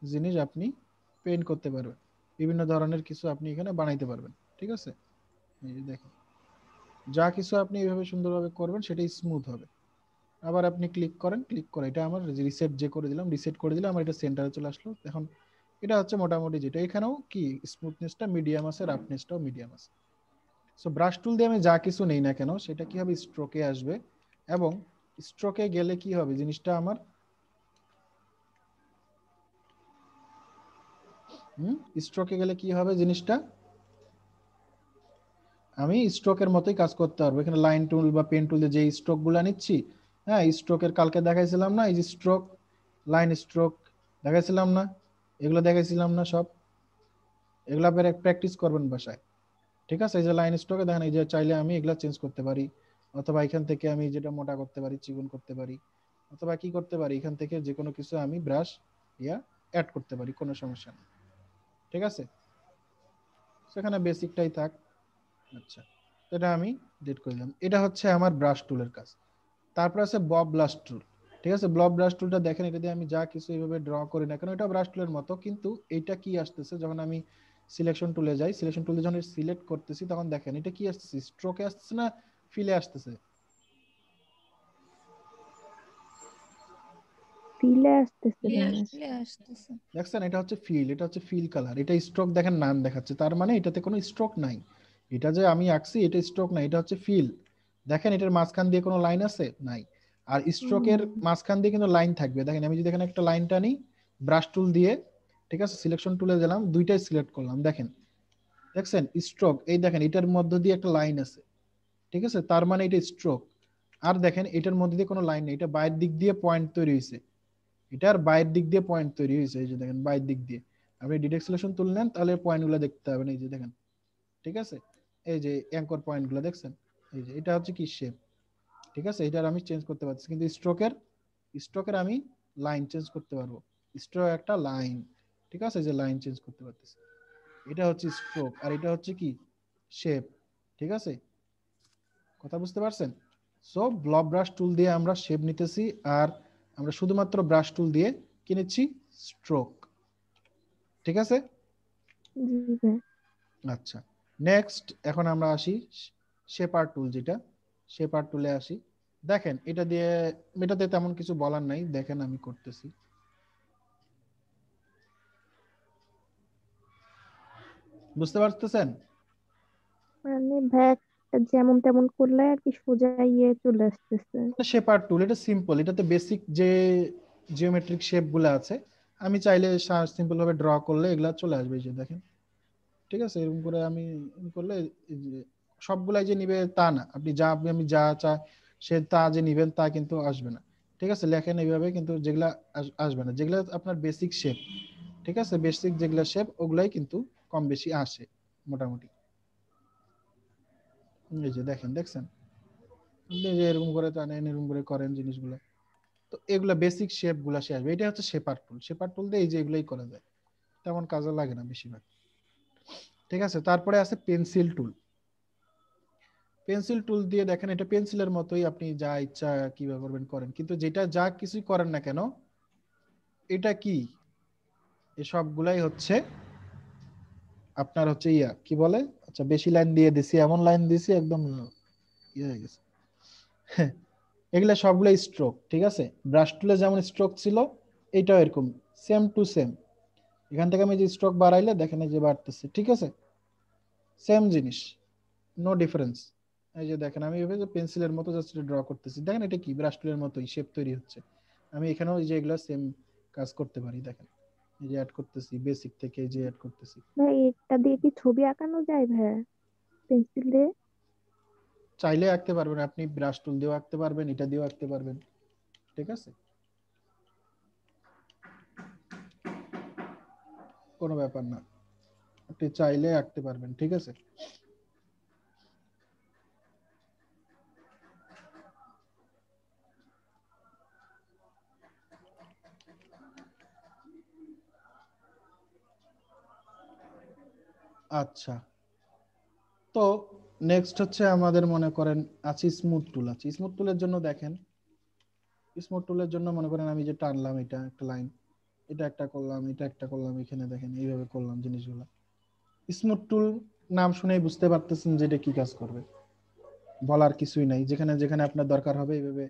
জিনিস আপনি পেইন্ট করতে পারবেন, বিভিন্ন ধরনের কিছু আপনি এখানে বানাইতে পারবেন। ঠিক আছে, এই যে দেখেন যা কিছু আপনি এইভাবে সুন্দরভাবে করবেন সেটাই স্মুথ হবে। আবার আপনি ক্লিক করেন, ক্লিক করে এটা আমার রিসেট যে করে দিলাম, রিসেট করে দিলাম, আমার এটা সেন্টারে চলে আসলো। এখন এটা হচ্ছে মোটামুটি যেটা, এখানেও কি স্মুথনেসটা মিডিয়াম আছে, রাফনেসটাও মিডিয়াম আছে। সো ব্রাশ টুল দিয়ে আমি যা কিছু নেই না কেন সেটা কি হবে, স্ট্রোকে আসবে, এবং স্ট্রোকে গেলে কি হবে জিনিসটা আমার স্ট্রোকে গেলে কি হবে জিনিসটা, আমি স্ট্রোকের মতোই কাজ করতে পারবো। এখানে লাইন টুল বা পেন টুল দিয়ে যে স্ট্রোক গুলা নিচ্ছি, হ্যাঁ স্ট্রোকের কালকে দেখাইছিলাম না, এই যে স্ট্রোক, লাইন স্ট্রোক দেখাইছিলাম না, এগুলো দেখাইছিলাম না সব, এগুলা প্র্যাকটিস করবেন বাসায়। ঠিক আছে, এই যে লাইন স্ট্রোকে দেখেন, এই যে চাইলে আমি এগুলা চেঞ্জ করতে পারি, অথবা এখান থেকে আমি যেটা মোটা করতে পারি, চিকন করতে পারি, অথবা কি করতে পারি, এখান থেকে যে কোনো কিছু আমি ব্রাশ ইয়া অ্যাড করতে পারি, কোনো সমস্যা নেই। ঠিক আছে, সেখানে বেসিকটাই থাক। আচ্ছা, এটা আমি ডিলিট করে দিলাম। এটা হচ্ছে আমার ব্রাশ টুলের কাজ। তারপর আছে বব ব্রাশ টুল। ঠিক আছে, বব ব্রাশ টুলটা দেখেন, এটা দিয়ে আমি যা কিছু এইভাবে ড্র করি না কেন, এটা ব্রাশ টুলের মতো, কিন্তু এটা কি আসতেছে যখন আমি সিলেকশন টুলে যাই, সিলেকশন টুলে যখন সিলেক্ট করতেছি তখন দেখেন এটা কি আসতেছে, স্ট্রোকে আসতেছে না ফিলে আসতেছে?
ফিলে আসতেছে ভাইয়া।
ফিলে আসতেছে।
দেখছেন, এটা হচ্ছে ফিল, এটা হচ্ছে ফিল কালার। এটা স্ট্রোক দেখেন নাম দেখাচ্ছে, তার মানে এটাতে কোনো স্ট্রোক নাই। এটা যে আমি আঁকছি এটা স্ট্রোক নাই, এটা হচ্ছে ফিল। দেখেন এটার মাঝখান দিয়ে কোনো লাইন আছে নাই, আর স্ট্রোকের মাঝখান দিয়ে কিন্তু লাইন থাকবে। দেখেন আমি যদি এখানে একটা লাইন টানি ব্রাশ টুল দিয়ে, ঠিক আছে, সিলেকশন টুলে গেলাম, দুইটাই সিলেক্ট করলাম, দেখেন দেখছেন স্ট্রোক, এই দেখেন এটার মধ্য দিয়ে একটা লাইন আছে, ঠিক আছে, তার মানে এটা স্ট্রোক। আর দেখেন এটার মধ্যে দিয়ে কোনো লাইন নেই, এটা বাইরের দিক দিয়ে পয়েন্ট তৈরি হয়েছে, এটার বাইরের দিক দিয়ে পয়েন্ট তৈরি হয়েছে, এই যে দেখেন বাইরের দিক দিয়ে। আপনি ডিরেক্ট সিলেকশন তুলে নেন তাহলে পয়েন্টগুলো দেখতে পাবেন, এই যে দেখেন, ঠিক আছে, এই যে অ্যাঙ্কর পয়েন্টগুলো দেখছেন, এই যে এটা হচ্ছে কি শেপ, ঠিক আছে। এটার আমি চেঞ্জ করতে পারছি, কিন্তু স্ট্রোকের আমি লাইন চেঞ্জ করতে পারবো, স্ট্রোক একটা লাইন, ঠিক আছে, যে লাইন চেঞ্জ করতে পারতেছি। এটা হচ্ছে স্ট্রোক আর এটা হচ্ছে কি শেপ, ঠিক আছে, কথা বুঝতে পারছেন? সো ব্লব ব্রাশ টুল দিয়ে আমরা শেপ নিতেছি, আর আমরা শুধুমাত্র ব্রাশ টুল দিয়ে কি নিচ্ছি, স্ট্রোক, ঠিক আছে।
জি ভাইয়া।
আচ্ছা, নেক্সট এখন আমরা আসি শেপার টুল, যেটা শেপার টুলে আসি। দেখেন এটা দিয়ে, এটাতে তেমন কিছু বলার নাই, দেখেন আমি করতেছি। বুঝতে পারতেছেন?
মানে ভাইয়া যেমন তেমন করলে আর কি সোজা ইয়ে চলে আসতেছে।
শেপার টুল এটা সিম্পল, এটাতে বেসিক যে জিওমেট্রিক শেপ গুলো আছে আমি চাইলে সিম্পল ভাবে ড্র করলে এগুলা চলে আসবে, এই যে দেখেন, ঠিক আছে, এরকম করে আমি করলে এই যে সবগুলাই যে নিবে তা না, আপনি যা আমি যা চাই সে তা যে নিবেন তা কিন্তু আসবে না, ঠিক আছে। লেখেন এইভাবে, কিন্তু যেগুলা আসবে না, যেগুলা আপনার বেসিক শেপ, ঠিক আছে, বেসিক যেগুলা শেপ ওগুলাই কিন্তু কম বেশি আসে মোটামুটি। এই যে দেখেন, দেখছেন, আপনি যে এরকম করে টানেন, এরকম করে করেন জিনিসগুলো, তো এগুলা বেসিক শেপ গুলা সে আসবে। এটা হচ্ছে শেপার টুল, শেপার টুল দিয়ে এই যে এগুলাই করা যায়, তেমন কাজে লাগে না বেশিরভাগ, ঠিক আছে। তারপরে আছে পেন্সিল টুল। পেন্সিল টুল দিয়ে দেখেন এটা পেন্সিলের মতোই, আপনি যা ইচ্ছা কিভাবে করবেন করেন, কিন্তু যেটা যা কিছুই করেন না কেন, এটা কি, এসবগুলাই হচ্ছে আপনার হচ্ছে ইয়া কি বলে, আচ্ছা বেশি লাইন দিয়ে দিছি, এমন লাইন দিছি একদম ইয়ে হয়ে গেছে এগুলা সবগুলাই স্ট্রোক, ঠিক আছে। ব্রাশ টুলে যেমন স্ট্রোক ছিল, এটাও এরকম সেম টু সেম। এখান থেকে আমি যে স্ট্রোক বাড়াইলে দেখেন এই যে বাড়তেছে, ঠিক আছে, সেম জিনিস, নো ডিফারেন্স। এই যে দেখেন আমি এভাবে পেন্সিলের মতো জাস্ট ড্র করতেছি, দেখেন এটা কি ব্রাশ টুলের মতোই শেপ তৈরি হচ্ছে। আমি এখানেও এই যে এগুলা সেম কাজ করতে পারি, দেখেন এই যে অ্যাড করতেছি, বেসিক থেকে এই যে অ্যাড করতেছি।
ভাই এটা দিয়ে কি ছবি আঁকানো যায় ভাইয়া, পেন্সিল দিয়ে?
চাইলে আঁকতে পারবেন আপনি, ব্রাশ টুল দিয়েও আঁকতে পারবেন, এটা দিয়েও আঁকতে পারবেন, ঠিক আছে, কোনো ব্যাপার না, আপনি চাইলে আঁকতে পারবেন, ঠিক আছে। আচ্ছা, তো নেক্সট হচ্ছে আমাদের মনে করেন আছে স্মুথ টুল। আছে স্মুথ টুলের জন্য দেখেন, স্মুথ টুলের জন্য মনে করেন আমি যে টানলাম এটা একটা লাইন, এটা একটা করলাম, এটা একটা করলাম, এখানে দেখেন এইভাবে করলাম জিনিসগুলো। স্মুথ টুল নাম শুনেই বুঝতে পারতেছেন যে এটা কি কাজ করবে, বলার কিছুই নাই, যেখানে যেখানে আপনার দরকার হবে এইভাবে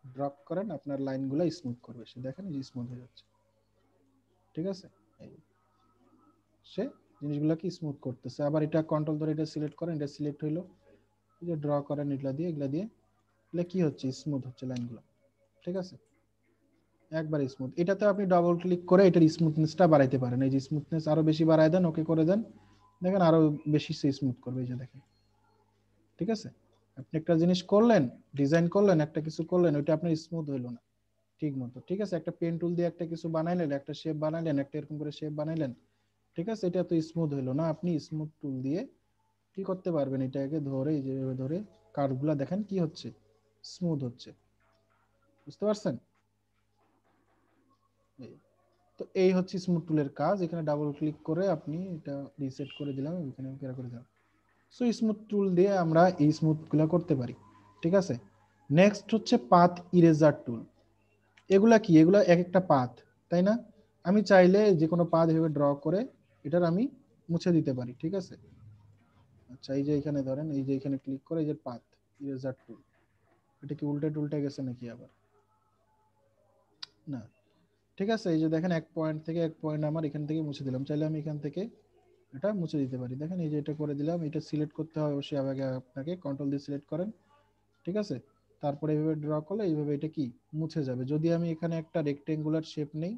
ড্রপ করেন, আপনার লাইনগুলো স্মুথ করবে, সে দেখেন যে স্মুথ হয়ে যাচ্ছে, ঠিক আছে, এই সে জিনিসগুলোকে স্মুথ করতেছে। আবার এটা কন্ট্রোল ধরে এটা সিলেক্ট করেন, এটা সিলেক্ট হইলো, এই যে ড্র করেন এগুলা দিয়ে, এগুলা দিয়ে এগুলা কি হচ্ছে, স্মুথ হচ্ছে লাইনগুলো, ঠিক আছে, একবার স্মুথ। এটাতে আপনি ডাবল ক্লিক করে এটার স্মুথনেসটা বাড়াইতে পারেন, এই যে স্মুথনেস আরো বেশি বাড়ায় দেন, ওকে করে দেন, দেখেন আরো বেশি সে স্মুথ করবে, এই যে দেখেন, ঠিক আছে। আপনি একটা জিনিস করলেন, ডিজাইন করলেন, একটা কিছু করলেন, ওইটা আপনার স্মুথ হইলো না ঠিক মতো, ঠিক আছে, একটা পেন টুল দিয়ে একটা কিছু বানাইলেন, একটা শেপ বানাইলেন, একটা এরকম করে শেপ বানাইলেন, ঠিক আছে, এটা তো স্মুথ হইলো না। আপনি স্মুথ টুল দিয়ে কি করতে পারবেন, এটাকে ধরে এই যে ধরে কার্ভগুলা দেখেন কি হচ্ছে, স্মুথ হচ্ছে, বুঝতে পারছেন? এই। তো এই হচ্ছে স্মুথ টুলের কাজ। এখানে ডাবল ক্লিক করে আপনি এটা রিসেট করে দিলাম, এখানে করে দিলাম, সো স্মুথ টুল দিয়ে আমরা এই স্মুথ গুলা করতে পারি, ঠিক আছে। নেক্সট হচ্ছে পাথ ইরেজার টুল। এগুলা কি? এগুলা এক একটা পাথ, তাই না? আমি চাইলে যে কোনো পাথ এভাবে ড্র করে এটার আমি মুছে দিতে পারি, ঠিক আছে। আচ্ছা, এই যে এখানে ধরেন, এই যে এখানে ক্লিক করে এই যে পাথ ইরেজার টুল, এটা কি উল্টে টুলটে গেছে নাকি আবার? না, ঠিক আছে। এই যে দেখেন এক পয়েন্ট থেকে এক পয়েন্ট আমার এখান থেকে মুছে দিলাম, চাইলে আমি এখান থেকে এটা মুছে দিতে পারি। দেখেন এই যে এটা করে দিলাম। এটা সিলেক্ট করতে হয় অবশ্যই, আগে আপনাকে কন্ট্রোল দিয়ে সিলেক্ট করেন, ঠিক আছে। তারপরে এইভাবে ড্র করলে এইভাবে এটা কি মুছে যাবে। যদি আমি এখানে একটা রেক্টেঙ্গুলার শেপ নেই,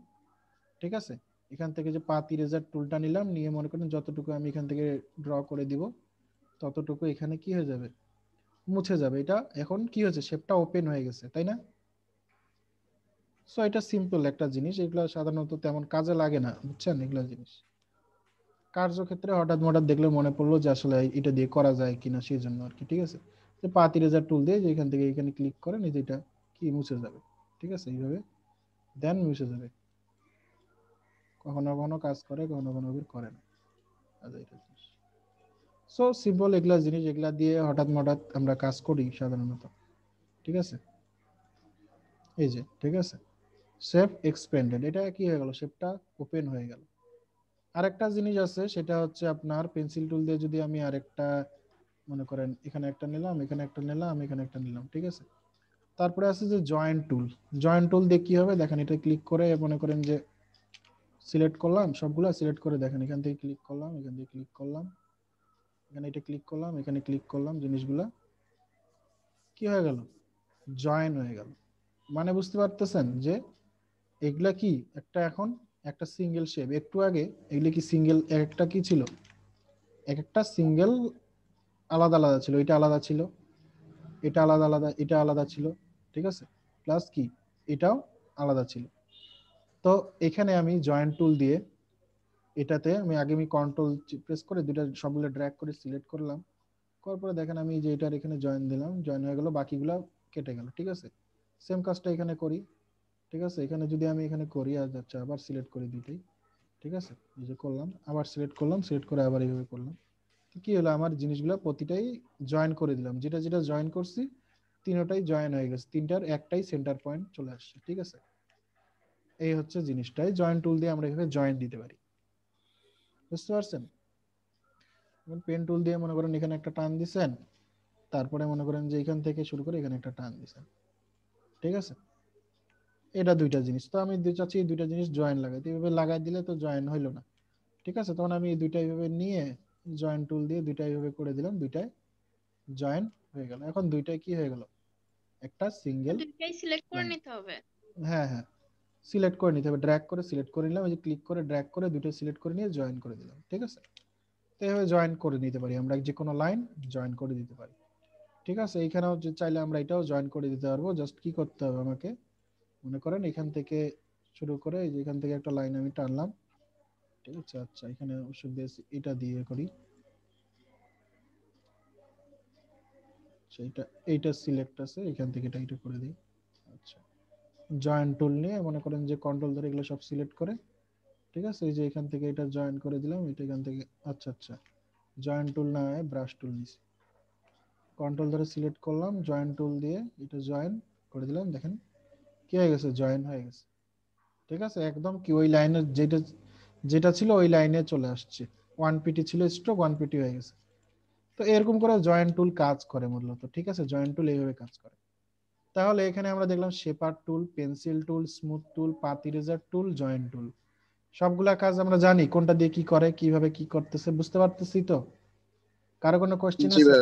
ঠিক আছে, এখান থেকে যে পাথ ইরেজার টুলটা নিলাম, নিয়ে মনে করেন যতটুকু আমি এখান থেকে ড্র করে দিব ততটুকু এখানে কি হয়ে যাবে, মুছে যাবে। এটা এখন কি হয়েছে, শেপটা ওপেন হয়ে গেছে, তাই না? সো এটা সিম্পল একটা জিনিস, এগুলো সাধারণত তেমন কাজে লাগে না, বুঝছেন। এগুলো জিনিস কার্যক্ষেত্রে হঠাৎ মঠাৎ দেখলে মনে পড়লো যে আসলে এটা দিয়ে করা যায় কিনা, সেই জন্য আর কি, ঠিক আছে। যে পাথ ইরেজার টুল দিয়ে যে এখান থেকে এখানে ক্লিক করেন, এই যে এটা কি মুছে যাবে, ঠিক আছে। এইভাবে দেন মুছে যাবে। কখনো কখনো কাজ করে, কখনো কখনো করে না। সো সিম্পল এগুলা জিনিস, এগুলা দিয়ে হঠাৎ মঠাৎ আমরা কাজ করি সাধারণত, ঠিক আছে। এই যে, ঠিক আছে, শেপ এক্সপেন্ডেড, এটা কি হয়ে গেল, শেপটা ওপেন হয়ে গেল। আরেকটা জিনিস আছে, সেটা হচ্ছে আপনার পেন্সিল টুল দিয়ে যদি আমি আরেকটা মনে করেন এখানে একটা নিলাম, এখানে একটা নিলাম, এখানে একটা নিলাম, ঠিক আছে। তারপরে আছে যে জয়েন্ট টুল। জয়েন্ট টুল দিয়ে কি হবে দেখেন, এটা ক্লিক করে মনে করেন যে সিলেক্ট করলাম, সবগুলো সিলেক্ট করে দেখেন এখান থেকে ক্লিক করলাম, এখান থেকে ক্লিক করলাম, এখানে এটা ক্লিক করলাম, এখানে ক্লিক করলাম, জিনিসগুলা কি হয়ে গেল, জয়েন হয়ে গেল। মানে বুঝতে পারতেছেন যে এগুলা কি একটা এখন একটা সিঙ্গেল শেপ। একটু আগে এগুলো কি সিঙ্গেল, একটা কি ছিল, এক একটা সিঙ্গেল আলাদা আলাদা ছিল, এটা আলাদা ছিল, এটা আলাদা আলাদা, এটা আলাদা ছিল, ঠিক আছে। প্লাস কি এটাও আলাদা ছিল। তো এখানে আমি জয়েন্ট টুল দিয়ে এটাতে আমি আগে আমি কন্ট্রোল প্রেস করে দুটো সবগুলো ড্র্যাগ করে সিলেক্ট করলাম, করার পরে দেখেন আমি যে এটার এখানে জয়েন দিলাম, জয়েন হয়ে গেল, বাকিগুলো কেটে গেল, ঠিক আছে। সেম কাজটা এখানে করি, ঠিক আছে। এখানে যদি আমি এখানে করি, আর আচ্ছা আবার সিলেক্ট করে দিতেই, ঠিক আছে, এই যে করলাম, আবার সিলেক্ট করলাম, সিলেক্ট করে আবার এইভাবে করলাম, কি হলো আমার জিনিসগুলো প্রতিটাই জয়েন করে দিলাম, যেটা যেটা জয়েন করছি তিনটাই জয়েন হয়ে গেছে, তিনটার একটাই সেন্টার পয়েন্ট চলে আসছে, ঠিক আছে। এই হচ্ছে জিনিসটাই, জয়েন টুল দিয়ে আমরা এভাবে জয়েন দিতে পারি, বুঝতে পারছেন। পেন টুল দিয়ে মনে করেন এখানে একটা টান দিছেন, তারপরে মনে করেন যে এখান থেকে শুরু করে এখানে একটা টান দিছেন, ঠিক আছে। এটা দুইটা জিনিস, তো আমি চাচ্ছি এই দুইটা জিনিস জয়েন লাগাইতে, এইভাবে লাগাই দিলে তো জয়েন হইলো না, ঠিক আছে। তখন আমি এই দুইটা এইভাবে নিয়ে জয়েন টুল দিয়ে দুইটা এইভাবে করে দিলাম, দুইটাই জয়েন হয়ে গেল। এখন দুইটাই কি হয়ে গেল, একটা সিঙ্গেল
দুইটাই সিলেক্ট করে
লাইন।
নিতে হবে।
হ্যাঁ হ্যাঁ, সিলেক্ট করে নিতে হবে, ড্র্যাগ করে সিলেক্ট করে নিলাম, এই যে ক্লিক করে ড্র্যাগ করে দুটো সিলেক্ট করে নিয়ে জয়েন করে দিলাম, ঠিক আছে। তো এইভাবে জয়েন করে নিতে পারি আমরা, যে কোনো লাইন জয়েন করে দিতে পারি, ঠিক আছে। এইখানেও চাইলে আমরা এটাও জয়েন করে দিতে পারবো। জাস্ট কি করতে হবে আমাকে, মনে করেন এখান থেকে শুরু করে এই যে এখান থেকে একটা লাইন আমি টানলাম, ঠিক আছে। আচ্ছা, এখানে অবশ্য বেশ এটা দিয়ে করি, সেইটা এইটা সিলেক্ট আছে, এখান থেকে এটা করে দিই। আচ্ছা, জয়েন্ট টুল নিয়ে মনে করেন যে কন্ট্রোল ধরে এগুলো সব সিলেক্ট করে, ঠিক আছে, এই যে এখান থেকে এটা জয়েন করে দিলাম, এটা এখান থেকে, আচ্ছা আচ্ছা, জয়েন্ট টুল না হয় ব্রাশ টুল নিছি, কন্ট্রোল ধরে সিলেক্ট করলাম, জয়েন্ট টুল দিয়ে এটা জয়েন করে দিলাম, দেখেন কি হয়ে গেছে, জয়েন হয়ে গেছে, ঠিক আছে। একদম কি ওই লাইনের যেটা যেটা ছিল ওই লাইনে চলে আসছে, 1 পিটি ছিল স্ট্রোক, 1 পিটি হয়ে গেছে। তো এরকম করে জয়েন্ট টুল কাজ করে মূলত, ঠিক আছে। জয়েন্ট টুল এইভাবে কাজ করে। তাহলে এখানে আমরা দেখলাম শেপার টুল, পেন্সিল টুল, স্মুথ টুল, পাথ ইরেজার টুল, জয়েন্ট টুল, সবগুলা কাজ আমরা জানি কোনটা দিয়ে কি করে, কিভাবে কি করতেছে, বুঝতে পারতেছি তো। কারো কোনো কোশ্চেন আছে?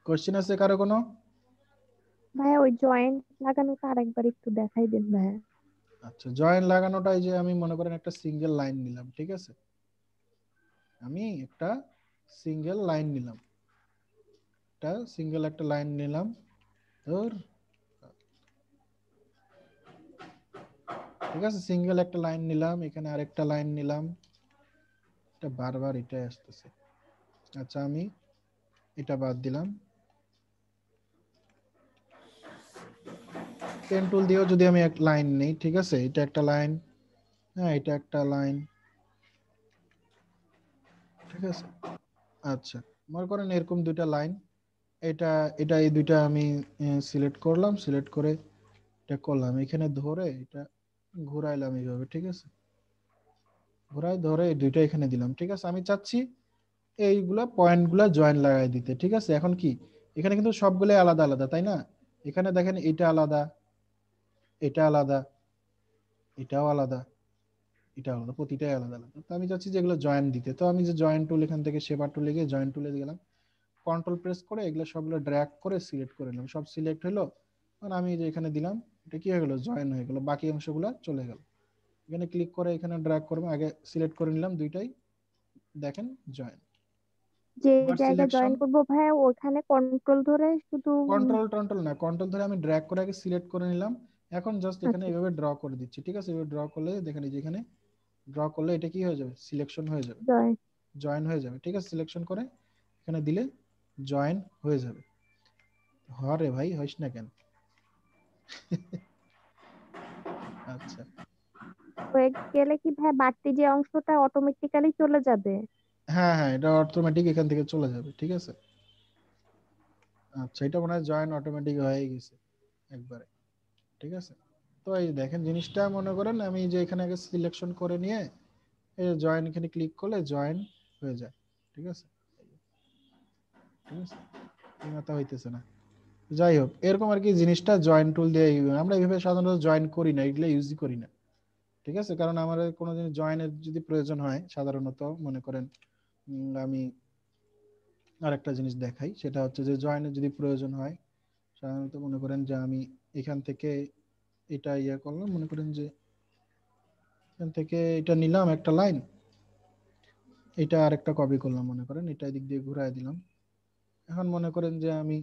কোশ্চেন আছে কারো কোনো?
ভাইয়া ওই জয়েন্ট লাগানোটা আরেকবার একটু দেখাই দেন ভাইয়া।
আচ্ছা, জয়েন লাগানোটাই যে আমি মনে করেন একটা সিঙ্গেল লাইন নিলাম, ঠিক আছে, আমি একটা সিঙ্গেল লাইন নিলাম, একটা লাইন নিলাম, ধর, ঠিক আছে, সিঙ্গেল একটা লাইন নিলাম, এখানে আরেকটা লাইন নিলাম, এটা বারবার এটাই আসতেছে। আচ্ছা, আমি এটা বাদ দিলাম। পেন টুল দিয়েও যদি আমি এক লাইন নেই, ঠিক আছে, এটা একটা লাইন, হ্যাঁ এটা একটা লাইন, ঠিক আছে। আচ্ছা, মনে করেন এরকম দুইটা লাইন, এটা এটা এই দুইটা আমি সিলেক্ট করলাম, সিলেক্ট করে এটা করলাম, এখানে ধরে এটা ঘুরাইলাম এইভাবে, ঠিক আছে, ঘুরাই ধরে এই দুইটা এখানে দিলাম, ঠিক আছে। আমি চাচ্ছি এইগুলা পয়েন্টগুলা জয়েন লাগাই দিতে, ঠিক আছে। এখন কি এখানে কিন্তু সবগুলো আলাদা আলাদা, তাই না? এখানে দেখেন এটা আলাদা, এটা আলাদা, এটাও আলাদা, এটা আলাদা, প্রতিটাই আলাদা আলাদা। তো আমি চাচ্ছি যে এগুলো জয়েন দিতে, তো আমি যে জয়েন টুল এখান থেকে শেপার টুলে গিয়ে জয়েন টুলে গেলাম, কন্ট্রোল প্রেস করে এগুলো সবগুলো ড্র্যাগ করে সিলেক্ট করে নিলাম, সব সিলেক্ট হলো। আর আমি যে এখানে দিলাম, এটা কি হয়ে গেল, জয়েন হয়ে গেল, বাকি অংশগুলো চলে গেল। এখানে ক্লিক করে এখানে ড্র্যাগ করবো, আগে সিলেক্ট করে নিলাম দুইটাই, দেখেন জয়েন।
যে
এবার
জায়গায়
সিলেকশন,
জয়েন করবো ভাইয়া ওখানে কন্ট্রোল ধরে শুধু
কন্ট্রোল না, কন্ট্রোল ধরে আমি ড্র্যাগ করে আগে সিলেক্ট করে নিলাম। এখন জাস্ট এখানে
আচ্ছা
এইভাবে ড্র করে দিচ্ছি, ঠিক আছে। এভাবে ড্র করলে দেখেন এই যে এখানে ড্র করলে এটা কি হয়ে যাবে, সিলেকশন হয়ে যাবে,
জয়েন।
জয়েন হয়ে যাবে, ঠিক আছে। সিলেকশন করে এখানে দিলে জয়েন হয়ে যাবে। হরে ভাই হইস না কেন? আচ্ছা,
হয়ে গেলে কি ভাই বাড়তি যে অংশটা অটোমেটিক্যালি চলে যাবে?
হ্যাঁ হ্যাঁ, এটা অটোমেটিক এখান থেকে চলে যাবে, ঠিক আছে। আচ্ছা, এটা মনে হয় জয়েন অটোমেটিক হয়ে গেছে একবারে, ঠিক আছে। তো এই দেখেন জিনিসটা, মনে করেন আমি যে এখানে আগে সিলেকশন করে নিয়ে এই জয়েন এখানে ক্লিক করলে জয়েন হয়ে যায়, ঠিক আছে, ঠিক আছে। এই মাথা হইতেছে না, যাই হোক, এরকম আর কি জিনিসটা জয়েন টুল দিয়ে আমরা এইভাবে সাধারণত জয়েন করি না, এগুলো ইউজই করি না, ঠিক আছে। কারণ আমাদের কোনো জিনিস জয়েনের যদি প্রয়োজন হয় সাধারণত, মনে করেন আমি আরেকটা জিনিস দেখাই, সেটা হচ্ছে যে জয়েনের যদি প্রয়োজন হয় সাধারণত, মনে করেন যে আমি এখান থেকে এটা ইয়ে করলাম, মনে করেন যে এখান থেকে এটা নিলাম একটা লাইন, এটা আরেকটা কপি করলাম, মনে করেন এটা এদিক দিয়ে ঘুরাই দিলাম। এখন মনে করেন যে আমি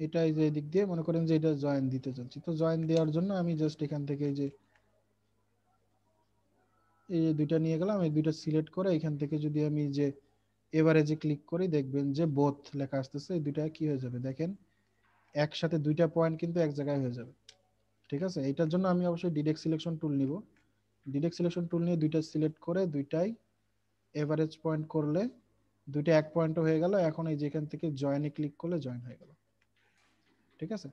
এটা এই যে এদিক দিয়ে মনে করেন যে এটা জয়েন দিতে চাচ্ছি, তো জয়েন দেওয়ার জন্য আমি জাস্ট এখান থেকে এই যে দুইটা নিয়ে গেলাম, এই দুইটা সিলেক্ট করে এখান থেকে যদি আমি যে এভারেজে ক্লিক করি, দেখবেন যে বোথ লেখা আসতেছে, এই দুইটা কি হয়ে যাবে দেখেন, একসাথে দুইটা পয়েন্ট কিন্তু এক জায়গায় হয়ে যাবে, ঠিক আছে। এটার জন্য আমি অবশ্যই ডিরেক্ট সিলেকশন টুল নিব, ডিরেক্ট সিলেকশন টুল নিয়ে দুইটা সিলেক্ট করে দুইটাই এভারেজ পয়েন্ট করলে দুইটা এক পয়েন্ট হয়ে গেল। এখন এই যেখান থেকে জয়েনে ক্লিক করলে জয়েন হয়ে গেল, ঠিক আছে।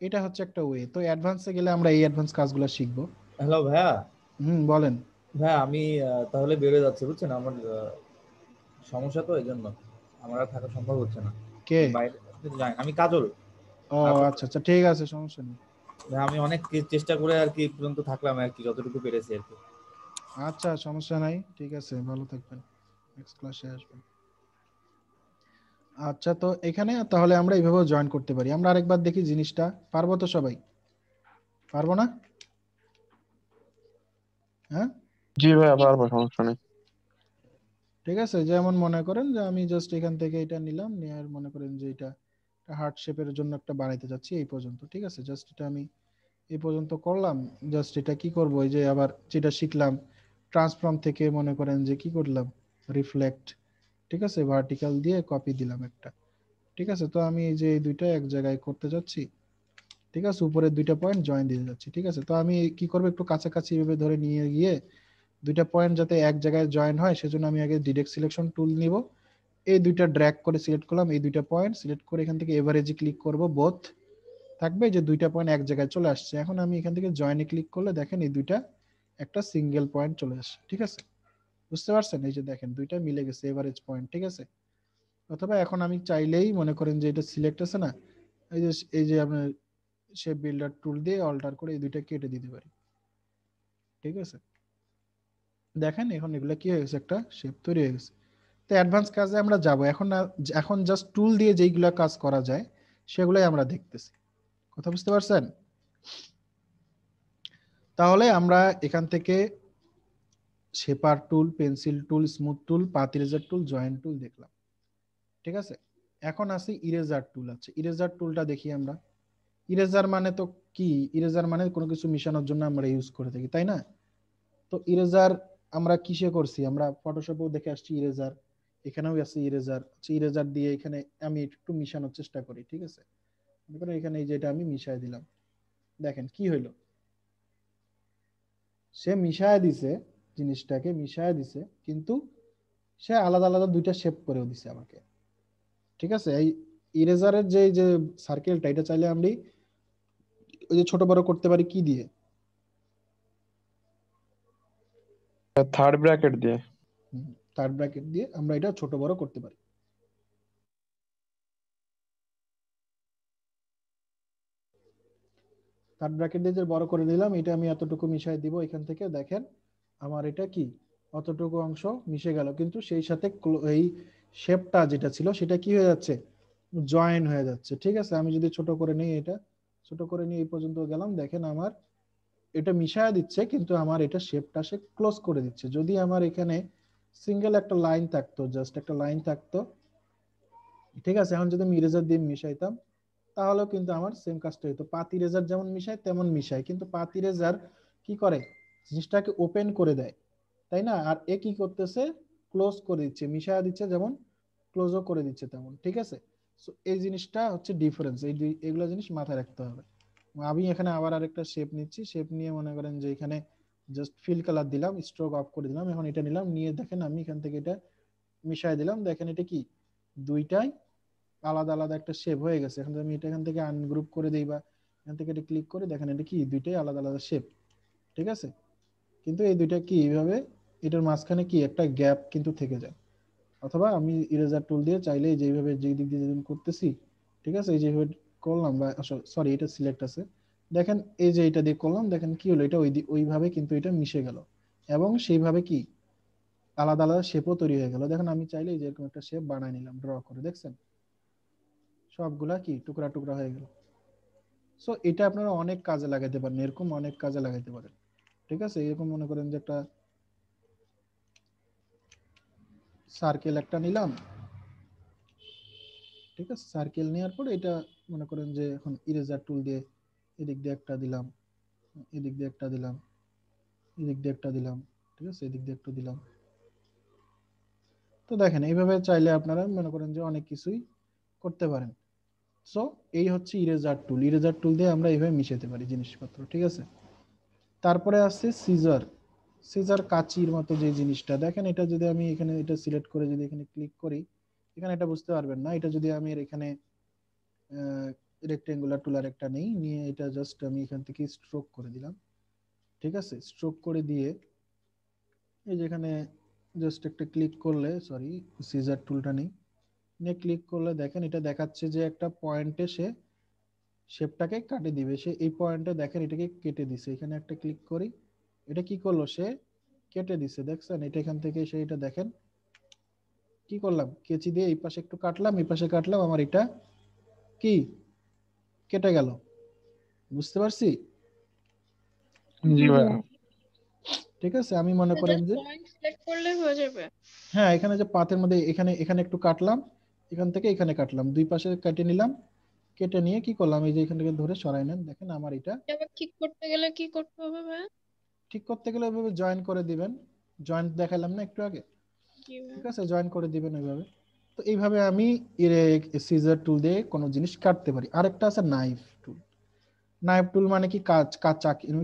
এটা হচ্ছে একটা ওয়ে। তো অ্যাডভান্সে গেলে আমরা এই অ্যাডভান্স কাজগুলো শিখবো।
হ্যালো ভাইয়া।
বলেন।
ভাইয়া আমি তাহলে বেরোয় যাচ্ছি, বুঝছেন, আমার সমস্যা, তো এই জন্য আমার আর থাকা সম্ভব হচ্ছে না।
কে?
বাইরে যাই, আমি কাজল।
ও আচ্ছা আচ্ছা, ঠিক আছে, সমস্যা নেই।
আমি অনেক চেষ্টা করে আর কি এই পর্যন্ত থাকলাম আর কি, যতটুকু পেরেছি আর কি।
আচ্ছা, সমস্যা নাই, ঠিক আছে, ভালো থাকবেন, নেক্সট ক্লাসে আসবেন। আচ্ছা, তো এখানে তাহলে আমরা এইভাবে জয়েন করতে পারি। আমরা আরেকবার দেখি জিনিসটা, পারবো তো সবাই? পারবো না? হ্যাঁ,
জি ভাইয়া পারবো, সমস্যা নেই।
ঠিক আছে। যেমন মনে করেন যে আমি জাস্ট এখান থেকে এটা নিলাম, নেওয়ার মনে করেন যে এটা হার্ট শেপের জন্য একটা বানাইতে যাচ্ছি এই পর্যন্ত, ঠিক আছে। জাস্ট এটা আমি এই পর্যন্ত করলাম। জাস্ট এটা কি করব, এই যে আবার যেটা শিখলাম ট্রান্সফর্ম থেকে, মনে করেন যে কি করলাম, রিফ্লেক্ট, ঠিক আছে, ভার্টিক্যাল দিয়ে কপি দিলাম একটা, ঠিক আছে। তো আমি এই যে এই দুইটা এক জায়গায় করতে যাচ্ছি, ঠিক আছে, উপরের দুইটা পয়েন্ট জয়েন দিতে যাচ্ছি, ঠিক আছে। তো আমি কি করব, একটু কাছাকাছি এভাবে ধরে নিয়ে গিয়ে দুইটা পয়েন্ট যাতে এক জায়গায় জয়েন হয় সেজন্য আমি আগে ডিরেক্ট সিলেকশন টুল নিব, এই দুইটা ড্র্যাগ করে সিলেক্ট করলাম, এই দুইটা পয়েন্ট সিলেক্ট করে এখান থেকে এভারেজে ক্লিক করব, বোথ থাকবে, যে দুইটা পয়েন্ট এক জায়গায় চলে আসছে। এখন আমি এখান থেকে জয়েনে ক্লিক করলে দেখেন এই দুইটা একটা সিঙ্গেল পয়েন্ট চলে আসে, ঠিক আছে, বুঝতে পারছেন? এই যে দেখেন দুইটা মিলে গেছে, এভারেজ পয়েন্ট, ঠিক আছে। অথবা এখন আমি চাইলেই মনে করেন যে এটা সিলেক্ট আছে না, এই যে আপনার শেপ বিল্ডার টুল দিয়ে অল্টার করে এই দুইটা কেটে দিতে পারি, ঠিক আছে। দেখেন এখন এগুলা কি হয়ে গেছে, একটা শেপ তৈরি হয়ে গেছে। তো অ্যাডভান্স কাজে আমরা যাব এখন না, এখন জাস্ট টুল দিয়ে যেইগুলা কাজ করা যায় সেগুলাই আমরা দেখতেছি, কথা বুঝতে পারছেন? তাহলে আমরা এখান থেকে শেপার টুল, পেন্সিল টুল, স্মুথ টুল, পাথ ইরেজার টুল, জয়েন্ট টুল দেখলাম, ঠিক আছে। এখন আসি ইরেজার টুল। আছে ইরেজার টুলটা দেখি আমরা। ইরেজার মানে তো কি, ইরেজার মানে কোনো কিছু মিশানোর জন্য আমরা ইউজ করে থাকি, তাই না? তো ইরেজার আমরা কিসে করছি, আমরা ফটোশপেও দেখে আসছি ইরেজার, এখানেও আছে ইরেজার। ইরেজার দিয়ে এখানে আমি একটু মিশানোর চেষ্টা করি, ঠিক আছে। মনে করেন এখানে এই যেটা আমি মিশাই দিলাম, দেখেন কি হইলো, সে মিশায় দিছে জিনিসটাকে মিশায় দিছে, কিন্তু সে আলাদা আলাদা দুইটা শেপ করেও দিছে আমাকে। ঠিক আছে, এই ইরেজারের যে সার্কেলটা, এটা চাইলে আমি ওই যে ছোট বড় করতে পারি কি দিয়ে?
থার্ড ব্র্যাকেট দিয়ে।
থার্ড ব্র্যাকেট দিয়ে আমরা এটা ছোট বড় করতে পারি। থার্ড ব্র্যাকেট দিয়ে যে বড় করে দিলাম, এটা আমি এতটুকু মিশাই দিব এখান থেকে। দেখেন আমার এটা কি অতটুকু অংশ মিশে গেল, কিন্তু সেই সাথে এই শেপটা যেটা ছিল সেটা কি হয়ে যাচ্ছে, জয়েন হয়ে যাচ্ছে। ঠিক আছে, আমি যদি ছোট করে নিই, এটা ছোট করে নিয়ে এই পর্যন্ত গেলাম, দেখেন আমার এটা মিশায় দিচ্ছে, কিন্তু আমার এটা শেপটা সে ক্লোজ করে দিচ্ছে। যদি আমার এখানে সিঙ্গেল একটা লাইন থাকতো, জাস্ট একটা লাইন থাকতো, ঠিক আছে, এখন যদি আমি ইরেজার দিয়ে মিশাইতাম তাহলেও কিন্তু আমার সেম কাজটা হতো। পাত ইরেজার যেমন মিশায় তেমন মিশায়, কিন্তু পাত ইরেজার কি করে, জিনিসটাকে ওপেন করে দেয়, তাই না? আর এ কি করতেছে, ক্লোজ করে দিচ্ছে, মিশায় দিচ্ছে যেমন ক্লোজও করে দিচ্ছে তেমন। ঠিক আছে, সো এই জিনিসটা হচ্ছে ডিফারেন্স, এইগুলো জিনিস মাথায় রাখতে হবে। আমি এখানে আবার আরেকটা শেপ নিচ্ছি, শেপ নিয়ে মনে করেন যে এখানে জাস্ট ফিল কালার দিলাম, স্ট্রোক অফ করে দিলাম, এখন এটা নিলাম, নিয়ে দেখেন আমি এখান থেকে এটা মিশাই দিলাম, দেখেন এটা কি দুইটাই আলাদা আলাদা একটা শেপ হয়ে গেছে। এখন আমি এটা এখান থেকে আনগ্রুপ করে দিই বা এখান থেকে এটা ক্লিক করে দেখেন এটা কি দুইটাই আলাদা আলাদা শেপ। ঠিক আছে, কিন্তু এই দুইটা কি এইভাবে এটার মাঝখানে কি একটা গ্যাপ কিন্তু থেকে যায়। অথবা আমি ইরেজার টুল দিয়ে চাইলে যেইভাবে যেই দিক দিয়ে করতেছি, ঠিক আছে, এই যেভাবে করলাম, বা সরি এটা সিলেক্ট আছে, দেখেন এই যে এটা দিয়ে করলাম, দেখেন কি হলো, এটা ওইভাবে কিন্তু এটা মিশে গেল, এবং সেইভাবে কি আলাদা আলাদা শেপও তৈরি হয়ে গেল। দেখেন আমি চাইলে যে এরকম একটা শেপ বানাই নিলাম ড্র করে, দেখছেন সবগুলা কি টুকরা টুকরা হয়ে গেল। সো এটা আপনারা অনেক কাজে লাগাইতে পারেন, এরকম অনেক কাজে লাগাইতে পারেন। ঠিক আছে, এরকম মনে করেন যে একটা সার্কেল একটা নিলাম, ঠিক আছে, সার্কেল নেওয়ার পর এটা মনে করেন যে এখন ইরেজার টুল দিয়ে এদিক দিয়ে একটা দিলাম, এদিক দিয়ে একটা দিলাম, এদিক দিয়ে একটা দিলাম, ঠিক আছে, এদিক দিয়ে একটু দিলাম। তো দেখেন এইভাবে চাইলে আপনারা মনে করেন যে অনেক কিছুই করতে পারেন। সো এই হচ্ছে ইরেজার টুল, ইরেজার টুল দিয়ে আমরা এইভাবে মিশাতে পারি জিনিসপত্র। ঠিক আছে, তারপরে আছে সিজার, সিজার কাঁচির মতো যে জিনিসটা, দেখেন এটা যদি আমি এখানে এটা সিলেক্ট করে যদি এখানে ক্লিক করি, এখানে এটা বুঝতে পারবেন না, এটা যদি আমি এখানে রেক্টেঙ্গুলার টুল আর একটা নেই, নিয়ে এটা জাস্ট আমি এখান থেকে স্ট্রোক করে দিলাম। ঠিক আছে, স্ট্রোক করে দিয়ে এই যেখানে জাস্ট একটা ক্লিক করলে, সরি সিজার টুলটা নেই, নিয়ে ক্লিক করলে দেখেন এটা দেখাচ্ছে যে একটা পয়েন্টে সে শেপটাকে কাটে দিবে। সে এই পয়েন্টে দেখেন এটাকে কেটে দিছে, এখানে একটা ক্লিক করি, এটা কি করলো, সে কেটে দিছে, দেখছেন? এটা এখান থেকে সে এটা দেখেন কি করলাম, কেচি দিয়ে এই পাশে একটু কাটলাম, এই পাশে কাটলাম, আমার এটা কি কেটে গেল। বুঝতে পারছি?
জি ভাই।
ঠিক আছে, আমি মনে করেন যে
পয়েন্ট সিলেক্ট করলে হয়ে যাবে।
হ্যাঁ, এখানে যে পাতের মধ্যে এখানে এখানে একটু কাটলাম, এখান থেকে এখানে কাটলাম, দুই পাশে কেটে নিলাম, কেটে নিয়ে কি করলাম, এই যে এখান থেকে ধরে সরাই নেন, দেখেন আমার এটা
আবার ঠিক করতে গেলে কি করতে হবে ভাই?
ঠিক করতে গেলে ওইভাবে জয়েন করে দিবেন, জয়েন্ট দেখালাম না একটু আগে, ঠিক আছে, জয়েন করে দিবেন ওইভাবে। তো এইভাবে আমি সিজার টুল দিয়ে কোনো জিনিস কাটতে পারি। আরেকটা আছে নাইফ টুল, নাইফ টুল মানে কি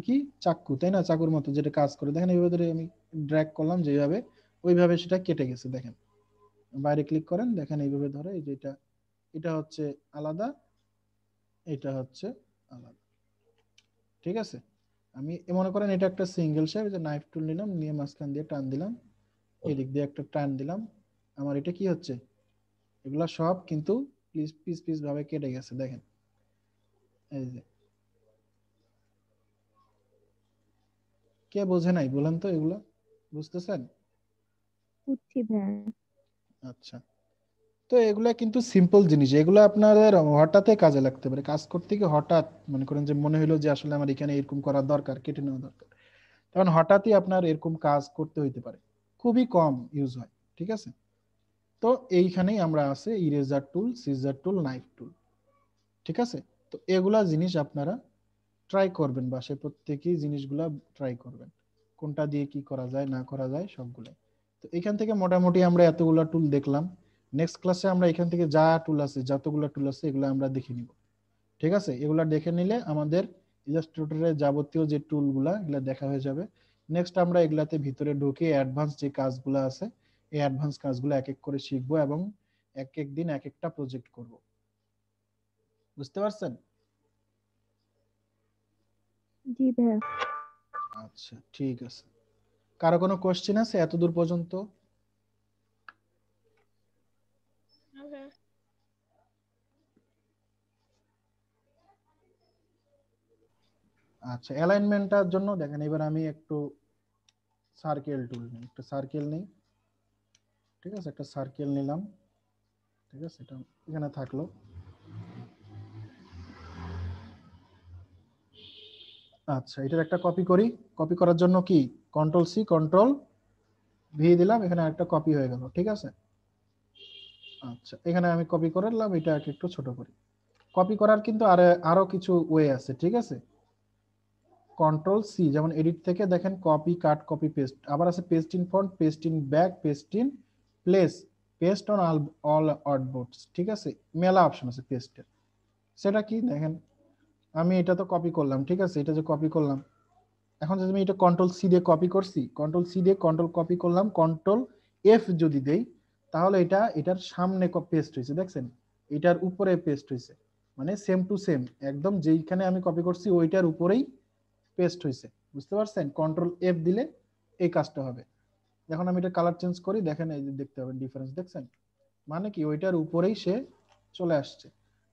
কি চাকু, তাই না, চাকুর মতো যেটা কাজ করে। দেখেন এইভাবে ধরে আমি ড্র্যাগ করলাম যেভাবে, ওইভাবে সেটা কেটে গেছে। দেখেন বাইরে ক্লিক করেন, দেখেন এইভাবে ধরে এই যে এটা হচ্ছে আলাদা, এটা হচ্ছে আলাদা। ঠিক আছে, আমি মনে করেন এটা একটা সিঙ্গেল শেপ, যে নাইফ টুল নিলাম, নিয়ে মাঝখান দিয়ে টান দিলাম, এদিক দিয়ে একটা টান দিলাম, আমার এটা কি হচ্ছে, এগুলা সব কিন্তু পিস পিস পিস ভাবে কেটে গেছে। দেখেন এই যে, কে বোঝে নাই বলেন তো, এগুলা বুঝতেছেন?
বুঝছি ভাইয়া।
আচ্ছা, তো এগুলা কিন্তু সিম্পল জিনিস, এগুলো আপনাদের হঠাৎই কাজে লাগতে পারে। কাজ করতে গিয়ে হঠাৎ মনে করেন যে মনে হলো যে আসলে আমার এখানে এরকম করা দরকার, কেটে নেওয়া দরকার, তখন হঠাৎই আপনার এরকম কাজ করতে হইতে পারে, খুবই কম ইউজ হয়। ঠিক আছে, তো এইখানেই আমরা আছে ইরেজার টুল, সিজার টুল, নাইফ টুল। ঠিক আছে, তো এগুলা জিনিস আপনারা ট্রাই করবেন, বাসায় প্রত্যেকেই জিনিসগুলা ট্রাই করবেন, কোনটা দিয়ে কি করা যায় না করা যায় সবগুলো। তো এখান থেকে মোটামুটি আমরা এতগুলা টুল দেখলাম। নেক্সট ক্লাসে আমরা এখান থেকে যা টুল আছে, যতগুলো টুল আছে, এগুলো আমরা দেখে নিব। ঠিক আছে, এগুলা দেখে নিলে আমাদের ইলাস্ট্রেটরের যাবতীয় যে টুলগুলা, এগুলা দেখা হয়ে যাবে। নেক্সট আমরা এগুলাতে ভিতরে ঢুকে অ্যাডভান্স যে কাজগুলো আছে এই অ্যাডভান্স কাজগুলো এক এক করে শিখবো এবং এক এক দিন এক একটা প্রজেক্ট করব। বুঝতে পারছেন?
জি ভাইয়া।
আচ্ছা ঠিক আছে, কারো কোনো কোশ্চেন আছে এতদূর পর্যন্ত?
না ভাইয়া।
আচ্ছা অ্যালাইনমেন্টটার জন্য দেখেন এবার আমি একটু সার্কেল টুল নিই, একটা সার্কেল নিই, ঠিক আছে, একটা সার্কেল নিলাম, ঠিক আছে, এটা এখানে থাকলো। আচ্ছা এটার একটা কপি করি, কপি করার জন্য কি কন্ট্রোল সি কন্ট্রোল ভি দিলাম, এখানে একটা কপি হয়ে গেল, ঠিক আছে। আচ্ছা এখানে আমি কপি করে নিলাম, এটা একটু ছোট করি। কপি করার কিন্তু আরো কিছু ওয়ে আছে, ঠিক আছে। কন্ট্রোল সি যেমন এডিট থেকে দেখেন কপি কাট কপি পেস্ট, আবার আছে paste in front, paste in back, paste in place, paste on all artboards, ঠিক আছে, মেলা অপশন আছে পেস্টের। সেটা কি দেখেন, আমি এটা তো কপি করলাম, ঠিক আছে, এটা যে কপি করলাম, এখন যদি আমি এটা কন্ট্রোল সি দিয়ে কপি করছি, কন্ট্রোল সি দিয়ে কন্ট্রোল কপি করলাম, কন্ট্রোল এফ যদি দেই তাহলে এটার সামনে পেস্ট হয়েছে, দেখছেন এটার উপরে পেস্ট হয়েছে, মানে সেম টু সেম একদম যেইখানে আমি কপি করছি ওইটার উপরেই পেস্ট হয়েছে। বুঝতে পারছেন? কন্ট্রোল এফ দিলে এই কাজটা হবে। এখন আমি এটা কালার চেঞ্জ করি, দেখেন এই যে দেখতে পাবেন ডিফারেন্স, দেখছেন মানে কি ওইটার উপরেই সে চলে আসছে।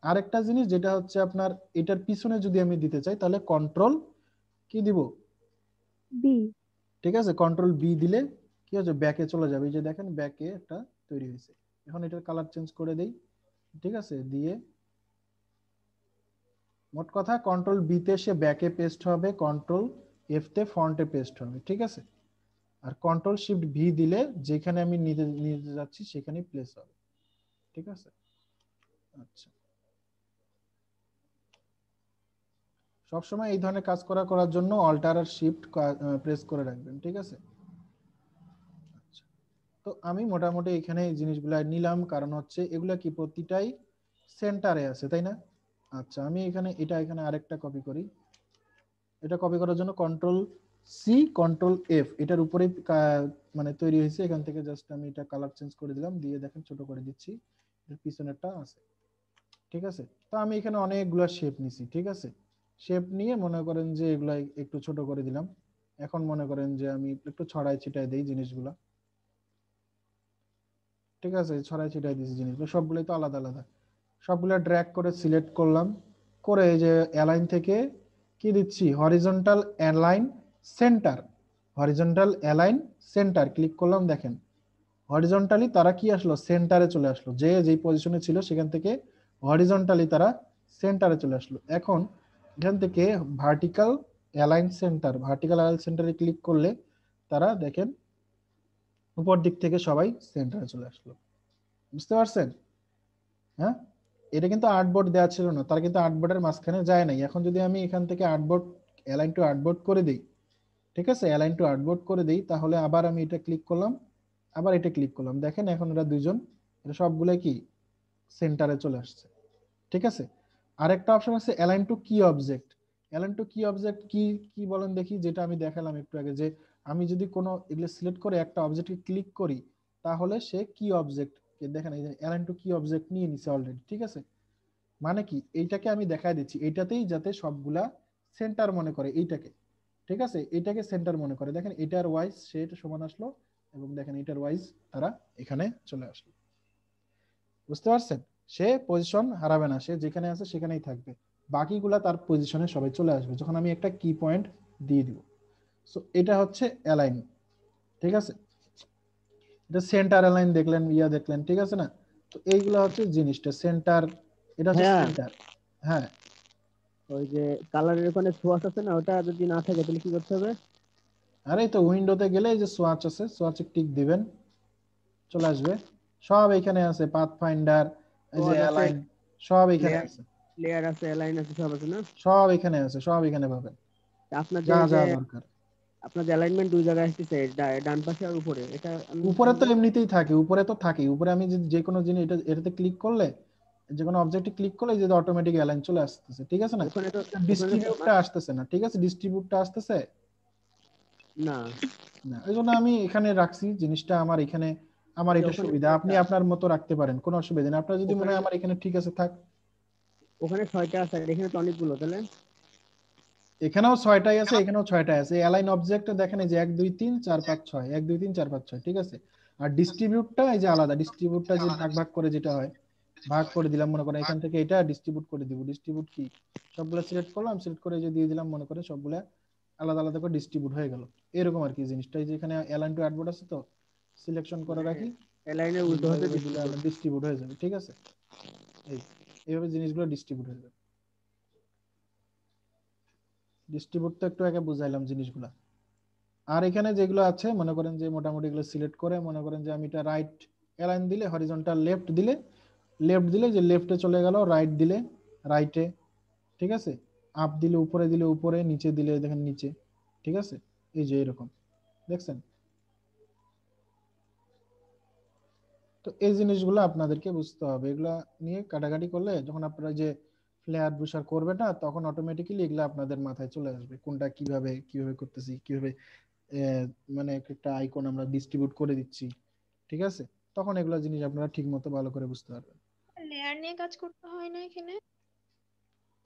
আরেকটা জিনিস যেটা হচ্ছে আপনার এটার পিছনে যদি আমি দিতে চাই তাহলে কন্ট্রোল কি দিব,
বি।
ঠিক আছে, কন্ট্রোল বি দিলে কি হচ্ছে ব্যাকে চলে যাবে, এই যে দেখেন ব্যাকে একটা তৈরি হয়েছে। এখন এটার কালার চেঞ্জ করে দেই, ঠিক আছে, দিয়ে মোট কথা কন্ট্রোল বি তে সে ব্যাকে পেস্ট হবে, কন্ট্রোল এফ তে ফন্টে পেস্ট হবে, ঠিক আছে। আর কন্ট্রোল শিফট ভি দিলে যেখানে আমি নিতে যাচ্ছি সেখানেই প্লেস হবে, ঠিক আছে। আচ্ছা সবসময় এই ধরনের কাজ করার জন্য অল্টার আর শিফট প্রেস করে রাখবেন, ঠিক আছে। আচ্ছা তো আমি মোটামুটি এখানে এই জিনিসগুলো নিলাম, কারণ হচ্ছে এগুলা কি প্রতিটাই সেন্টারে আছে, তাই না? আচ্ছা আমি এখানে আরেকটা কপি করি, এটা কপি করার জন্য কন্ট্রোল সি কন্ট্রোল এফ, এটার উপরেই মানে তৈরি হয়েছে, এখান থেকে জাস্ট আমি এটা কালার চেঞ্জ করে দিলাম, দিয়ে দেখেন ছোট করে দিচ্ছি, এর পিছনেরটা আছে, ঠিক আছে। তো আমি এখানে অনেকগুলা শেপ নিছি, ঠিক আছে, শেপ নিয়ে মনে করেন যে এগুলা একটু ছোট করে দিলাম। এখন মনে করেন যে আমি একটু ছড়াই ছিটাই দেই জিনিসগুলা, ঠিক আছে, ছড়াই ছিটাই দিয়েছি জিনিসগুলো, সবগুলোই তো আলাদা আলাদা, সবগুলা ড্র্যাগ করে সিলেক্ট করলাম, করে এই যে অ্যালাইন থেকে কি দিচ্ছি horizontal align centre, horizontal align centre click করলাম, দেখেন হরিজন্টালি তারা কি আসলো সেন্টারে চলে আসলো, যে যেই পজিশনে ছিল সেখান থেকে হরিজন্টালি তারা সেন্টারে চলে আসলো। এখন এখান থেকে vertical align centre, vertical align সেন্টারে ক্লিক করলে তারা দেখেন উপর দিক থেকে সবাই সেন্টারে চলে আসলো। বুঝতে পারছেন? হ্যাঁ এটা কিন্তু আর্টবোর্ড দেওয়া ছিল না, তারা কিন্তু আর্টবোর্ডের মাঝখানে যায় নাই। এখন যদি আমি এখান থেকে আর্টবোর্ড অ্যালাইন টু আর্টবোর্ড করে দিই, ঠিক আছে, অ্যালাইন টু আর্টবোর্ড করে দিই, তাহলে আবার আমি এটা ক্লিক করলাম, আবার এটা ক্লিক করলাম, দেখেন এখন এরা দুজন এটা সবগুলো কি সেন্টারে চলে আসছে, ঠিক আছে। আরেকটা অপশন আছে অ্যালাইন টু কি অবজেক্ট, অ্যালাইন টু কি অবজেক্ট কি কি বলেন দেখি, যেটা আমি দেখালাম একটু আগে, যে আমি যদি কোনো এগুলো সিলেক্ট করে একটা অবজেক্টকে ক্লিক করি তাহলে সে কি অবজেক্ট দেখেন এই যে অ্যালাইন টু কি অবজেক্ট নিয়ে নিছে অলরেডি, ঠিক আছে। মানে কি এইটাকে আমি দেখায় দিচ্ছি, এইটাতেই যাতে সবগুলা সেন্টার মনে করে এইটাকে, ঠিক আছে, এটাকে সেন্টার মনে করে, দেখেন এটার ওয়াইজ সে এটা সমান আসলো, এবং দেখেন এটার ওয়াইজ তারা এখানে চলে আসলো। বুঝতে পারছেন? সে পজিশন হারাবে না, সে যেখানে আছে সেখানেই থাকবে, বাকিগুলা তার পজিশনে সবাই চলে আসবে যখন আমি একটা কি পয়েন্ট দিয়ে দিব। সো এটা হচ্ছে অ্যালাইন, ঠিক আছে, এটা সেন্টার অ্যালাইন দেখলেন, দেখলেন, ঠিক আছে না। তো এইগুলা হচ্ছে জিনিসটা সেন্টার, এটা হচ্ছে
হ্যাঁ
সেন্টার। হ্যাঁ
ওই যে কালারের ওখানে সোয়াচ আছে না, ওটা যদি না থাকে তাহলে কি করতে হবে?
আরে তো উইন্ডোতে গেলে এই যে সোয়াচ আছে, সোয়াচে টিক দিবেন, চলে আসবে, সব এখানে আছে, পাথ ফাইন্ডার, এই যে
সোয়াচ আছে,
অ্যালাইন, সব এখানে
লেয়ার
আছে,
লেয়ার আছে, অ্যালাইন আছে, সব আছে না?
সব এখানে আছে, সব এখানে পাবেন
আপনার
যা
যে
যা দরকার।
আপনার যে অ্যালাইনমেন্ট দুই জায়গায় আসতেছে, ডান পাশে আর উপরে, এটা আমি
উপরে তো এমনিতেই থাকে, উপরে তো থাকেই, উপরে আমি যদি যে কোনো জিনিস এটাতে ক্লিক করলে, যে কোনো অবজেক্টে ক্লিক করলে যে অটোমেটিক অ্যালাইন চলে আসতেছে, ঠিক আছে না,
ওখানে তো
ডিস্ট্রিবিউটটা আসতেছে না, ঠিক আছে, ডিস্ট্রিবিউটটা আসতেছে,
না
না, এই জন্য আমি এখানে রাখছি জিনিসটা। আমার এখানে আমার এটা
ওখানে
সুবিধা, আপনি আপনার মতো রাখতে পারেন, কোনো অসুবিধা নেই। আপনার যদি মনে হয় আমার এখানে ঠিক আছে থাক।
ওখানে 6টা আছে, আর এখানে তো অনেকগুলো, তাহলে
এখানেও 6টাই আছে, এখানেও 6টাই আছে। অ্যালাইন অবজেক্ট দেখেন এই যে 1 2 3 4 5 6, 1 2 3 4 5 6, ঠিক আছে। আর ডিস্ট্রিবিউটটা এই যে আলাদা, ডিস্ট্রিবিউটটা যে ভাগ ভাগ করে যেটা হয়, ভাগ করে দিলাম মনে করেন এখান থেকে এটা ডিস্ট্রিবিউট করে দিব। ডিস্ট্রিবিউট কি, সবগুলো সিলেক্ট করলাম, সিলেক্ট করে যে দিয়ে দিলাম মনে করেন সবগুলা আলাদা আলাদা করে ডিস্ট্রিবিউট হয়ে গেল, এরকম আর কি জিনিসটা। এই যে এখানে অ্যালাইন টু অ্যাডবোর্ড আছে তো, সিলেকশন করে রাখি,
অ্যালাইনের উল্টো হাতে
ডিস্ট্রিবিউট হয়ে যাবে, ঠিক আছে। এইভাবে জিনিসগুলো ডিস্ট্রিবিউট হয়ে যাবে। ডিস্ট্রিবিউট তো একটু আগে বুঝাইলাম জিনিসগুলা। আর এখানে যেগুলো আছে মনে করেন যে মোটামুটি এগুলো সিলেক্ট করে মনে করেন যে আমি এটা রাইট অ্যালাইন দিলে হরিজন্টাল, লেফট দিলে যে লেফটে চলে গেল, রাইট দিলে রাইটে, ঠিক আছে। আপ দিলে উপরে, নিচে দিলে দেখেন নিচে, ঠিক আছে। এই যে এরকম দেখছেন। তো এই জিনিসগুলো আপনাদেরকে বুঝতে হবে। এগুলা নিয়ে কাটাকাটি করলে যখন আপনারা যে ফ্লেয়ার ব্রুশার করবে না, তখন অটোমেটিক্যালি এগুলো আপনাদের মাথায় চলে আসবে, কোনটা কিভাবে করতেছি, কিভাবে মানে একটা আইকন আমরা ডিস্ট্রিবিউট করে দিচ্ছি, ঠিক আছে। তখন এগুলা জিনিস আপনারা ঠিক মতো ভালো করে বুঝতে পারবেন।
লেয়ার নিয়ে কাজ করতে হয় না এখানে?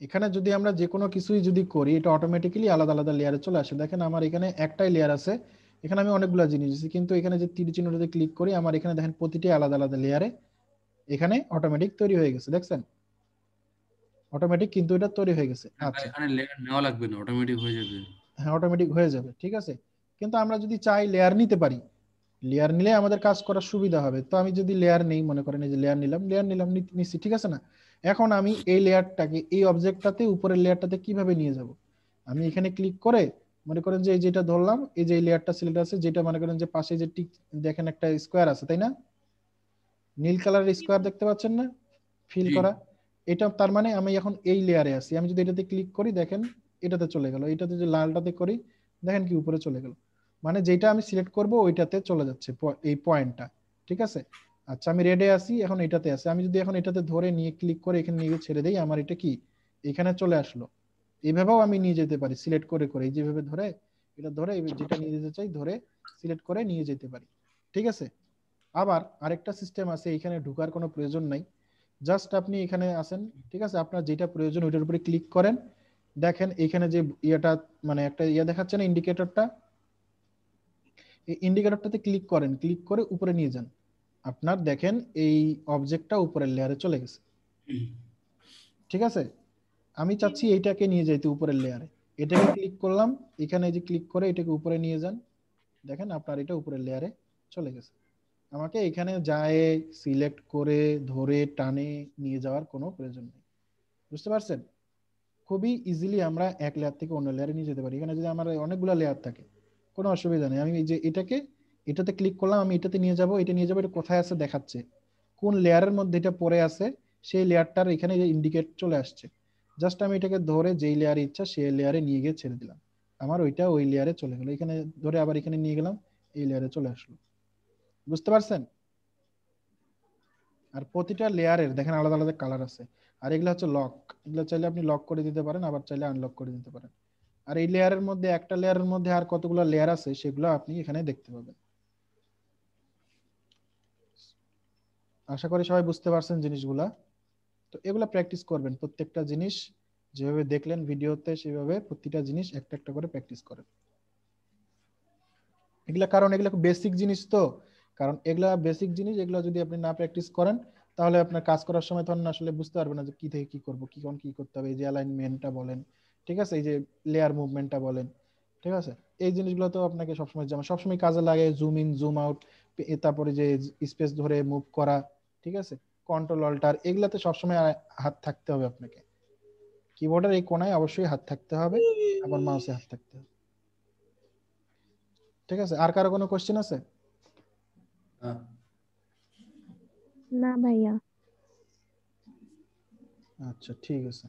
এখানে যদি আমরা যে কোনো কিছুই যদি করি, এটা অটোমেটিক্যালি আলাদা আলাদা লেয়ারে চলে আসে। দেখেন আমার এখানে একটাই লেয়ার আছে, এখানে আমি অনেকগুলো জিনিস দিচ্ছি, কিন্তু এখানে যে তীর চিহ্নটাতে ক্লিক করি, আমার এখানে দেখেন প্রতিটি আলাদা আলাদা লেয়ারে এখানে অটোমেটিক তৈরি হয়ে গেছে, দেখছেন অটোমেটিক কিন্তু এটা তৈরি হয়ে গেছে। আচ্ছা,
এখানে লেয়ার নেওয়া লাগবে না, অটোমেটিক হয়ে যাবে।
হ্যাঁ অটোমেটিক হয়ে যাবে, ঠিক আছে। কিন্তু আমরা যদি চাই লেয়ার নিতে পারি, লেয়ার নিলে আমাদের কাজ করার সুবিধা হবে। তো আমি যদি লেয়ার নেই, মনে করেন এই যে লেয়ার নিলাম নিচ্ছি, ঠিক আছে না। এখন আমি এই লেয়ারটাকে এই অবজেক্টটাতে উপরের লেয়ারটাতে কিভাবে নিয়ে যাব, আমি এখানে ক্লিক করে মনে করেন যে এই যেটা ধরলাম, এই যে লেয়ারটা সিলেক্ট আছে, যেটা মনে করেন যে পাশে যে টিক দেখেন একটা স্কোয়ার আছে, তাই না, নীল কালারের স্কোয়ার দেখতে পাচ্ছেন না, ফিল করা। এটা তার মানে আমি এখন এই লেয়ারে আছি। আমি যদি এটাতে ক্লিক করি দেখেন এটাতে চলে গেল, এটাতে যে লালটাতে করি দেখেন কি উপরে চলে গেল, মানে যেটা আমি সিলেক্ট করব ওইটাতে চলে যাচ্ছে এই পয়েন্টটা, ঠিক আছে। আচ্ছা আমি রেডে আছি, এখন এটাতে আছে, আমি যদি এখন এটাতে ধরে নিয়ে ক্লিক করে এখানে নিয়ে ছেড়ে দেই, আমার এটা কি এখানে চলে আসলো। এইভাবেও আমি নিয়ে যেতে পারি সিলেক্ট করে করে, এই যেভাবে ধরে এটা ধরে যেটা নিয়ে যেতে চাই ধরে সিলেক্ট করে নিয়ে যেতে পারি, ঠিক আছে। আবার আরেকটা সিস্টেম আছে, এখানে ঢোকার কোনো প্রয়োজন নাই, জাস্ট আপনি এখানে আসেন, ঠিক আছে, আপনার যেটা প্রয়োজন ওইটার উপরে ক্লিক করেন। দেখেন এখানে যে ইয়েটা মানে একটা ইয়ে দেখাচ্ছে না ইন্ডিকেটরটা, এই ইন্ডিকেটরটাতে ক্লিক করেন, ক্লিক করে উপরে নিয়ে যান, আপনার দেখেন এই অবজেক্টটা উপরের লেয়ারে চলে গেছে, ঠিক আছে। আমি চাচ্ছি এইটাকে নিয়ে যাইতে উপরের লেয়ারে, এটাকে ক্লিক করলাম, এখানে যে ক্লিক করে এটাকে উপরে নিয়ে যান, দেখেন আপনার এটা উপরের লেয়ারে চলে গেছে। আমাকে এখানে যায় সিলেক্ট করে ধরে টানে নিয়ে যাওয়ার কোনো প্রয়োজন নেই, বুঝতে পারছেন। খুবই ইজিলি আমরা এক লেয়ার থেকে অন্য লেয়ারে নিয়ে যেতে পারি। এখানে যদি আমার অনেকগুলো লেয়ার থাকে কোনো অসুবিধা নেই, আমি এই যে এটাতে ক্লিক করলাম, আমি এটাতে নিয়ে যাব, এটা কোথায় আছে দেখাচ্ছে, কোন লেয়ারের মধ্যে এটা পড়ে আছে, সেই লেয়ারটার এখানে ইন্ডিকেট চলে আসছে। জাস্ট আমি এটাকে ধরে যেই লেয়ারে ইচ্ছা সেই লেয়ারে নিয়ে গিয়ে ছেড়ে দিলাম, আমার ওইটা ওই লেয়ারে চলে গেল। এখানে ধরে আবার এখানে নিয়ে গেলাম, এই লেয়ারে চলে আসলো, বুঝতে পারছেন। আর প্রতিটা লেয়ারের দেখেন আলাদা আলাদা কালার আছে। আর এগুলো হচ্ছে লক, এগুলো চাইলে আপনি লক করে দিতে পারেন, আবার চাইলে আনলক করে দিতে পারেন। আর এই লেয়ারের মধ্যে একটা লেয়ারের মধ্যে আর কতগুলো লেয়ার আছে সেগুলো আপনি এখানে দেখতে পাবেন। আশা করি সবাই বুঝতে পারছেন জিনিসগুলা। তো এগুলা প্র্যাকটিস করবেন, প্রত্যেকটা জিনিস যেভাবে দেখলেন ভিডিওতে সেভাবে প্রতিটা জিনিস একটা একটা করে প্র্যাকটিস করেন এগুলা, কারণ এগুলা বেসিক জিনিস তো, কারণ এগুলা বেসিক জিনিস, এগুলা যদি আপনি না প্র্যাকটিস করেন তাহলে আপনার কাজ করার সময় তখন আসলে বুঝতে পারবেন না যে কি থেকে কি করব, কি কোন কি করতে হবে। এই যে অ্যালাইনমেন্টটা বলেন, ঠিক আছে, এই যে লেয়ার মুভমেন্টটা বলেন, ঠিক আছে, এই জিনিসগুলো তো আপনাকে সবসময় যেমন সবসময় কাজে লাগে, জুম ইন জুম আউট, তারপরে যে স্পেস ধরে মুভ করা, ঠিক আছে, কন্ট্রোল অল্টার, এগুলাতে সবসময় হাত থাকতে হবে আপনাকে। কিবোর্ডের এই কোণায় অবশ্যই হাত থাকতে হবে, আবার মাউসে হাত থাকতে হবে, ঠিক আছে। আর কারো কোনো কোশ্চেন আছে?
না ভাইয়া।
আচ্ছা ঠিক আছে।